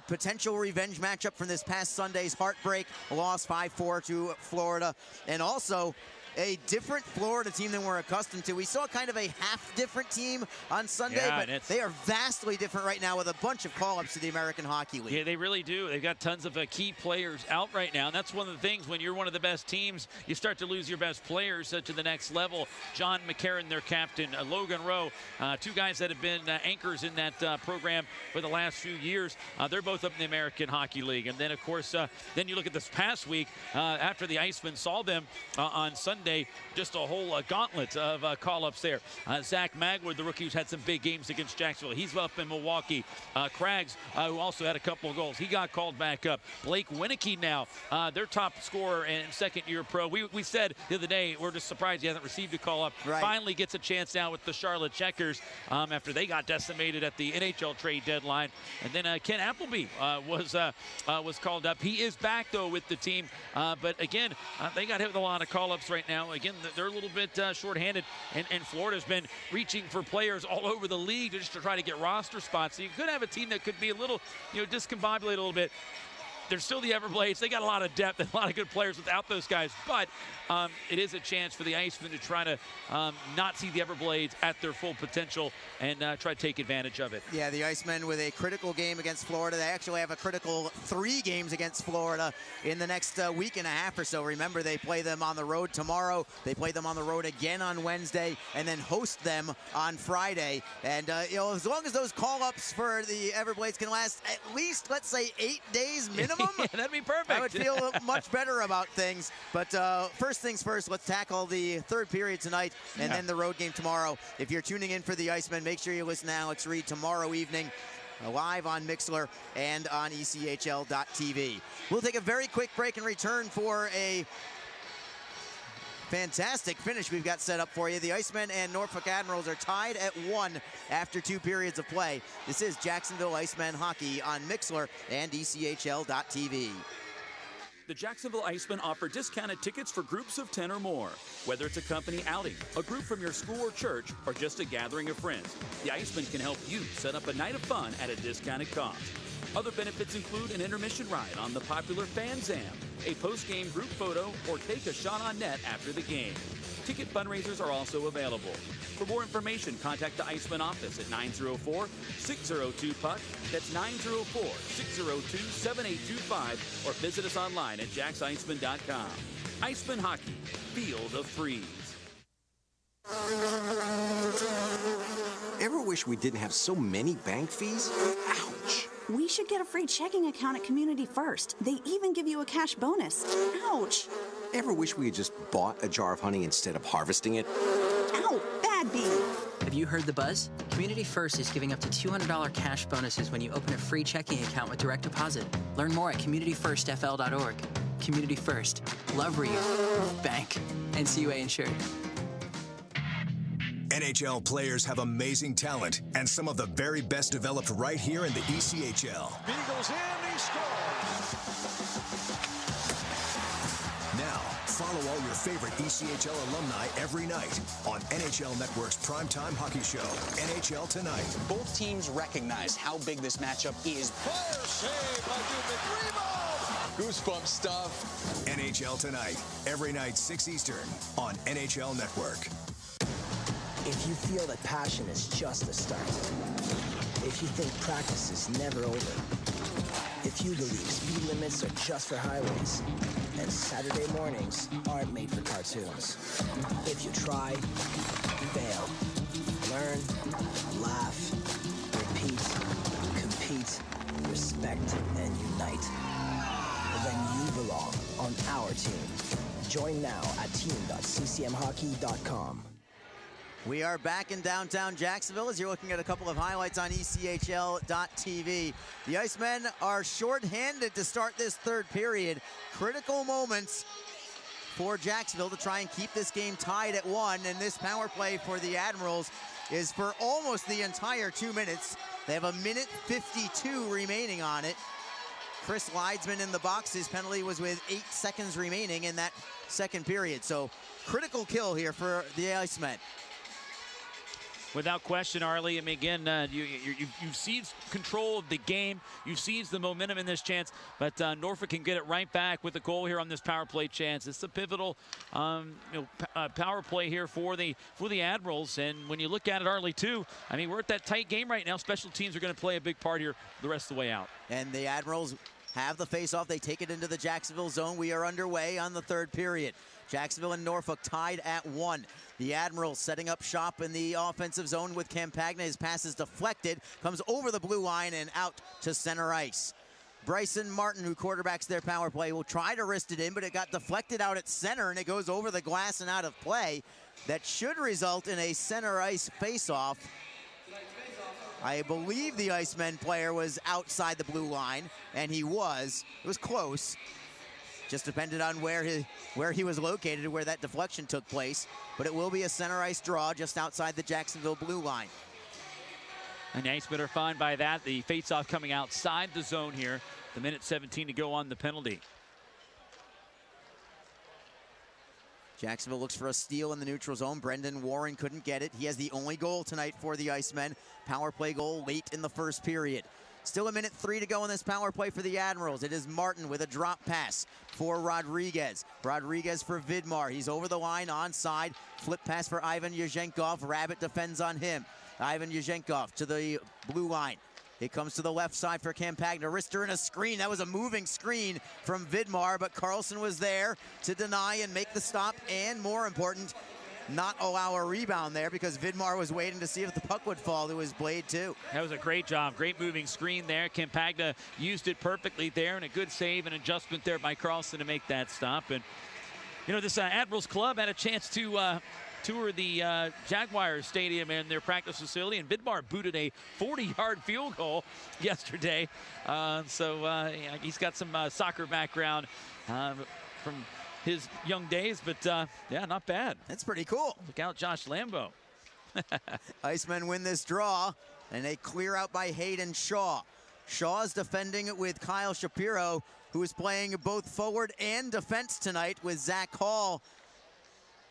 potential revenge matchup from this past Sunday's heartbreak loss 5-4 to Florida, and also a different Florida team than we're accustomed to. We saw kind of a half-different team on Sunday, but they are vastly different right now with a bunch of call-ups to the American Hockey League. Yeah, they really do. They've got tons of key players out right now, and that's one of the things when you're one of the best teams, you start to lose your best players to the next level. John McCarron, their captain, Logan Rowe, 2 guys that have been anchors in that program for the last few years. They're both up in the American Hockey League. And then, of course, then you look at this past week, after the Icemen saw them on Sunday, just a whole gauntlet of call-ups there. Zach Magwood, the rookie, who's had some big games against Jacksonville. He's up in Milwaukee. Craggs, who also had a couple of goals. He got called back up. Blake Winicky now, their top scorer and second-year pro. We said the other day, we're just surprised he hasn't received a call-up. Finally gets a chance now with the Charlotte Checkers after they got decimated at the NHL trade deadline. And then Ken Appleby was called up. He is back, though, with the team. But, again, they got hit with a lot of call-ups right now. Again, they're a little bit shorthanded, and Florida's been reaching for players all over the league just to try to get roster spots. So you could have a team that could be a little, discombobulated a little bit. They're still the Everblades. They got a lot of depth and a lot of good players without those guys. But it is a chance for the Icemen to try to not see the Everblades at their full potential and try to take advantage of it. Yeah, the Icemen with a critical game against Florida. They actually have a critical 3 games against Florida in the next week and a half or so. Remember, they play them on the road tomorrow. They play them on the road again on Wednesday and then host them on Friday. And, as long as those call-ups for the Everblades can last at least, let's say, 8 days minimum, yeah, that'd be perfect. I would feel much better about things. But first things first, let's tackle the 3rd period tonight and then the road game tomorrow. If you're tuning in for the Icemen, make sure you listen to Alex Reed tomorrow evening live on Mixlr and on ECHL.TV. We'll take a very quick break and return for a fantastic finish we've got set up for you. The Icemen and Norfolk Admirals are tied at 1 after 2 periods of play. This is Jacksonville Icemen hockey on Mixlr and ECHL.TV. The Jacksonville Icemen offer discounted tickets for groups of 10 or more. Whether it's a company outing, a group from your school or church, or just a gathering of friends, the Icemen can help you set up a night of fun at a discounted cost. Other benefits include an intermission ride on the popular Fan Zam, a post-game group photo, or take a shot on net after the game. Ticket fundraisers are also available. For more information, contact the Icemen office at 904-602-PUCK. That's 904-602-7825, or visit us online at jacksicemen.com. Icemen Hockey, feel the freeze. Ever wish we didn't have so many bank fees? Ouch! We should get a free checking account at Community First. They even give you a cash bonus. Ouch! Ever wish we had just bought a jar of honey instead of harvesting it? Ow! Bad bee! Have you heard the buzz? Community First is giving up to $200 cash bonuses when you open a free checking account with direct deposit. Learn more at communityfirstfl.org. Community First. Love where you bank. NCUA insured. NHL players have amazing talent, and some of the very best developed right here in the ECHL. Beagles in, he scores. Now, follow all your favorite ECHL alumni every night on NHL Network's primetime hockey show, NHL Tonight. Both teams recognize how big this matchup is. Fire save by Dubnik. Goosebump stuff. NHL Tonight, every night 6 Eastern on NHL Network. If you feel that passion is just the start, if you think practice is never over, if you believe speed limits are just for highways, and Saturday mornings aren't made for cartoons, if you try, fail, learn, laugh, repeat, compete, respect, and unite, then you belong on our team. Join now at team.ccmhockey.com. We are back in downtown Jacksonville as you're looking at a couple of highlights on ECHL.TV. The Icemen are shorthanded to start this third period. Critical moments for Jacksonville to try and keep this game tied at 1, and this power play for the Admirals is for almost the entire 2 minutes. They have a minute 52 remaining on it. Chris Leidsman in the box. His penalty was with 8 seconds remaining in that second period. So critical kill here for the Icemen. Without question, Arlie. I mean, again, you've seized control of the game. You've seized the momentum in this chance, but Norfolk can get it right back with a goal here on this power play chance. It's a pivotal, power play here for the Admirals. And when you look at it, Arlie, too, I mean, we're at that tight game right now. Special teams are going to play a big part here the rest of the way out. And the Admirals have the face-off. They take it into the Jacksonville zone. We are underway on the third period. Jacksonville and Norfolk tied at 1. The Admirals setting up shop in the offensive zone with Campagna. His pass is deflected, comes over the blue line and out to center ice. Bryson Martin, who quarterbacks their power play, will try to wrist it in, but it got deflected out at center, and it goes over the glass and out of play. That should result in a center ice face-off. I believe the Icemen player was outside the blue line, and he was. It was close. Just depended on where he was located, where that deflection took place. But it will be a center ice draw just outside the Jacksonville blue line. And the Icemen are fine by that. The face-off coming outside the zone here. The minute 17 to go on the penalty. Jacksonville looks for a steal in the neutral zone. Brendan Warren couldn't get it. He has the only goal tonight for the Icemen. Power play goal late in the first period. Still a minute 3 to go in this power play for the Admirals. It is Martin with a drop pass for Rodriguez. Rodriguez for Vidmar. He's over the line, onside. Flip pass for Ivan Yezhenkov. Rabbit defends on him. Ivan Yezhenkov to the blue line. It comes to the left side for Campagna. Rister in a screen. That was a moving screen from Vidmar, but Carlson was there to deny and make the stop, and more important, not allow a rebound there because Vidmar was waiting to see if the puck would fall to his blade too. That was a great job. Great moving screen there. Campagna used it perfectly there, and a good save and adjustment there by Carlson to make that stop. And, you know, this Admirals club had a chance to tour the Jaguars Stadium and their practice facility, and Vidmar booted a 40-yard field goal yesterday. So he's got some soccer background from his young days, but yeah, not bad. That's pretty cool. Look out, Josh Lambo. Icemen win this draw, and they clear out by Hayden Shaw. Shaw's defending with Kyle Shapiro, who is playing both forward and defense tonight, with Zach Hall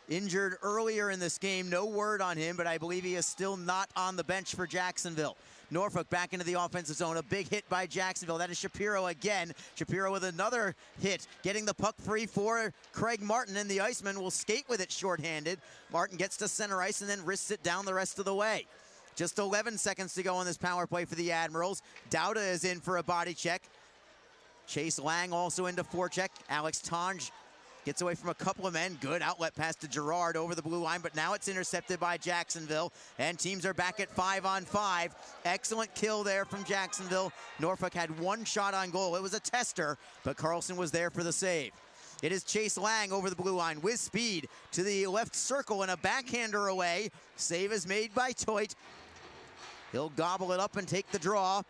injured earlier in this game. No word on him, but I believe he is still not on the bench for Jacksonville. Norfolk back into the offensive zone. A big hit by Jacksonville. That is Shapiro again. Shapiro with another hit, getting the puck free for Craig Martin, and the Icemen will skate with it shorthanded. Martin gets to center ice and then wrists it down the rest of the way. Just 11 seconds to go on this power play for the Admirals. Dowda is in for a body check. Chase Lang also into forecheck. Alex Tonge gets away from a couple of men. Good outlet pass to Gerard over the blue line, but now it's intercepted by Jacksonville, and teams are back at 5-on-5. Excellent kill there from Jacksonville. Norfolk had one shot on goal. It was a tester, but Carlson was there for the save. It is Chase Lang over the blue line with speed to the left circle and a backhander away. Save is made by Toit. He'll gobble it up and take the draw.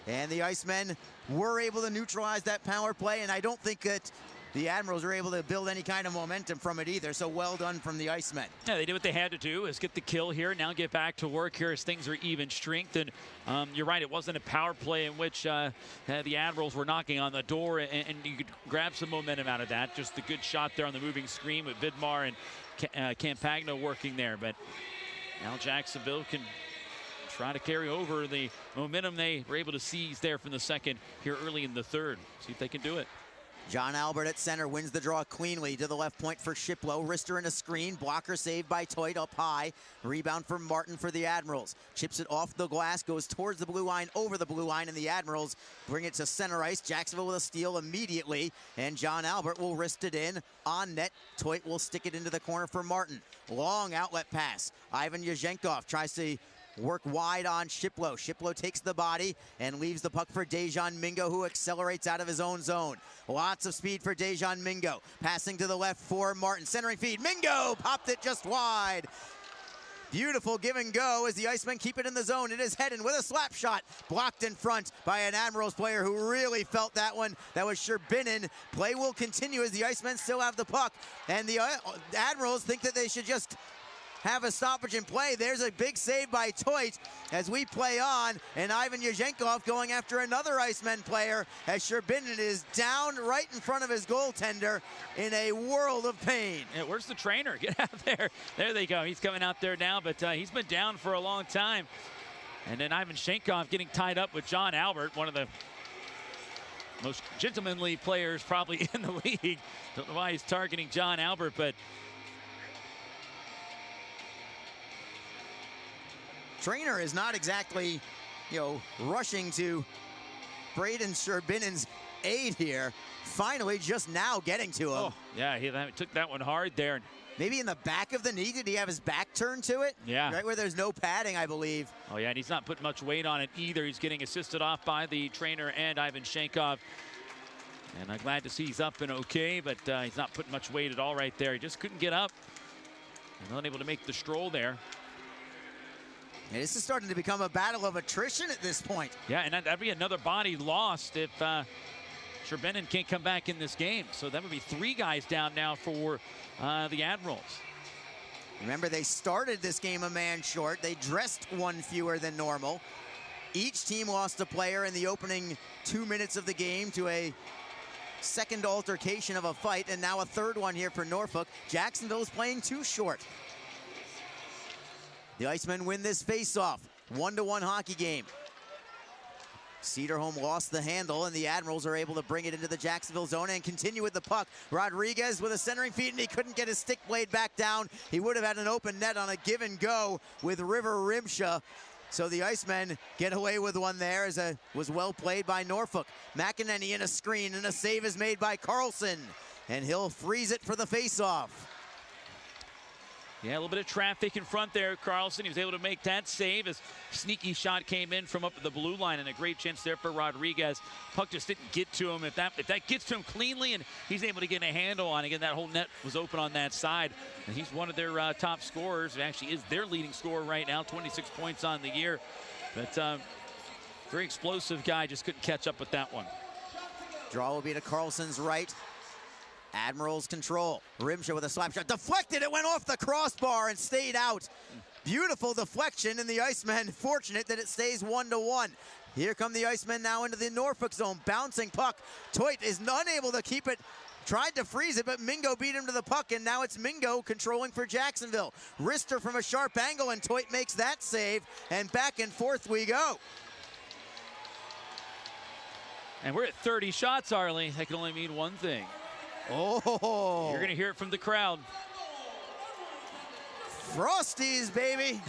And the Icemen were able to neutralize that power play, and I don't think that the Admirals were able to build any kind of momentum from it either, so well done from the Icemen. Yeah, they did what they had to do, is get the kill here, now get back to work here as things are even strength. And you're right, it wasn't a power play in which the Admirals were knocking on the door, and you could grab some momentum out of that. Just a good shot there on the moving screen with Vidmar and Campagno working there. But now Jacksonville can try to carry over the momentum they were able to seize there from the second here early in the third. See if they can do it. John Albert at center wins the draw cleanly to the left point for Shiplow. Wrister in a screen. Blocker saved by Toit up high. Rebound from Martin for the Admirals. Chips it off the glass, goes towards the blue line, over the blue line, and the Admirals bring it to center ice. Jacksonville with a steal immediately, and John Albert will wrist it in on net. Toit will stick it into the corner for Martin. Long outlet pass. Ivan Yazhenkov tries to work wide on Shiplow. Shiplow takes the body and leaves the puck for Dejan Mingo, who accelerates out of his own zone. Lots of speed for Dejan Mingo. Passing to the left for Martin. Centering feed. Mingo popped it just wide. Beautiful give and go as the Icemen keep it in the zone. It is Hedden with a slap shot. Blocked in front by an Admirals player who really felt that one. That was Sherbinin. Play will continue as the Icemen still have the puck. And the Admirals think that they should just have a stoppage in play. There's a big save by Toit as we play on, and Ivan Yazhenkov going after another Icemen player as Sherbinin is down right in front of his goaltender in a world of pain. Yeah, where's the trainer? Get out there. There they go. He's coming out there now, but he's been down for a long time. And then Ivan Yazhenkov getting tied up with John Albert, one of the most gentlemanly players probably in the league. Don't know why he's targeting John Albert, but Trainer is not exactly, rushing to Braden Sherbinin's aid here. Finally, just now getting to him. Oh, yeah, he took that one hard there. Maybe in the back of the knee. Did he have his back turned to it? Yeah. Right where there's no padding, I believe. Oh, yeah, and he's not putting much weight on it either. He's getting assisted off by the trainer and Ivan Yazhenkov. And I'm glad to see he's up and okay, but he's not putting much weight at all right there. He just couldn't get up and unable to make the stroll there. Yeah, this is starting to become a battle of attrition at this point. Yeah, and that'd be another body lost if Sherbinin can't come back in this game. So that would be 3 guys down now for the Admirals. Remember, they started this game a man short. They dressed 1 fewer than normal. Each team lost a player in the opening 2 minutes of the game to a second altercation of a fight, and now a third one here for Norfolk. Jacksonville is playing 2 short. The Icemen win this face-off. 1-1 hockey game. Cedarholm lost the handle, and the Admirals are able to bring it into the Jacksonville zone and continue with the puck. Rodriguez with a centering feed, and he couldn't get his stick blade back down. He would have had an open net on a give and go with River Rimsha. So the Icemen get away with one there as it was well played by Norfolk. McEnany in a screen, and a save is made by Carlson. And he'll freeze it for the face-off. Yeah, a little bit of traffic in front there. Carlson, he was able to make that save as sneaky shot came in from up at the blue line, and a great chance there for Rodriguez. Puck just didn't get to him. If that gets to him cleanly and he's able to get a handle on it, again, that whole net was open on that side. And he's one of their top scorers. It actually is their leading scorer right now, 26 points on the year. But very explosive guy, just couldn't catch up with that one. Draw will be to Carlson's right. Admirals control. Rimsha with a slap shot. Deflected. It went off the crossbar and stayed out. Beautiful deflection, and the Icemen fortunate that it stays 1-1. Here come the Icemen now into the Norfolk zone. Bouncing puck. Toit is unable to keep it. Tried to freeze it, but Mingo beat him to the puck, and now it's Mingo controlling for Jacksonville. Wrister from a sharp angle, and Toit makes that save, and back and forth we go. And we're at 30 shots, Arlie. That can only mean one thing. Oh. You're going to hear it from the crowd. Frosties, baby.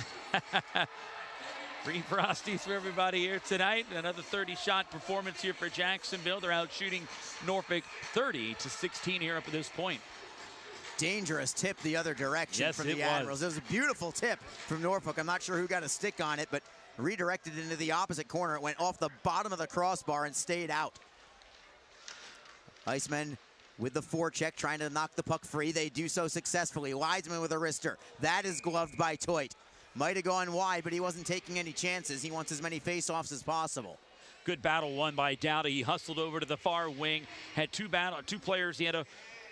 Free Frosties for everybody here tonight. Another 30-shot performance here for Jacksonville. They're out shooting Norfolk 30-16 here up at this point. Dangerous tip the other direction from the Admirals. It was a beautiful tip from Norfolk. I'm not sure who got a stick on it, but redirected into the opposite corner. It went off the bottom of the crossbar and stayed out. Icemen with the forecheck, trying to knock the puck free. They do so successfully. Wiseman with a wrister. That is gloved by Toit. Might have gone wide, but he wasn't taking any chances. He wants as many face-offs as possible. Good battle won by Dowda. He hustled over to the far wing. Had two players. He had a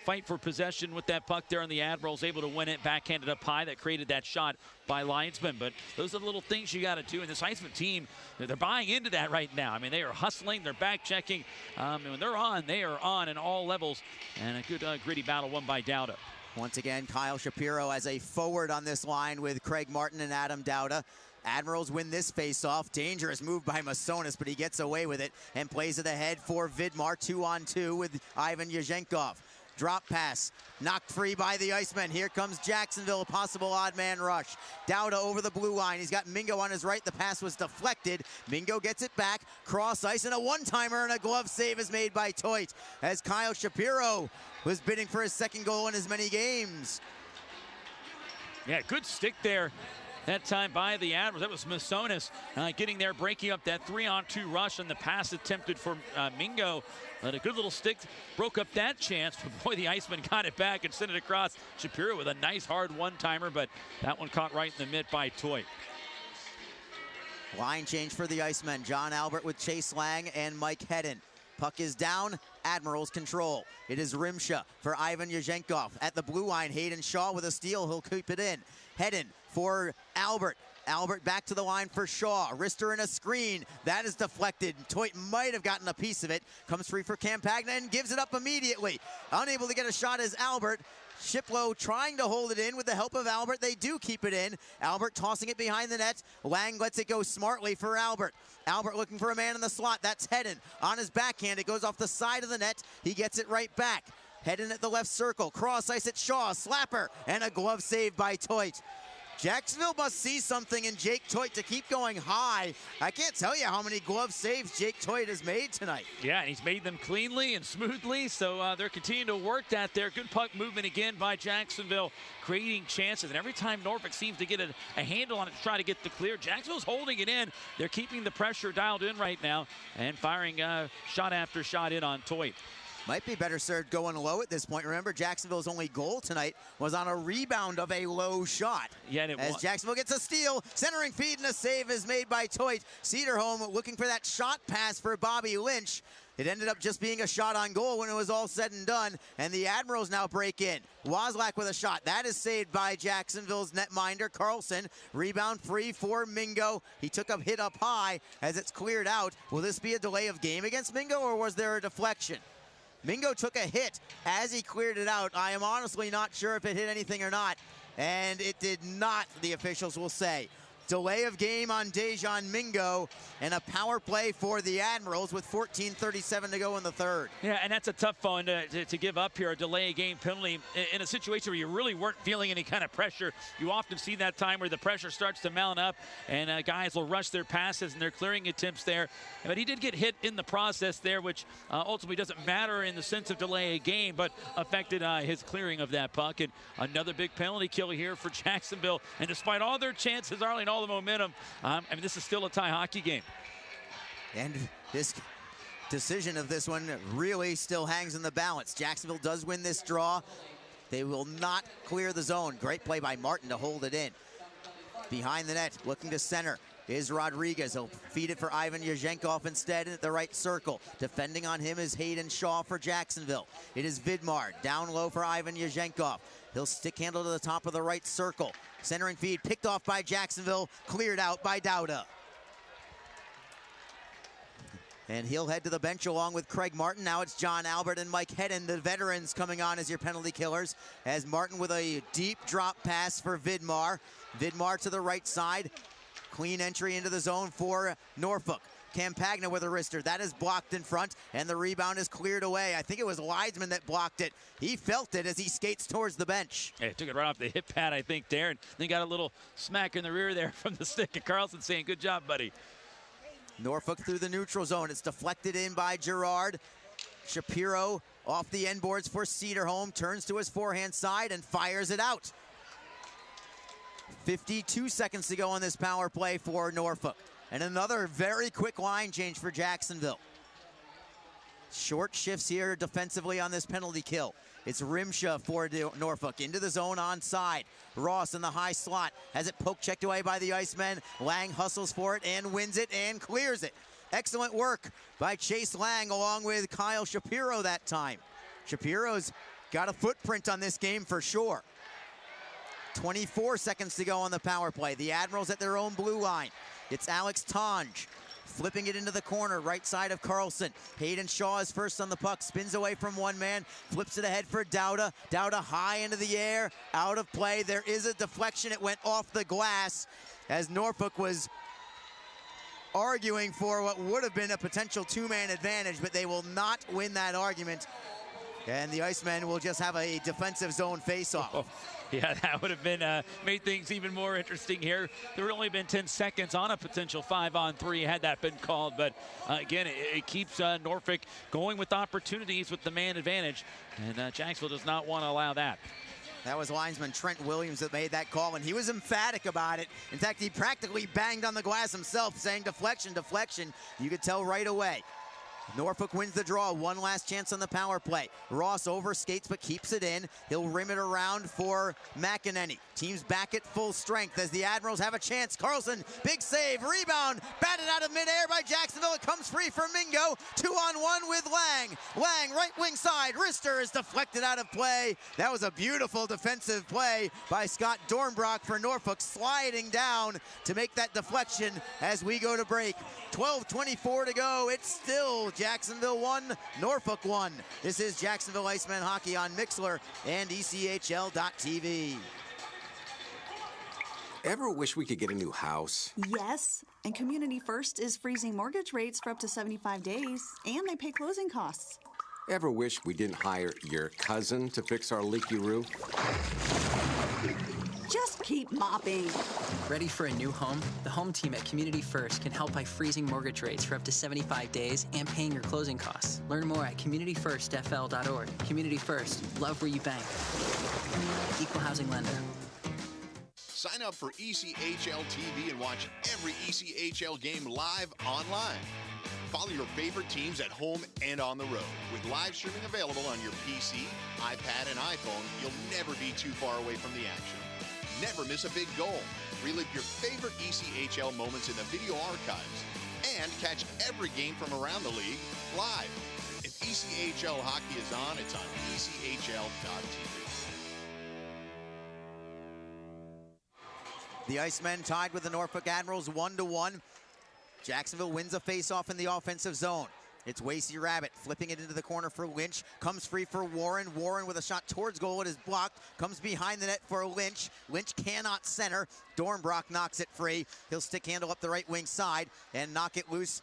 fight for possession with that puck there, and the Admirals able to win it. Backhanded up high. That created that shot by Linesman. But those are the little things you got to do. And this Iceman team, they're buying into that right now. I mean, they are hustling. They're back checking. And when they're on, they are on in all levels. And a good gritty battle won by Dowda. Once again, Kyle Shapiro as a forward on this line with Craig Martin and Adam Dowda. Admirals win this face-off. Dangerous move by Masonis, but he gets away with it and plays it ahead for Vidmar. 2-on-2 with Ivan Yazhenkov. Drop pass, knocked free by the Icemen. Here comes Jacksonville, a possible odd man rush. Dowda over the blue line. He's got Mingo on his right. The pass was deflected. Mingo gets it back, cross ice, and a one-timer, and a glove save is made by Toit as Kyle Shapiro was bidding for his second goal in as many games. Yeah, good stick there that time by the Admirals. That was Masonis getting there, breaking up that 3-on-2 rush, and the pass attempted for Mingo. But a good little stick broke up that chance. But boy, the Iceman got it back and sent it across. Shapiro with a nice hard one-timer, but that one caught right in the mid by Toit. Line change for the Icemen. John Albert with Chase Lang and Mike Hedden. Puck is down. Admirals control. It is Rimsha for Ivan Yazhenkov. At the blue line, Hayden Shaw with a steal. He'll keep it in. Hedden for Albert. Albert back to the line for Shaw. Wrister in a screen. That is deflected. Toit might have gotten a piece of it. Comes free for Campagna and gives it up immediately. Unable to get a shot is Albert. Shiplow trying to hold it in with the help of Albert. They do keep it in. Albert tossing it behind the net. Lang lets it go smartly for Albert. Albert looking for a man in the slot. That's Hedden. On his backhand, it goes off the side of the net. He gets it right back. Hedden at the left circle. Cross ice at Shaw. Slapper. And a glove save by Toit. Jacksonville must see something in Jake Toit to keep going high. I can't tell you how many glove saves Jake Toit has made tonight. Yeah, and he's made them cleanly and smoothly, so they're continuing to work that there. Good puck movement again by Jacksonville, creating chances. And every time Norfolk seems to get a handle on it to try to get the clear, Jacksonville's holding it in. They're keeping the pressure dialed in right now and firing shot after shot in on Toit. Might be better served going low at this point. Remember, Jacksonville's only goal tonight was on a rebound of a low shot. Yeah, and as Jacksonville gets a steal, centering feed, and a save is made by Toit. Cedarholm looking for that shot pass for Bobby Lynch. It ended up just being a shot on goal when it was all said and done, and the Admirals now break in. Wozlak with a shot. That is saved by Jacksonville's netminder, Carlson. Rebound free for Mingo. He took a hit up high as it's cleared out. Will this be a delay of game against Mingo, or was there a deflection? Mingo took a hit as he cleared it out. I am honestly not sure if it hit anything or not, and it did not, the officials will say. Delay of game on Dejan Mingo, and a power play for the Admirals with 14:37 to go in the third. Yeah, and that's a tough one to give up here, a delay of game penalty in a situation where you really weren't feeling any kind of pressure. You often see that time where the pressure starts to mount up, and guys will rush their passes and their clearing attempts there. But he did get hit in the process there, which ultimately doesn't matter in the sense of delay of game, but affected his clearing of that puck. And another big penalty kill here for Jacksonville. And despite all their chances, Arlene, all the momentum, I mean, this is still a tie hockey game. And this decision of this one really still hangs in the balance. Jacksonville does win this draw. They will not clear the zone. Great play by Martin to hold it in. Behind the net, looking to center. is Rodriguez. He'll feed it for Ivan Yazhenkov instead at the right circle. Defending on him is Hayden Shaw for Jacksonville. It is Vidmar down low for Ivan Yazhenkov. He'll stick handle to the top of the right circle. Centering feed picked off by Jacksonville, cleared out by Dauda. And he'll head to the bench along with Craig Martin. Now it's John Albert and Mike Hedden, the veterans, coming on as your penalty killers. As Martin with a deep drop pass for Vidmar. Vidmar to the right side. Clean entry into the zone for Norfolk. Campagna with a wrister. That is blocked in front, and the rebound is cleared away. I think it was Weisman that blocked it. He felt it as he skates towards the bench. Yeah, took it right off the hip pad, I think, Darren. Then got a little smack in the rear there from the stick of Carlson saying, good job, buddy. Norfolk through the neutral zone. It's deflected in by Gerard. Shapiro off the end boards for Cedarholm. Turns to his forehand side and fires it out. 52 seconds to go on this power play for Norfolk. And another very quick line change for Jacksonville. Short shifts here defensively on this penalty kill. It's Rimsha for Norfolk into the zone onside. Ross in the high slot has it poke checked away by the Icemen. Lang hustles for it and wins it and clears it. Excellent work by Chase Lang along with Kyle Shapiro that time. Shapiro's got a footprint on this game for sure. 24 seconds to go on the power play. The Admirals at their own blue line. It's Alex Tonge flipping it into the corner, right side of Carlson. Hayden Shaw is first on the puck, spins away from one man, flips it ahead for Dauda. Dauda high into the air, out of play. There is a deflection. It went off the glass as Norfolk was arguing for what would have been a potential two-man advantage, but they will not win that argument. And the Icemen will just have a defensive zone face-off. Oh, yeah, that would have been made things even more interesting here. There would only been 10 seconds on a potential 5-on-3 had that been called. But again, it keeps Norfolk going with opportunities with the man advantage. And Jacksonville does not want to allow that. That was linesman Trent Williams that made that call, and he was emphatic about it. In fact, he practically banged on the glass himself, saying deflection, deflection. You could tell right away. Norfolk wins the draw. One last chance on the power play. Ross overskates but keeps it in. He'll rim it around for McEnany. Team's back at full strength as the Admirals have a chance. Carlson, big save, rebound, batted out of midair by Jacksonville. It comes free for Mingo. 2-on-1 with Lang. Lang, right wing side. Wrister is deflected out of play. That was a beautiful defensive play by Scott Dornbrock for Norfolk, sliding down to make that deflection as we go to break. 12:24 to go. It's still Jacksonville 1, Norfolk 1. This is Jacksonville Icemen hockey on Mixler and ECHL.TV. Ever wish we could get a new house? Yes, and Community First is freezing mortgage rates for up to 75 days, and they pay closing costs. Ever wish we didn't hire your cousin to fix our leaky roof? Just keep mopping. Ready for a new home? The home team at Community First can help by freezing mortgage rates for up to 75 days and paying your closing costs. Learn more at communityfirstfl.org. Community First, love where you bank. Equal housing lender. Sign up for ECHL TV and watch every ECHL game live online. Follow your favorite teams at home and on the road. With live streaming available on your PC, iPad, and iPhone, you'll never be too far away from the action. Never miss a big goal. Relive your favorite ECHL moments in the video archives. And catch every game from around the league live. If ECHL hockey is on, it's on ECHL.TV. The Icemen tied with the Norfolk Admirals 1-1. Jacksonville wins a face-off in the offensive zone. It's Wasey Rabbit flipping it into the corner for Lynch. Comes free for Warren. Warren with a shot towards goal. It is blocked. Comes behind the net for Lynch. Lynch cannot center. Dornbrock knocks it free. He'll stick handle up the right wing side and knock it loose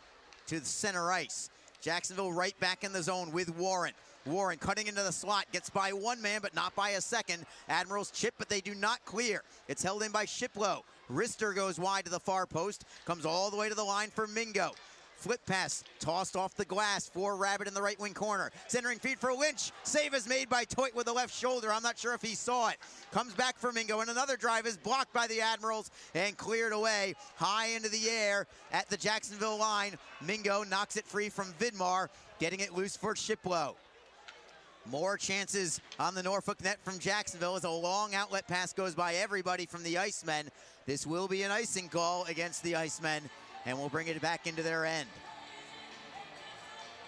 to the center ice. Jacksonville right back in the zone with Warren. Warren cutting into the slot, gets by one man, but not by a second. Admirals chip, but they do not clear. It's held in by Shiplow. Wrister goes wide to the far post, comes all the way to the line for Mingo. Flip pass, tossed off the glass for Rabbit in the right wing corner. Centering feed for Lynch. Save is made by Toit with the left shoulder. I'm not sure if he saw it. Comes back for Mingo, and another drive is blocked by the Admirals and cleared away high into the air at the Jacksonville line. Mingo knocks it free from Vidmar, getting it loose for Shiplow. More chances on the Norfolk net from Jacksonville as a long outlet pass goes by everybody from the Icemen. This will be an icing call against the Icemen, and we'll bring it back into their end.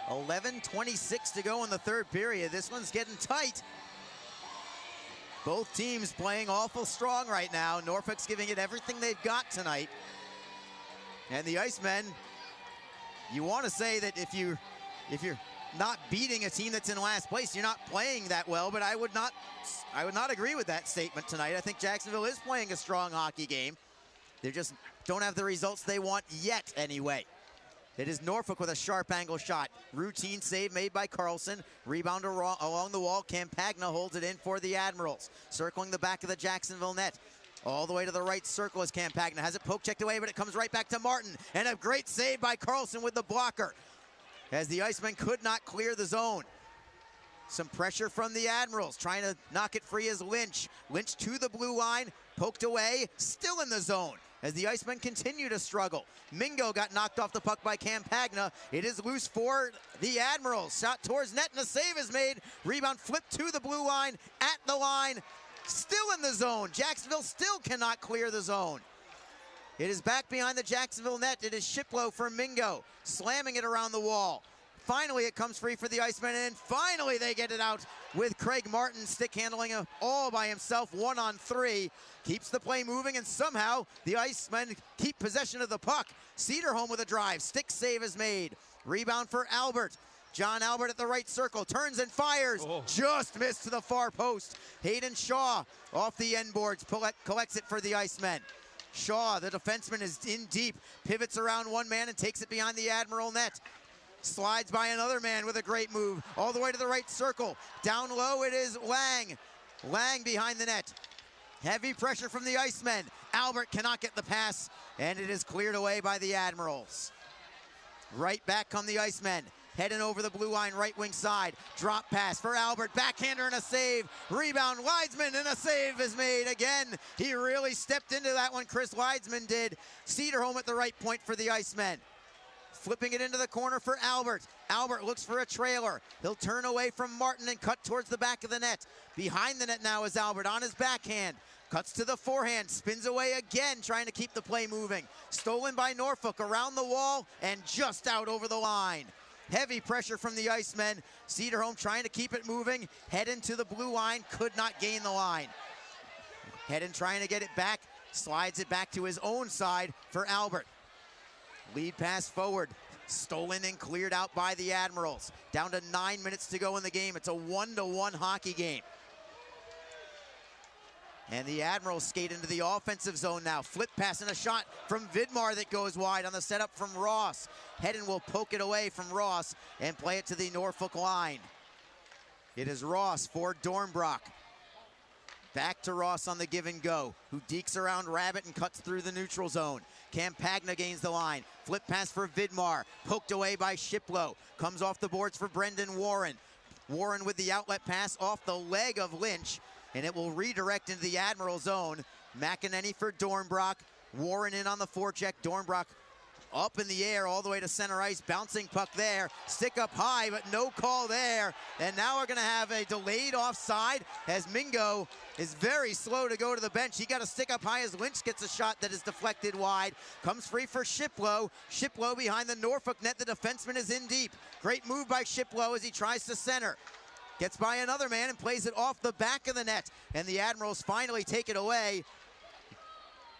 11:26 to go in the third period. This one's getting tight. Both teams playing awful strong right now. Norfolk's giving it everything they've got tonight. And the Icemen, you want to say that if you're not beating a team that's in last place, you're not playing that well, but I would not agree with that statement tonight. I think Jacksonville is playing a strong hockey game. They just don't have the results they want yet anyway. It is Norfolk with a sharp angle shot. Routine save made by Carlson. Rebound along the wall. Campagna holds it in for the Admirals. Circling the back of the Jacksonville net. All the way to the right circle is Campagna. Has it poke checked away, but it comes right back to Martin. And a great save by Carlson with the blocker, as the Icemen could not clear the zone. Some pressure from the Admirals, trying to knock it free as Lynch. Lynch to the blue line, poked away, still in the zone, as the Icemen continue to struggle. Mingo got knocked off the puck by Campagna. It is loose for the Admirals. Shot towards net, and a save is made. Rebound flipped to the blue line, at the line, still in the zone. Jacksonville still cannot clear the zone. It is back behind the Jacksonville net. It is Shiplow for Mingo, slamming it around the wall. Finally, it comes free for the Icemen, and finally they get it out with Craig Martin stick handling it all by himself, 1-on-3. Keeps the play moving, and somehow the Icemen keep possession of the puck. Cedarholm with a drive. Stick save is made. Rebound for Albert. John Albert at the right circle, turns and fires. Oh. Just missed to the far post. Hayden Shaw off the end boards, collects it for the Icemen. Shaw, the defenseman, is in deep, pivots around one man and takes it behind the Admiral net. Slides by another man with a great move, all the way to the right circle. Down low, it is Lang. Lang behind the net. Heavy pressure from the Icemen. Albert cannot get the pass, and it is cleared away by the Admirals. Right back come the Icemen. Heading over the blue line, right wing side. Drop pass for Albert. Backhander and a save. Rebound, Leidsman, and a save is made again. He really stepped into that one, Chris Leidsman did. Cedarholm at the right point for the Icemen. Flipping it into the corner for Albert. Albert looks for a trailer. He'll turn away from Martin and cut towards the back of the net. Behind the net now is Albert on his backhand. Cuts to the forehand, spins away again, trying to keep the play moving. Stolen by Norfolk, around the wall, and just out over the line. Heavy pressure from the Icemen. Cedarholm trying to keep it moving. Head into the blue line, could not gain the line. Head trying to get it back, slides it back to his own side for Albert. Lead pass forward, stolen and cleared out by the Admirals. Down to 9 minutes to go in the game. It's a 1-1 hockey game. And the Admirals skate into the offensive zone now. Flip pass and a shot from Vidmar that goes wide on the setup from Ross. Hedden will poke it away from Ross and play it to the Norfolk line. It is Ross for Dornbrock. Back to Ross on the give and go, who dekes around Rabbit and cuts through the neutral zone. Campagna gains the line. Flip pass for Vidmar. Poked away by Shiplow. Comes off the boards for Brendan Warren. Warren with the outlet pass off the leg of Lynch, and it will redirect into the Admiral zone. McEnany for Dornbrock. Warren in on the forecheck. Dornbrock up in the air all the way to center ice. Bouncing puck there. Stick up high, but no call there. And now we're going to have a delayed offside as Mingo is very slow to go to the bench. He got a stick up high as Lynch gets a shot that is deflected wide. Comes free for Shiplow. Shiplow behind the Norfolk net. The defenseman is in deep. Great move by Shiplow as he tries to center. Gets by another man and plays it off the back of the net. And the Admirals finally take it away.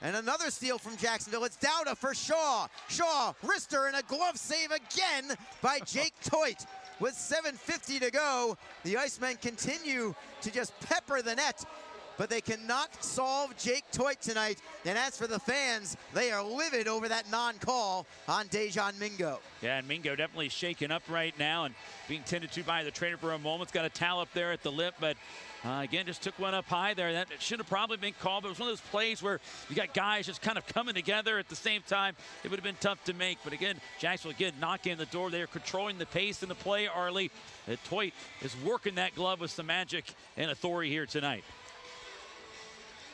And another steal from Jacksonville. It's Dowda for Shaw. Shaw, wrister, and a glove save again by Jake Toit. With 7:50 to go, the Icemen continue to just pepper the net, but they cannot solve Jake Toit tonight. And as for the fans, they are livid over that non-call on Dejan Mingo. Yeah, and Mingo definitely shaken up right now and being tended to by the trainer for a moment. Got a towel up there at the lip, but again, just took one up high there. That should have probably been called, but it was one of those plays where you got guys just kind of coming together at the same time. It would have been tough to make, but again, Jacksonville again knocking the door. They are controlling the pace in the play, Arlie. Toit is working that glove with some magic and authority here tonight.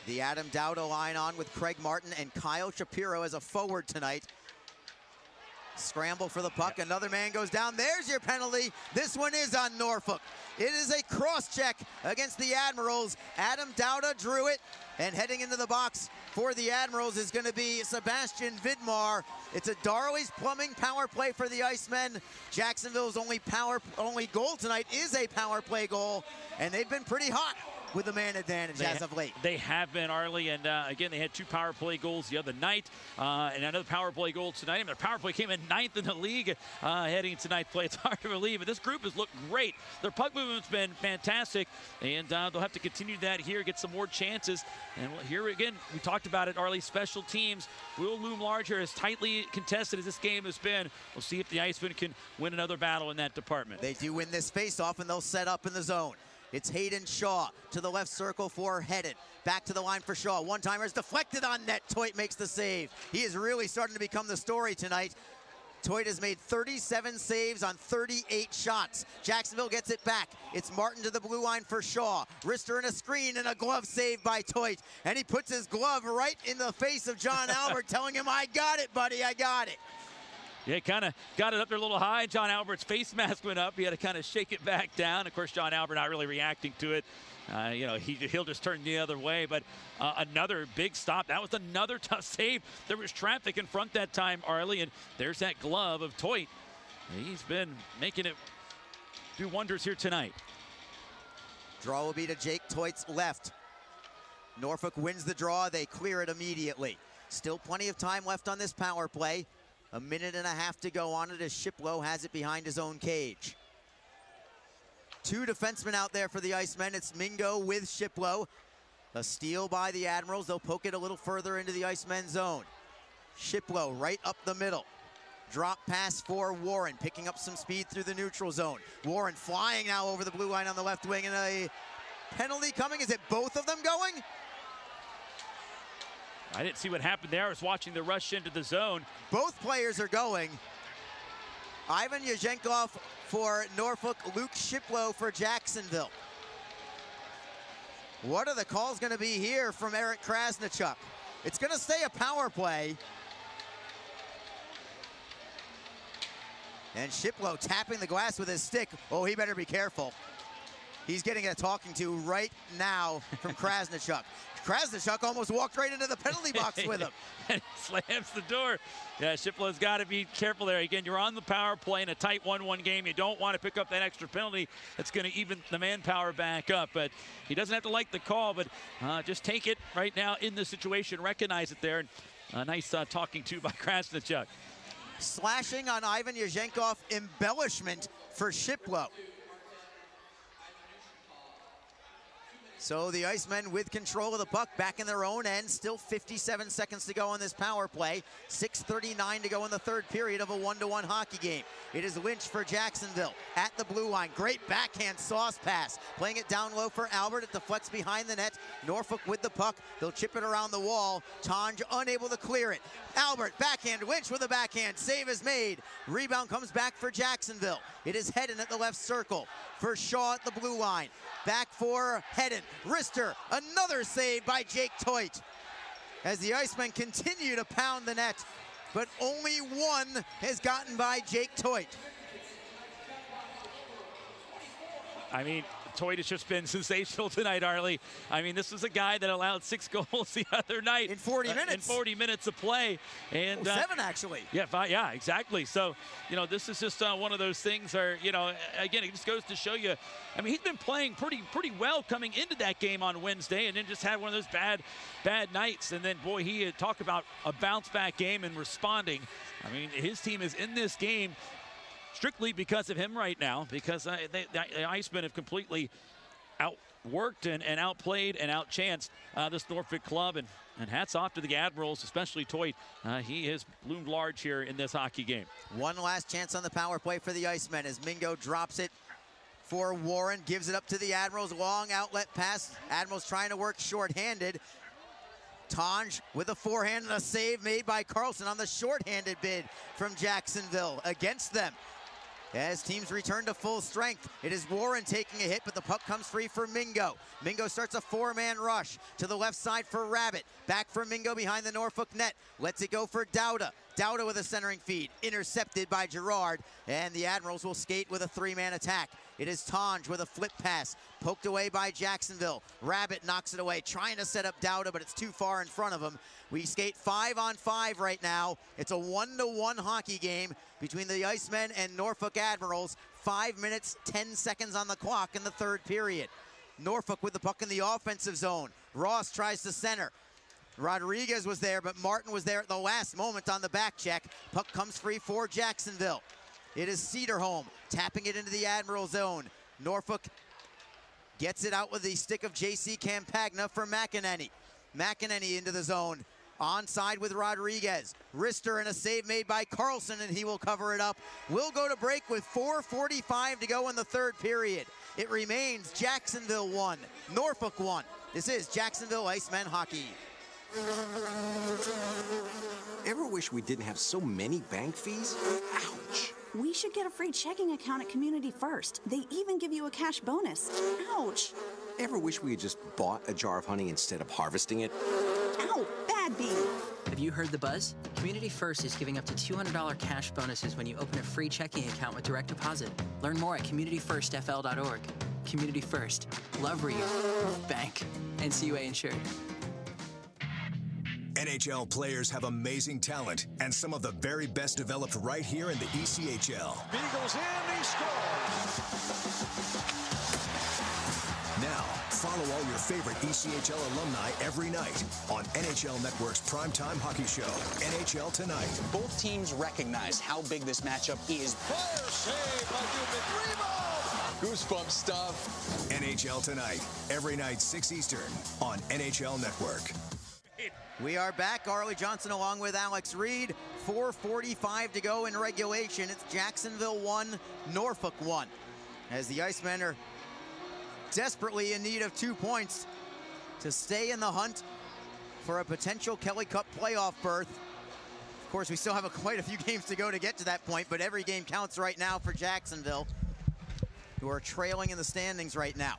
The Adam Dowda line on with Craig Martin and Kyle Shapiro as a forward tonight. Scramble for the puck. Another man goes down. There's your penalty. This one is on Norfolk. It is a cross-check against the Admirals. Adam Dowda drew it, and heading into the box for the Admirals is going to be Sebastian Vidmar. It's a Darley's Plumbing power play for the Icemen. Jacksonville's only goal tonight is a power play goal, and they've been pretty hot with the man advantage as of late. They have been, Arlie, and again, they had 2 power play goals the other night, and another power play goal tonight. I mean, their power play came in 9th in the league heading into tonight's play. It's hard to believe, but this group has looked great. Their puck movement's been fantastic, and they'll have to continue that here, get some more chances. And here again, we talked about it, Arlie, special teams will loom large here. As tightly contested as this game has been, we'll see if the Icemen can win another battle in that department. They do win this face-off, and they'll set up in the zone. It's Hayden Shaw to the left circle for Hedden. Back to the line for Shaw. One-timer is deflected on net. Toit makes the save. He is really starting to become the story tonight. Toit has made 37 saves on 38 shots. Jacksonville gets it back. It's Martin to the blue line for Shaw. Wrister in a screen and a glove save by Toit. And he puts his glove right in the face of John Albert, telling him, I got it, buddy, I got it. Yeah, kind of got it up there a little high. John Albert's face mask went up. He had to kind of shake it back down. Of course, John Albert not really reacting to it. You know, he'll just turn the other way. But another big stop. That was another tough save. There was traffic in front that time, Arlie, and there's that glove of Toit. He's been making it do wonders here tonight. Draw will be to Jake Toit's left. Norfolk wins the draw. They clear it immediately. Still plenty of time left on this power play. 1.5 minutes to go on it as Shiplow has it behind his own cage. 2 defensemen out there for the Icemen. It's Mingo with Shiplow. A steal by the Admirals. They'll poke it a little further into the Icemen zone. Shiplow right up the middle. Drop pass for Warren, picking up some speed through the neutral zone. Warren flying now over the blue line on the left wing, and a penalty coming. Is it both of them going? I didn't see what happened there. I was watching the rush into the zone. Both players are going. Ivan Yazhenkov for Norfolk, Luke Shiplow for Jacksonville. What are the calls going to be here from Eric Krasnichuk? It's going to stay a power play. And Shiplow tapping the glass with his stick. Oh, he better be careful. He's getting a talking to right now from Krasnichuk. Krasnichuk almost walked right into the penalty box with him. And slams the door. Yeah, Shiplow's got to be careful there. Again, you're on the power play in a tight 1-1 game. You don't want to pick up that extra penalty that's going to even the manpower back up. But he doesn't have to like the call, but just take it right now in the situation. Recognize it there. And nice talking to by Krasnichuk. Slashing on Ivan Yazhenkov, embellishment for Shiplow. So the Icemen with control of the puck back in their own end. Still 57 seconds to go on this power play. 6:39 to go in the third period of a 1-1 hockey game. It is Lynch for Jacksonville at the blue line. Great backhand sauce pass. Playing it down low for Albert. It deflects behind the net. Norfolk with the puck. They'll chip it around the wall. Tanj unable to clear it. Albert backhand. Lynch with a backhand. Save is made. Rebound comes back for Jacksonville. It is Hedden at the left circle for Shaw at the blue line. Back for Hedden. Wrister, another save by Jake Toit. As the Icemen continue to pound the net, but only one has gotten by Jake Toit. I mean, Toit has just been sensational tonight, Arlie. I mean, this was a guy that allowed 6 goals the other night. In 40 minutes. In 40 minutes of play. And 7, actually. Yeah, yeah, exactly. So, you know, this is just one of those things where, you know, again, it just goes to show you, I mean, he's been playing pretty well coming into that game on Wednesday, and then just had one of those bad nights. And then, boy, he talk about a bounce-back game and responding. I mean, his team is in this game strictly because of him right now, because the Icemen have completely outworked and outplayed and outchanced this Norfolk club. And hats off to the Admirals, especially Toit. He has loomed large here in this hockey game. One last chance on the power play for the Icemen as Mingo drops it for Warren, gives it up to the Admirals. Long outlet pass. Admirals trying to work short-handed. Tanj with a forehand and a save made by Carlson on the short-handed bid from Jacksonville against them. As teams return to full strength, it is Warren taking a hit, but the puck comes free for Mingo. Mingo starts a 4-man rush to the left side for Rabbit. Back for Mingo behind the Norfolk net. Lets it go for Dowda. Dowda with a centering feed, intercepted by Gerard, and the Admirals will skate with a 3-man attack. It is Tonj with a flip pass, poked away by Jacksonville. Rabbit knocks it away, trying to set up Dowda, but it's too far in front of him. We skate 5-on-5 right now. It's a 1-to-1 hockey game between the Icemen and Norfolk Admirals. 5 minutes, 10 seconds on the clock in the third period. Norfolk with the puck in the offensive zone. Ross tries to center. Rodriguez was there, but Martin was there at the last moment on the back check. Puck comes free for Jacksonville. It is Cedarholm tapping it into the Admiral zone. Norfolk gets it out with the stick of J.C. Campagna for McEnany. McEnany into the zone. Onside with Rodriguez. Rister and a save made by Carlson, and he will cover it up. We'll go to break with 4:45 to go in the third period. It remains Jacksonville 1, Norfolk 1. This is Jacksonville Icemen hockey. Ever wish we didn't have so many bank fees? Ouch. We should get a free checking account at Community First. They even give you a cash bonus. Ouch. Ever wish we had just bought a jar of honey instead of harvesting it? Ow, bad bee. Have you heard the buzz? Community First is giving up to $200 cash bonuses when you open a free checking account with direct deposit. Learn more at communityfirstfl.org. Community First. Love where you bank. NCUA insured. NHL players have amazing talent, and some of the very best developed right here in the ECHL. Beagles in, he scores. Now, follow all your favorite ECHL alumni every night on NHL Network's primetime hockey show, NHL Tonight. Both teams recognize how big this matchup is. Fire save by Dubin. Rebound. Goosebump stuff. NHL Tonight, every night 6 Eastern on NHL Network. We are back. Arlie Johnson along with Alex Reed. 4:45 to go in regulation. It's Jacksonville 1, Norfolk 1. As the Icemen are desperately in need of 2 points to stay in the hunt for a potential Kelly Cup playoff berth. Of course, we still have quite a few games to go to get to that point, but every game counts right now for Jacksonville, who are trailing in the standings right now.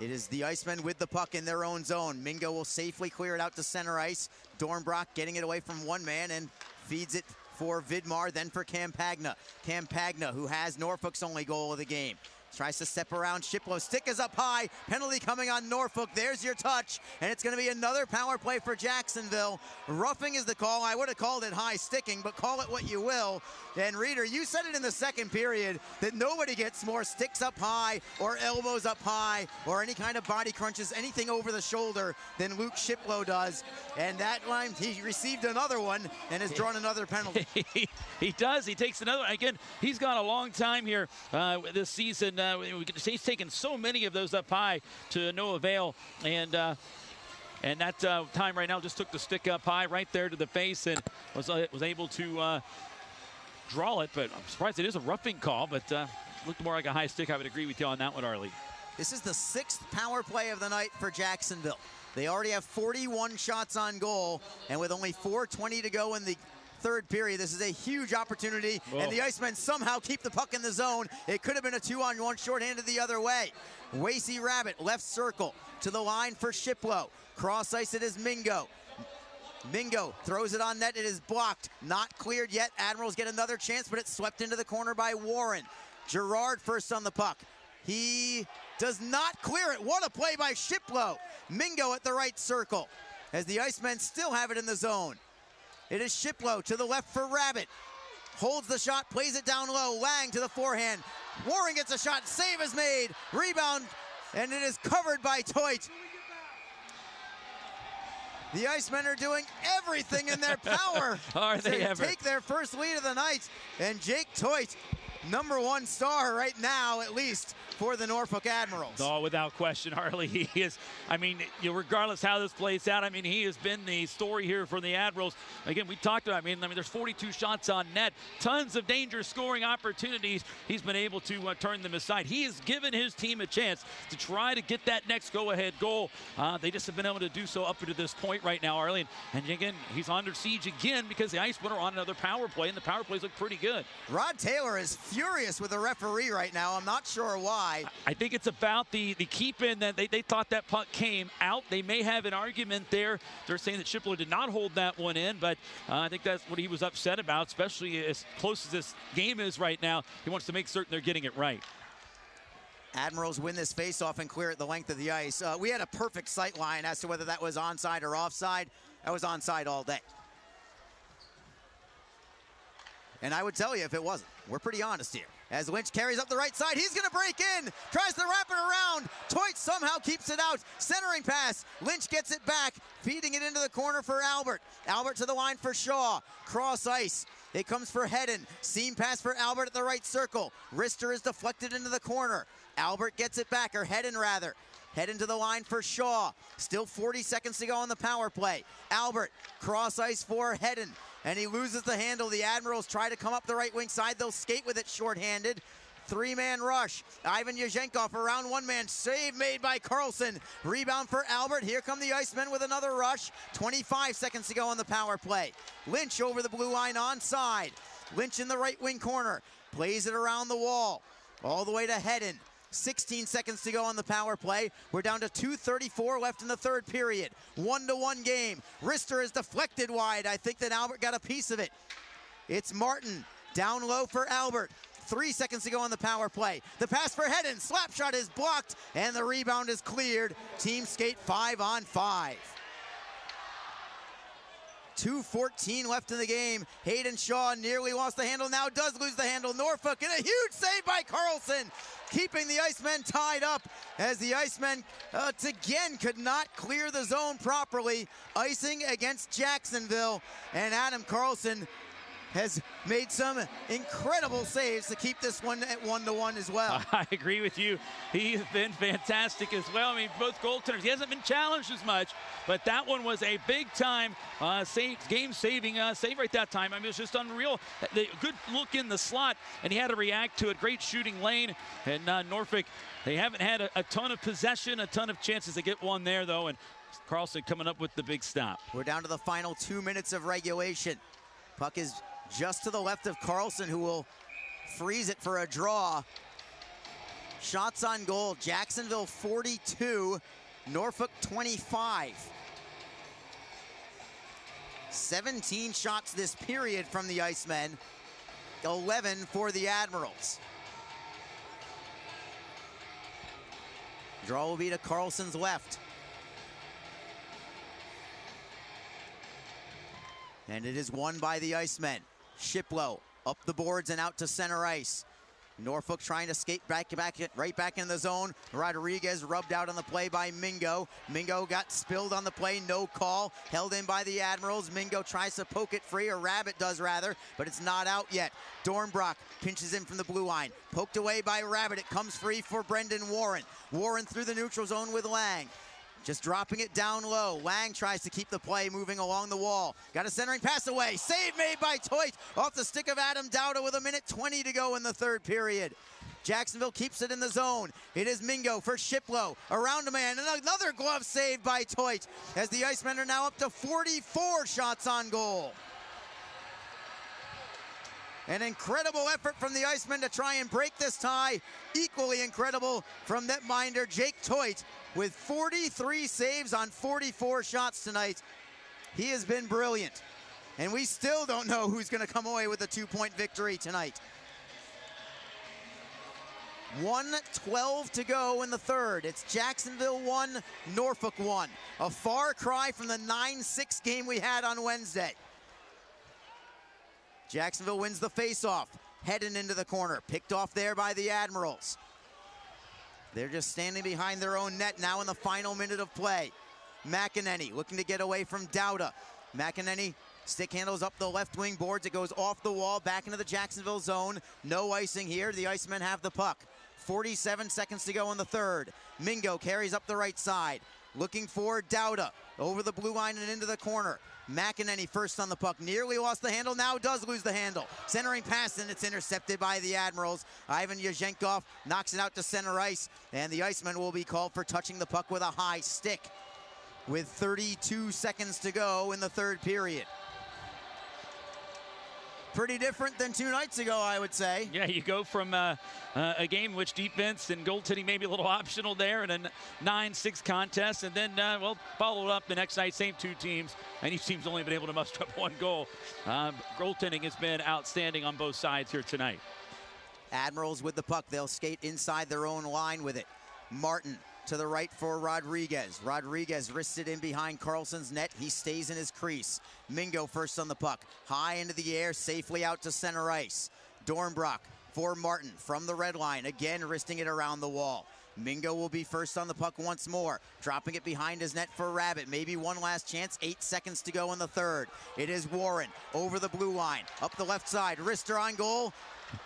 It is the Icemen with the puck in their own zone. Mingo will safely clear it out to center ice. Dornbrock getting it away from one man and feeds it for Vidmar, then for Campagna. Campagna, who has Norfolk's only goal of the game. Tries to step around Shiplo. Stick is up high. Penalty coming on Norfolk. There's your touch. And it's going to be another power play for Jacksonville. Roughing is the call. I would have called it high sticking, but call it what you will. And Reader, you said it in the second period that nobody gets more sticks up high or elbows up high or any kind of body crunches, anything over the shoulder than Luke Shiplo does. And that line, he received another one and has drawn another penalty. He does. He takes another. Again, he's gone a long time here this season. He's taken so many of those up high to no avail, and that time right now just took the stick up high right there to the face and was able to draw it. But I'm surprised it is a roughing call, but looked more like a high stick. I would agree with you on that one, Arlie. This is the 6th power play of the night for Jacksonville. They already have 41 shots on goal, and with only 4:20 to go in the third period, this is a huge opportunity. Whoa. And the Icemen somehow keep the puck in the zone. It could have been a 2-on-1 shorthanded the other way. Wasey Rabbit, left circle to the line for Shiplo. Cross ice, it is Mingo. Mingo throws it on net. It is blocked. Not cleared yet. Admirals get another chance, but it's swept into the corner by Warren. Gerard first on the puck. He does not clear it. What a play by Shiplo. Mingo at the right circle as the Icemen still have it in the zone. It is Shiplo to the left for Rabbit. Holds the shot, plays it down low. Lang to the forehand. Warren gets a shot. Save is made. Rebound, and it is covered by Toit. The Icemen are doing everything in their power to take their first lead of the night. And Jake Toit, #1 star right now, at least, for the Norfolk Admirals. Oh, without question, Harley. He is, I mean, regardless how this plays out, I mean, he has been the story here for the Admirals. Again, we talked about, I mean, there's 42 shots on net, tons of danger scoring opportunities. He's been able to turn them aside. He has given his team a chance to try to get that next go-ahead goal. They just have been able to do so up to this point right now, Harley. And again, he's under siege again because the Icemen are on another power play, and the power plays look pretty good. Rod Taylor is furious with the referee right now. I'm not sure why. I think it's about the keep-in that they thought that puck came out. They may have an argument there. They're saying that Shiplo did not hold that one in, but I think that's what he was upset about, especially as close as this game is right now. He wants to make certain they're getting it right. Admirals win this faceoff and clear it the length of the ice. We had a perfect sight line as to whether that was onside or offside. That was onside all day. And I would tell you if it wasn't. We're pretty honest here. As Lynch carries up the right side, he's going to break in. Tries to wrap it around. Toit somehow keeps it out. Centering pass. Lynch gets it back. Feeding it into the corner for Albert. Albert to the line for Shaw. Cross ice. It comes for Hedden. Seam pass for Albert at the right circle. Wrister is deflected into the corner. Albert gets it back, or Hedden rather. Hedden to the line for Shaw. Still 40 seconds to go on the power play. Albert, cross ice for Hedden, and he loses the handle. The Admirals try to come up the right wing side. They'll skate with it shorthanded. Three-man rush. Ivan Yazhenkov around one man. Save made by Carlson. Rebound for Albert. Here come the Icemen with another rush. 25 seconds to go on the power play. Lynch over the blue line onside. Lynch in the right wing corner. Plays it around the wall. All the way to Hedden. 16 seconds to go on the power play. We're down to 2:34 left in the third period. 1-1 game. Wrister is deflected wide. I think that Albert got a piece of it. It's Martin down low for Albert. 3 seconds to go on the power play. The pass for Hedden. Slap shot is blocked, and the rebound is cleared. Team skate 5-on-5. 2:14 left in the game. Hayden Shaw nearly lost the handle, now does lose the handle. Norfolk, and a huge save by Carlson, keeping the Icemen tied up as the Icemen again could not clear the zone properly. Icing against Jacksonville, and Adam Carlson has made some incredible saves to keep this one at 1-1 as well. I agree with you. He's been fantastic as well. I mean, both goaltenders. He hasn't been challenged as much, but that one was a big-time game-saving save right that time. I mean, it was just unreal. The good look in the slot, and he had to react to it. Great shooting lane, and Norfolk, they haven't had a ton of possession, a ton of chances to get one there, though, and Carlson coming up with the big stop. We're down to the final 2 minutes of regulation. Puck is just to the left of Carlson, who will freeze it for a draw. Shots on goal, Jacksonville 42, Norfolk 25. 17 shots this period from the Icemen, 11 for the Admirals. Draw will be to Carlson's left. And it is won by the Icemen. Shiplo up the boards and out to center ice. Norfolk trying to skate right back in the zone. Rodriguez rubbed out on the play by Mingo. Mingo got spilled on the play, no call. Held in by the Admirals. Mingo tries to poke it free, or Rabbit does rather, but it's not out yet. Dornbrock pinches in from the blue line. Poked away by Rabbit. It comes free for Brendan Warren. Warren through the neutral zone with Lang. Just dropping it down low. Lang tries to keep the play moving along the wall. Got a centering pass away. Save made by Toit off the stick of Adam Dowda with 1:20 to go in the third period. Jacksonville keeps it in the zone. It is Mingo for Shiplo. Around a man. And another glove save by Toit as the Icemen are now up to 44 shots on goal. An incredible effort from the Icemen to try and break this tie. Equally incredible from netminder Jake Toit with 43 saves on 44 shots tonight. He has been brilliant. And we still don't know who's going to come away with a 2-point victory tonight. 1:12 to go in the third. It's Jacksonville 1, Norfolk 1. A far cry from the 9-6 game we had on Wednesday. Jacksonville wins the faceoff. Heading into the corner. Picked off there by the Admirals. They're just standing behind their own net now in the final minute of play. McEnany looking to get away from Dowda. McEnany stick handles up the left wing boards. It goes off the wall, back into the Jacksonville zone. No icing here. The Icemen have the puck. 47 seconds to go in the third. Mingo carries up the right side. Looking for Dowda. Over the blue line and into the corner. McEnany first on the puck. Nearly lost the handle. Now does lose the handle. Centering pass, and it's intercepted by the Admirals. Ivan Yazhenkov knocks it out to center ice. And the Icemen will be called for touching the puck with a high stick. With 32 seconds to go in the third period. pretty different than 2 nights ago, I would say. Yeah, you go from a game in which defense and goaltending maybe a little optional there, and a 9-6 contest, and then, well, followed up the next night, same 2 teams, and each team's only been able to muster up 1 goal. Goaltending has been outstanding on both sides here tonight. Admirals with the puck. They'll skate inside their own line with it. Martin to the right for Rodriguez. Rodriguez wristed in behind Carlson's net. He stays in his crease. Mingo first on the puck. High into the air, safely out to center ice. Dornbrock for Martin from the red line. Again, wristing it around the wall. Mingo will be first on the puck once more. Dropping it behind his net for Rabbit. Maybe one last chance. 8 seconds to go in the third. It is Warren over the blue line. Up the left side. Wrister on goal.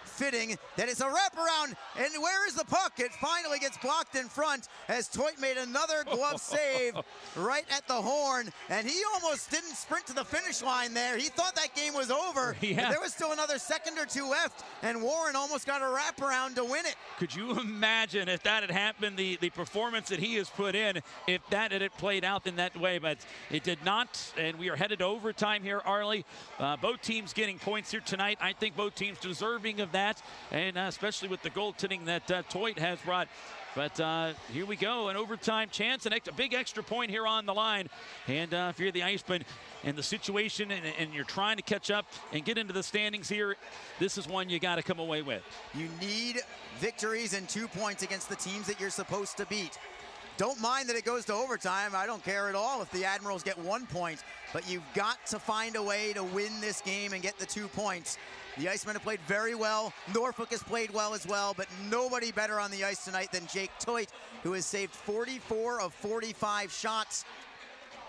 Fitting that it's a wraparound, and where is the puck? It finally gets blocked in front as Toit made another glove save right at the horn, and he almost didn't sprint to the finish line there. He thought that game was over. Yeah. There was still another second or 2 left, and Warren almost got a wraparound to win it. Could you imagine if that had happened, the performance that he has put in, if that had played out in that way? But it did not, and we are headed to overtime here, Arlie. Both teams getting points here tonight. I think both teams deserving of that, and especially with the goaltending that Toit has brought. But here we go, an overtime chance, and a big extra point here on the line. And if you're the Icemen and the situation, and you're trying to catch up and get into the standings here, this is one you got to come away with. You need victories and 2 points against the teams that you're supposed to beat. Don't mind that it goes to overtime. I don't care at all if the Admirals get 1 point, but you've got to find a way to win this game and get the 2 points. The Icemen have played very well. Norfolk has played well as well, but nobody better on the ice tonight than Jake Toit, who has saved 44 of 45 shots.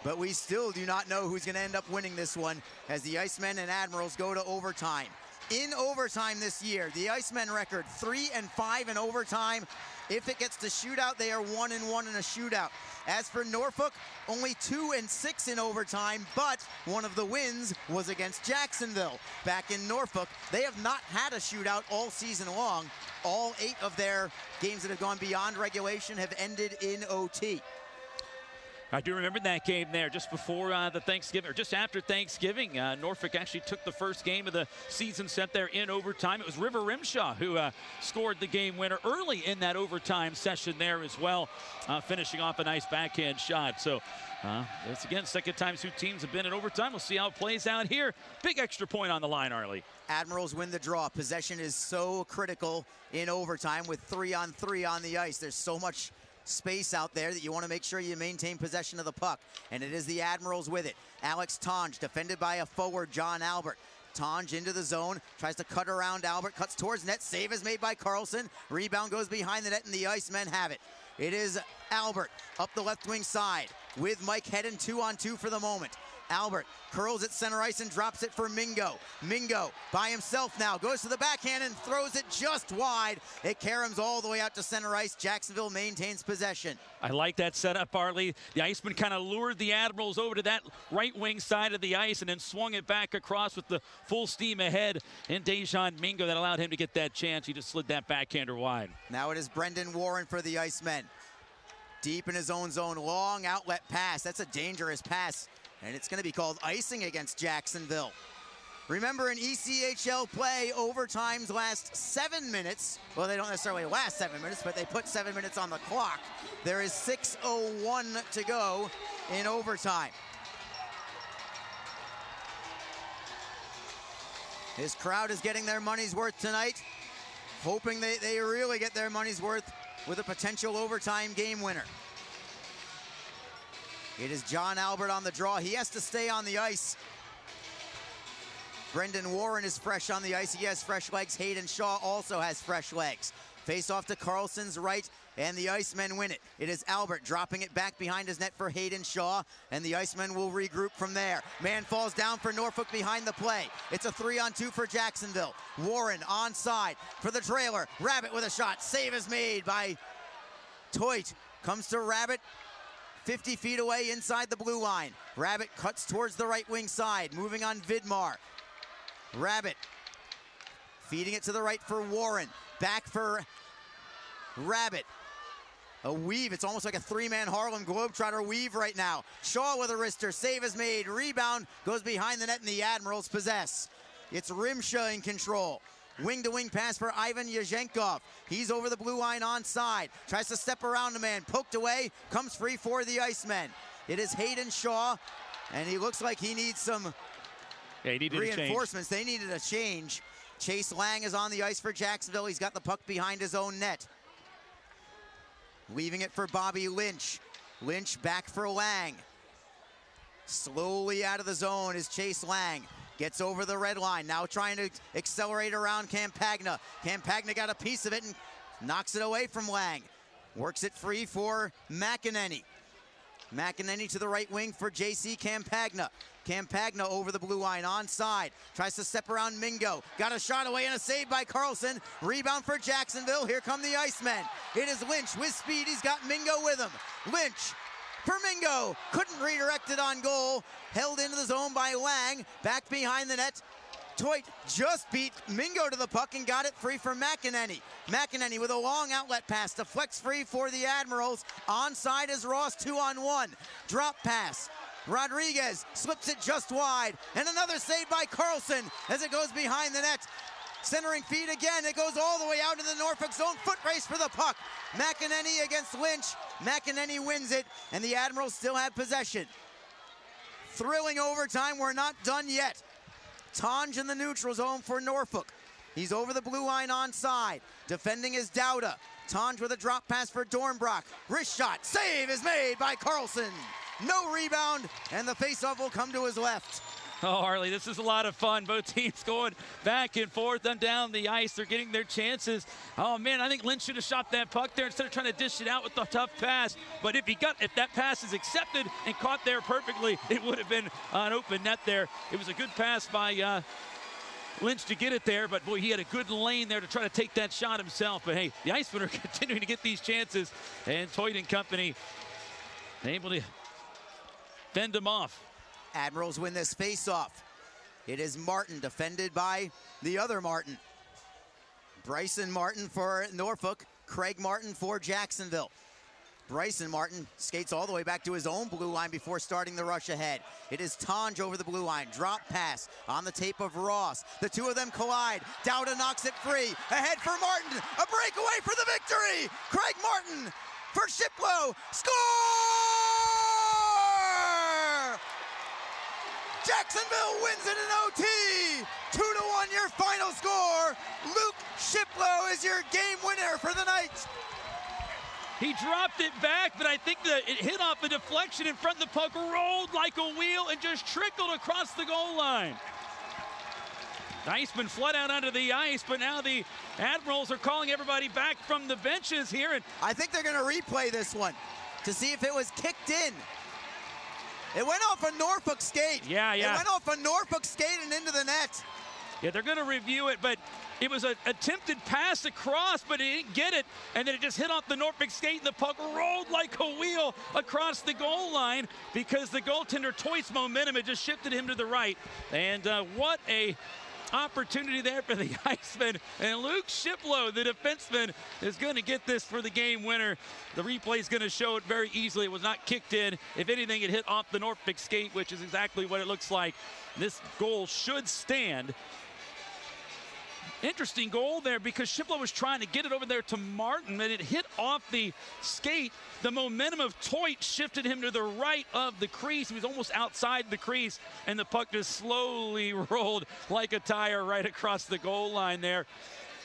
But we still do not know who's going to end up winning this one as the Icemen and Admirals go to overtime. In overtime this year, the Icemen record 3-5 in overtime. If it gets to shootout, they are 1-1 in a shootout. As for Norfolk, only 2-6 in overtime, but one of the wins was against Jacksonville back in Norfolk. They have not had a shootout all season long. All 8 of their games that have gone beyond regulation have ended in OT. I do remember that game there just before the Thanksgiving, or just after Thanksgiving. Norfolk actually took the first game of the season set there in overtime. It was River Rimshaw who scored the game winner early in that overtime session there as well, finishing off a nice backhand shot. So it's again, second time 2 teams have been in overtime. We'll see how it plays out here. Big extra point on the line, Arlie. Admirals win the draw. Possession is so critical in overtime with 3-on-3 on the ice. There's so much space out there that you want to make sure you maintain possession of the puck, and it is the Admirals with it. Alex Tonge defended by a forward, John Albert. Tonge into the zone, tries to cut around Albert, cuts towards net. Save is made by Carlson. Rebound goes behind the net, and the Icemen have it. It is Albert up the left wing side with Mike Hedden 2-on-2 for the moment. Albert curls at center ice and drops it for Mingo. Mingo by himself now, goes to the backhand and throws it just wide. It caroms all the way out to center ice. Jacksonville maintains possession. I like that setup, Arlie. The Icemen kind of lured the Admirals over to that right wing side of the ice and then swung it back across with the full steam ahead. And Dejan Mingo, that allowed him to get that chance. He just slid that backhander wide. Now it is Brendan Warren for the Icemen. Deep in his own zone, long outlet pass. That's a dangerous pass. And it's going to be called icing against Jacksonville. Remember, in ECHL play, overtimes last 7 minutes. Well, they don't necessarily last 7 minutes, but they put 7 minutes on the clock. There is 6:01 to go in overtime. This crowd is getting their money's worth tonight, hoping they really get their money's worth with a potential overtime game winner. It is John Albert on the draw. He has to stay on the ice. Brendan Warren is fresh on the ice. He has fresh legs. Hayden Shaw also has fresh legs. Face off to Carlson's right, and the Icemen win it. It is Albert dropping it back behind his net for Hayden Shaw, and the Icemen will regroup from there. Man falls down for Norfolk behind the play. It's a 3-on-2 for Jacksonville. Warren onside for the trailer. Rabbit with a shot. Save is made by Toit. Comes to Rabbit. 50 feet away inside the blue line. Rabbit cuts towards the right wing side, moving on Vidmar. Rabbit feeding it to the right for Warren. Back for Rabbit. A weave. It's almost like a 3-man Harlem Globetrotter weave right now. Shaw with a wrister. Save is made. Rebound goes behind the net, and the Admirals possess. It's Rimsha in control. Wing-to-wing pass for Ivan Yazhenkov. He's over the blue line onside. Tries to step around the man. Poked away. Comes free for the Icemen. It is Hayden Shaw, and he looks like he needs some reinforcements. They needed a change. Chase Lang is on the ice for Jacksonville. He's got the puck behind his own net. Leaving it for Bobby Lynch. Lynch back for Lang. Slowly out of the zone is Chase Lang. Gets over the red line, now trying to accelerate around Campagna. Campagna got a piece of it and knocks it away from Lang. Works it free for McEnany. McEnany to the right wing for J.C. Campagna. Campagna over the blue line, onside. Tries to step around Mingo. Got a shot away and a save by Carlson. Rebound for Jacksonville. Here come the Icemen. It is Lynch with speed. He's got Mingo with him. Lynch for Mingo. Couldn't redirect it on goal. Held into the zone by Lang. Back behind the net. Toit just beat Mingo to the puck and got it free for McEnany. McEnany with a long outlet pass. Deflects free for the Admirals. Onside is Ross, 2-on-1. Drop pass. Rodriguez slips it just wide. And another save by Carlson as it goes behind the net. Centering feed again. It goes all the way out to the Norfolk zone. Foot race for the puck. McEnany against Lynch. McEnany wins it, and the Admirals still have possession. Thrilling overtime. We're not done yet. Tonj in the neutral zone for Norfolk. He's over the blue line onside. Defending is Dowda. Tonj with a drop pass for Dornbrock. Wrist shot. Save is made by Carlson. No rebound, and the faceoff will come to his left. Oh, Harley, this is a lot of fun. Both teams going back and forth and down the ice. They're getting their chances. Oh, man, I think Lynch should have shot that puck there instead of trying to dish it out with the tough pass. But if that pass is accepted and caught there perfectly, it would have been an open net there. It was a good pass by Lynch to get it there, but boy, he had a good lane there to try to take that shot himself. But hey, the Icemen are continuing to get these chances, and Toit and company able to fend them off. Admirals win this face-off. It is Martin defended by the other Martin. Bryson Martin for Norfolk, Craig Martin for Jacksonville. Bryson Martin skates all the way back to his own blue line before starting the rush ahead. It is Tonj over the blue line. Drop pass on the tape of Ross. The two of them collide. Dowda knocks it free. Ahead for Martin. A breakaway for the victory. Craig Martin for Shiplow. Score! Jacksonville wins it in OT. 2-1 your final score. Luke Shiplow is your game winner for the night. He dropped it back, but I think that it hit off a deflection in front of the puck, rolled like a wheel, and just trickled across the goal line. The Icemen flood out onto the ice, but now the Admirals are calling everybody back from the benches here. And I think they're going to replay this one to see if it was kicked in. It went off a Norfolk skate. Yeah. It went off a Norfolk skate and into the net. Yeah, they're going to review it, but it was an attempted pass across, but he didn't get it, and then it just hit off the Norfolk skate, and the puck rolled like a wheel across the goal line because the goaltender Toit's momentum had just shifted him to the right. And what a opportunity there for the Icemen. And Luke Shiplow, the defenseman, is going to get this for the game winner. The replay is going to show it very easily. It was not kicked in. If anything, it hit off the Norfolk skate, which is exactly what it looks like. This goal should stand. Interesting goal there because Shiplow was trying to get it over there to Martin, and it hit off the skate. The momentum of Toit shifted him to the right of the crease. He was almost outside the crease, and the puck just slowly rolled like a tire right across the goal line there.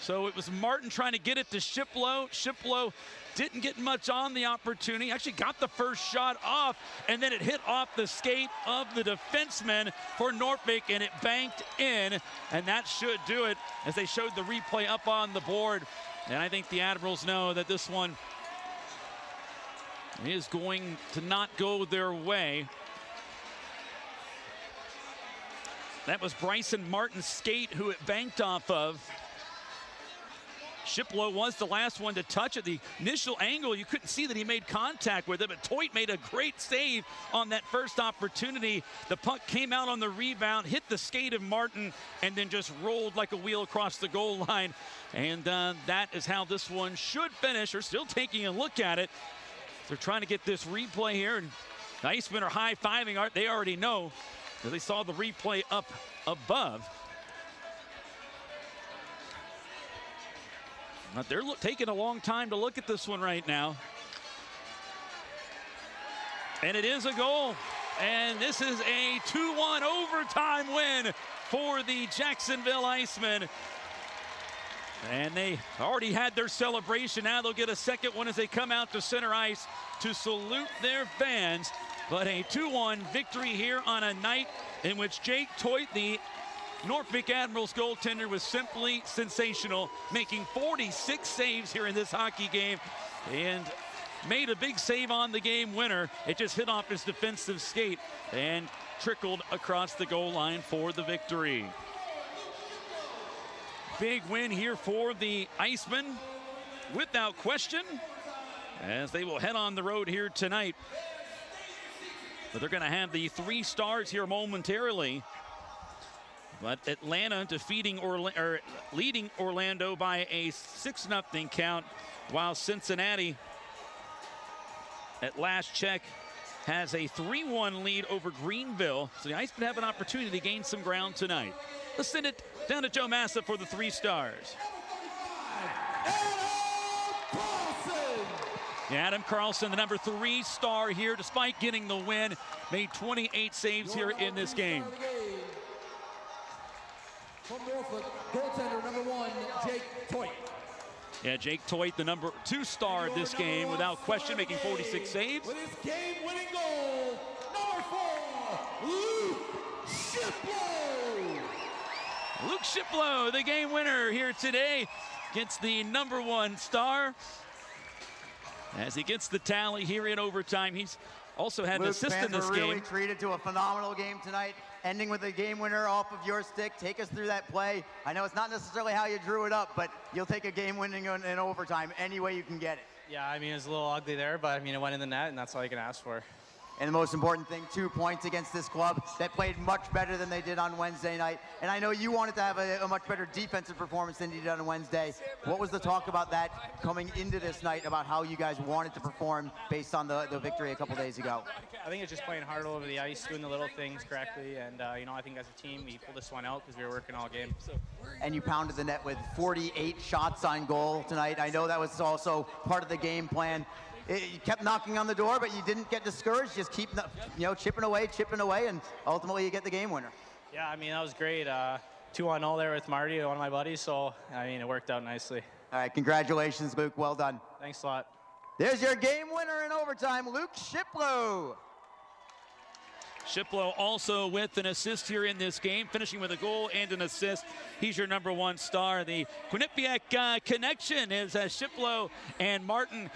So it was Martin trying to get it to Shiplow. Shiplow didn't get much on the opportunity. Actually got the first shot off, and then it hit off the skate of the defenseman for Norfolk, and it banked in, and that should do it as they showed the replay up on the board. And I think the Admirals know that this one is going to not go their way. That was Bryson Martin's skate who it banked off of. Shiplow was the last one to touch it. The initial angle, you couldn't see that he made contact with it, but Toit made a great save on that first opportunity. The puck came out on the rebound, hit the skate of Martin, and then just rolled like a wheel across the goal line. And that is how this one should finish. They're still taking a look at it. They're trying to get this replay here, and the Icemen are high-fiving. They already know, because they saw the replay up above. But they're taking a long time to look at this one right now. And it is a goal. And this is a 2-1 overtime win for the Jacksonville Icemen. And they already had their celebration. Now they'll get a second one as they come out to center ice to salute their fans. But a 2-1 victory here on a night in which Jake Toit, the Norfolk Admirals goaltender, was simply sensational, making 46 saves here in this hockey game and made a big save on the game winner. It just hit off his defensive skate and trickled across the goal line for the victory. Big win here for the Icemen, without question, as they will head on the road here tonight. But they're going to have the 3 stars here momentarily. But Atlanta leading Orlando by a 6-0 count, while Cincinnati, at last check, has a 3-1 lead over Greenville. So the Icemen have an opportunity to gain some ground tonight. Let's send it down to Joe Massa for the 3 stars. Adam Carlson, the number 3 star here, despite getting the win, made 28 saves here in this game. From Norfolk, goaltender number 1, Jake Toit. Yeah, Jake Toit, the number 2 star of this game, without question, making 46 saves. With his game-winning goal, number 4, Luke Shiplow. Luke Shiplow, the game winner here today, gets the number 1 star. As he gets the tally here in overtime, he's also had an assist in this game. Really treated to a phenomenal game tonight, ending with a game winner off of your stick. Take us through that play. I know it's not necessarily how you drew it up, but you'll take a game winning in overtime any way you can get it. Yeah, I mean, it was a little ugly there, but I mean, it went in the net, and that's all you can ask for. And the most important thing, 2 points against this club that played much better than they did on Wednesday night. And I know you wanted to have a much better defensive performance than you did on Wednesday. What was the talk about that coming into this night, about how you guys wanted to perform based on the victory a couple days ago? I think it's just playing hard all over the ice, doing the little things correctly. And, you know, I think as a team, we pulled this one out because we were working all game. And you pounded the net with 48 shots on goal tonight. I know that was also part of the game plan. You kept knocking on the door, but you didn't get discouraged. Just keep, chipping away, and ultimately you get the game winner. Yeah, I mean, that was great. 2-on-0 there with Marty, one of my buddies, so, I mean, it worked out nicely. All right, congratulations, Luke. Well done. Thanks a lot. There's your game winner in overtime, Luke Shiplow. Shiplow also with an assist here in this game, finishing with a goal and an assist. He's your number 1 star. The Quinnipiac connection is Shiplow and Martin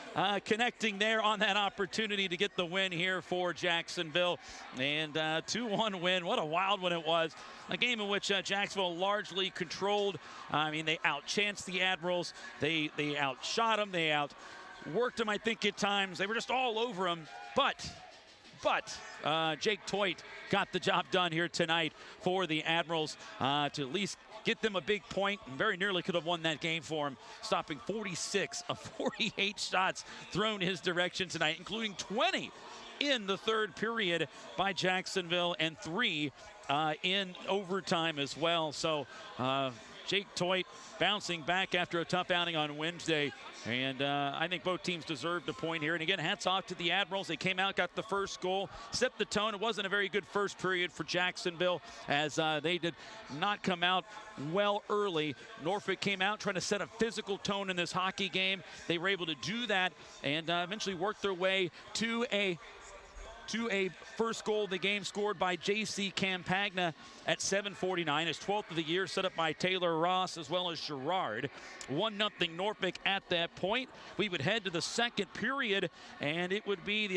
connecting there on that opportunity to get the win here for Jacksonville. And 2-1 win. What a wild one it was. A game in which Jacksonville largely controlled. I mean, they outchanced the Admirals. They outshot them. They outworked them, I think, at times. They were just all over them. But Jake Toit got the job done here tonight for the Admirals to at least get them a big point, and very nearly could have won that game for him, stopping 46 of 48 shots thrown his direction tonight, including 20 in the 3rd period by Jacksonville and 3 in overtime as well. So Jake Toit bouncing back after a tough outing on Wednesday. And I think both teams deserved a point here. And again, hats off to the Admirals. They came out, got the first goal, set the tone. It wasn't a very good first period for Jacksonville, as they did not come out well early. Norfolk came out trying to set a physical tone in this hockey game. They were able to do that and eventually work their way to a first goal of the game, scored by J.C. Campagna at 7:49, his 12th of the year, set up by Taylor Ross as well as Gerard. 1-0 Norfolk at that point. We would head to the 2nd period, and it would be the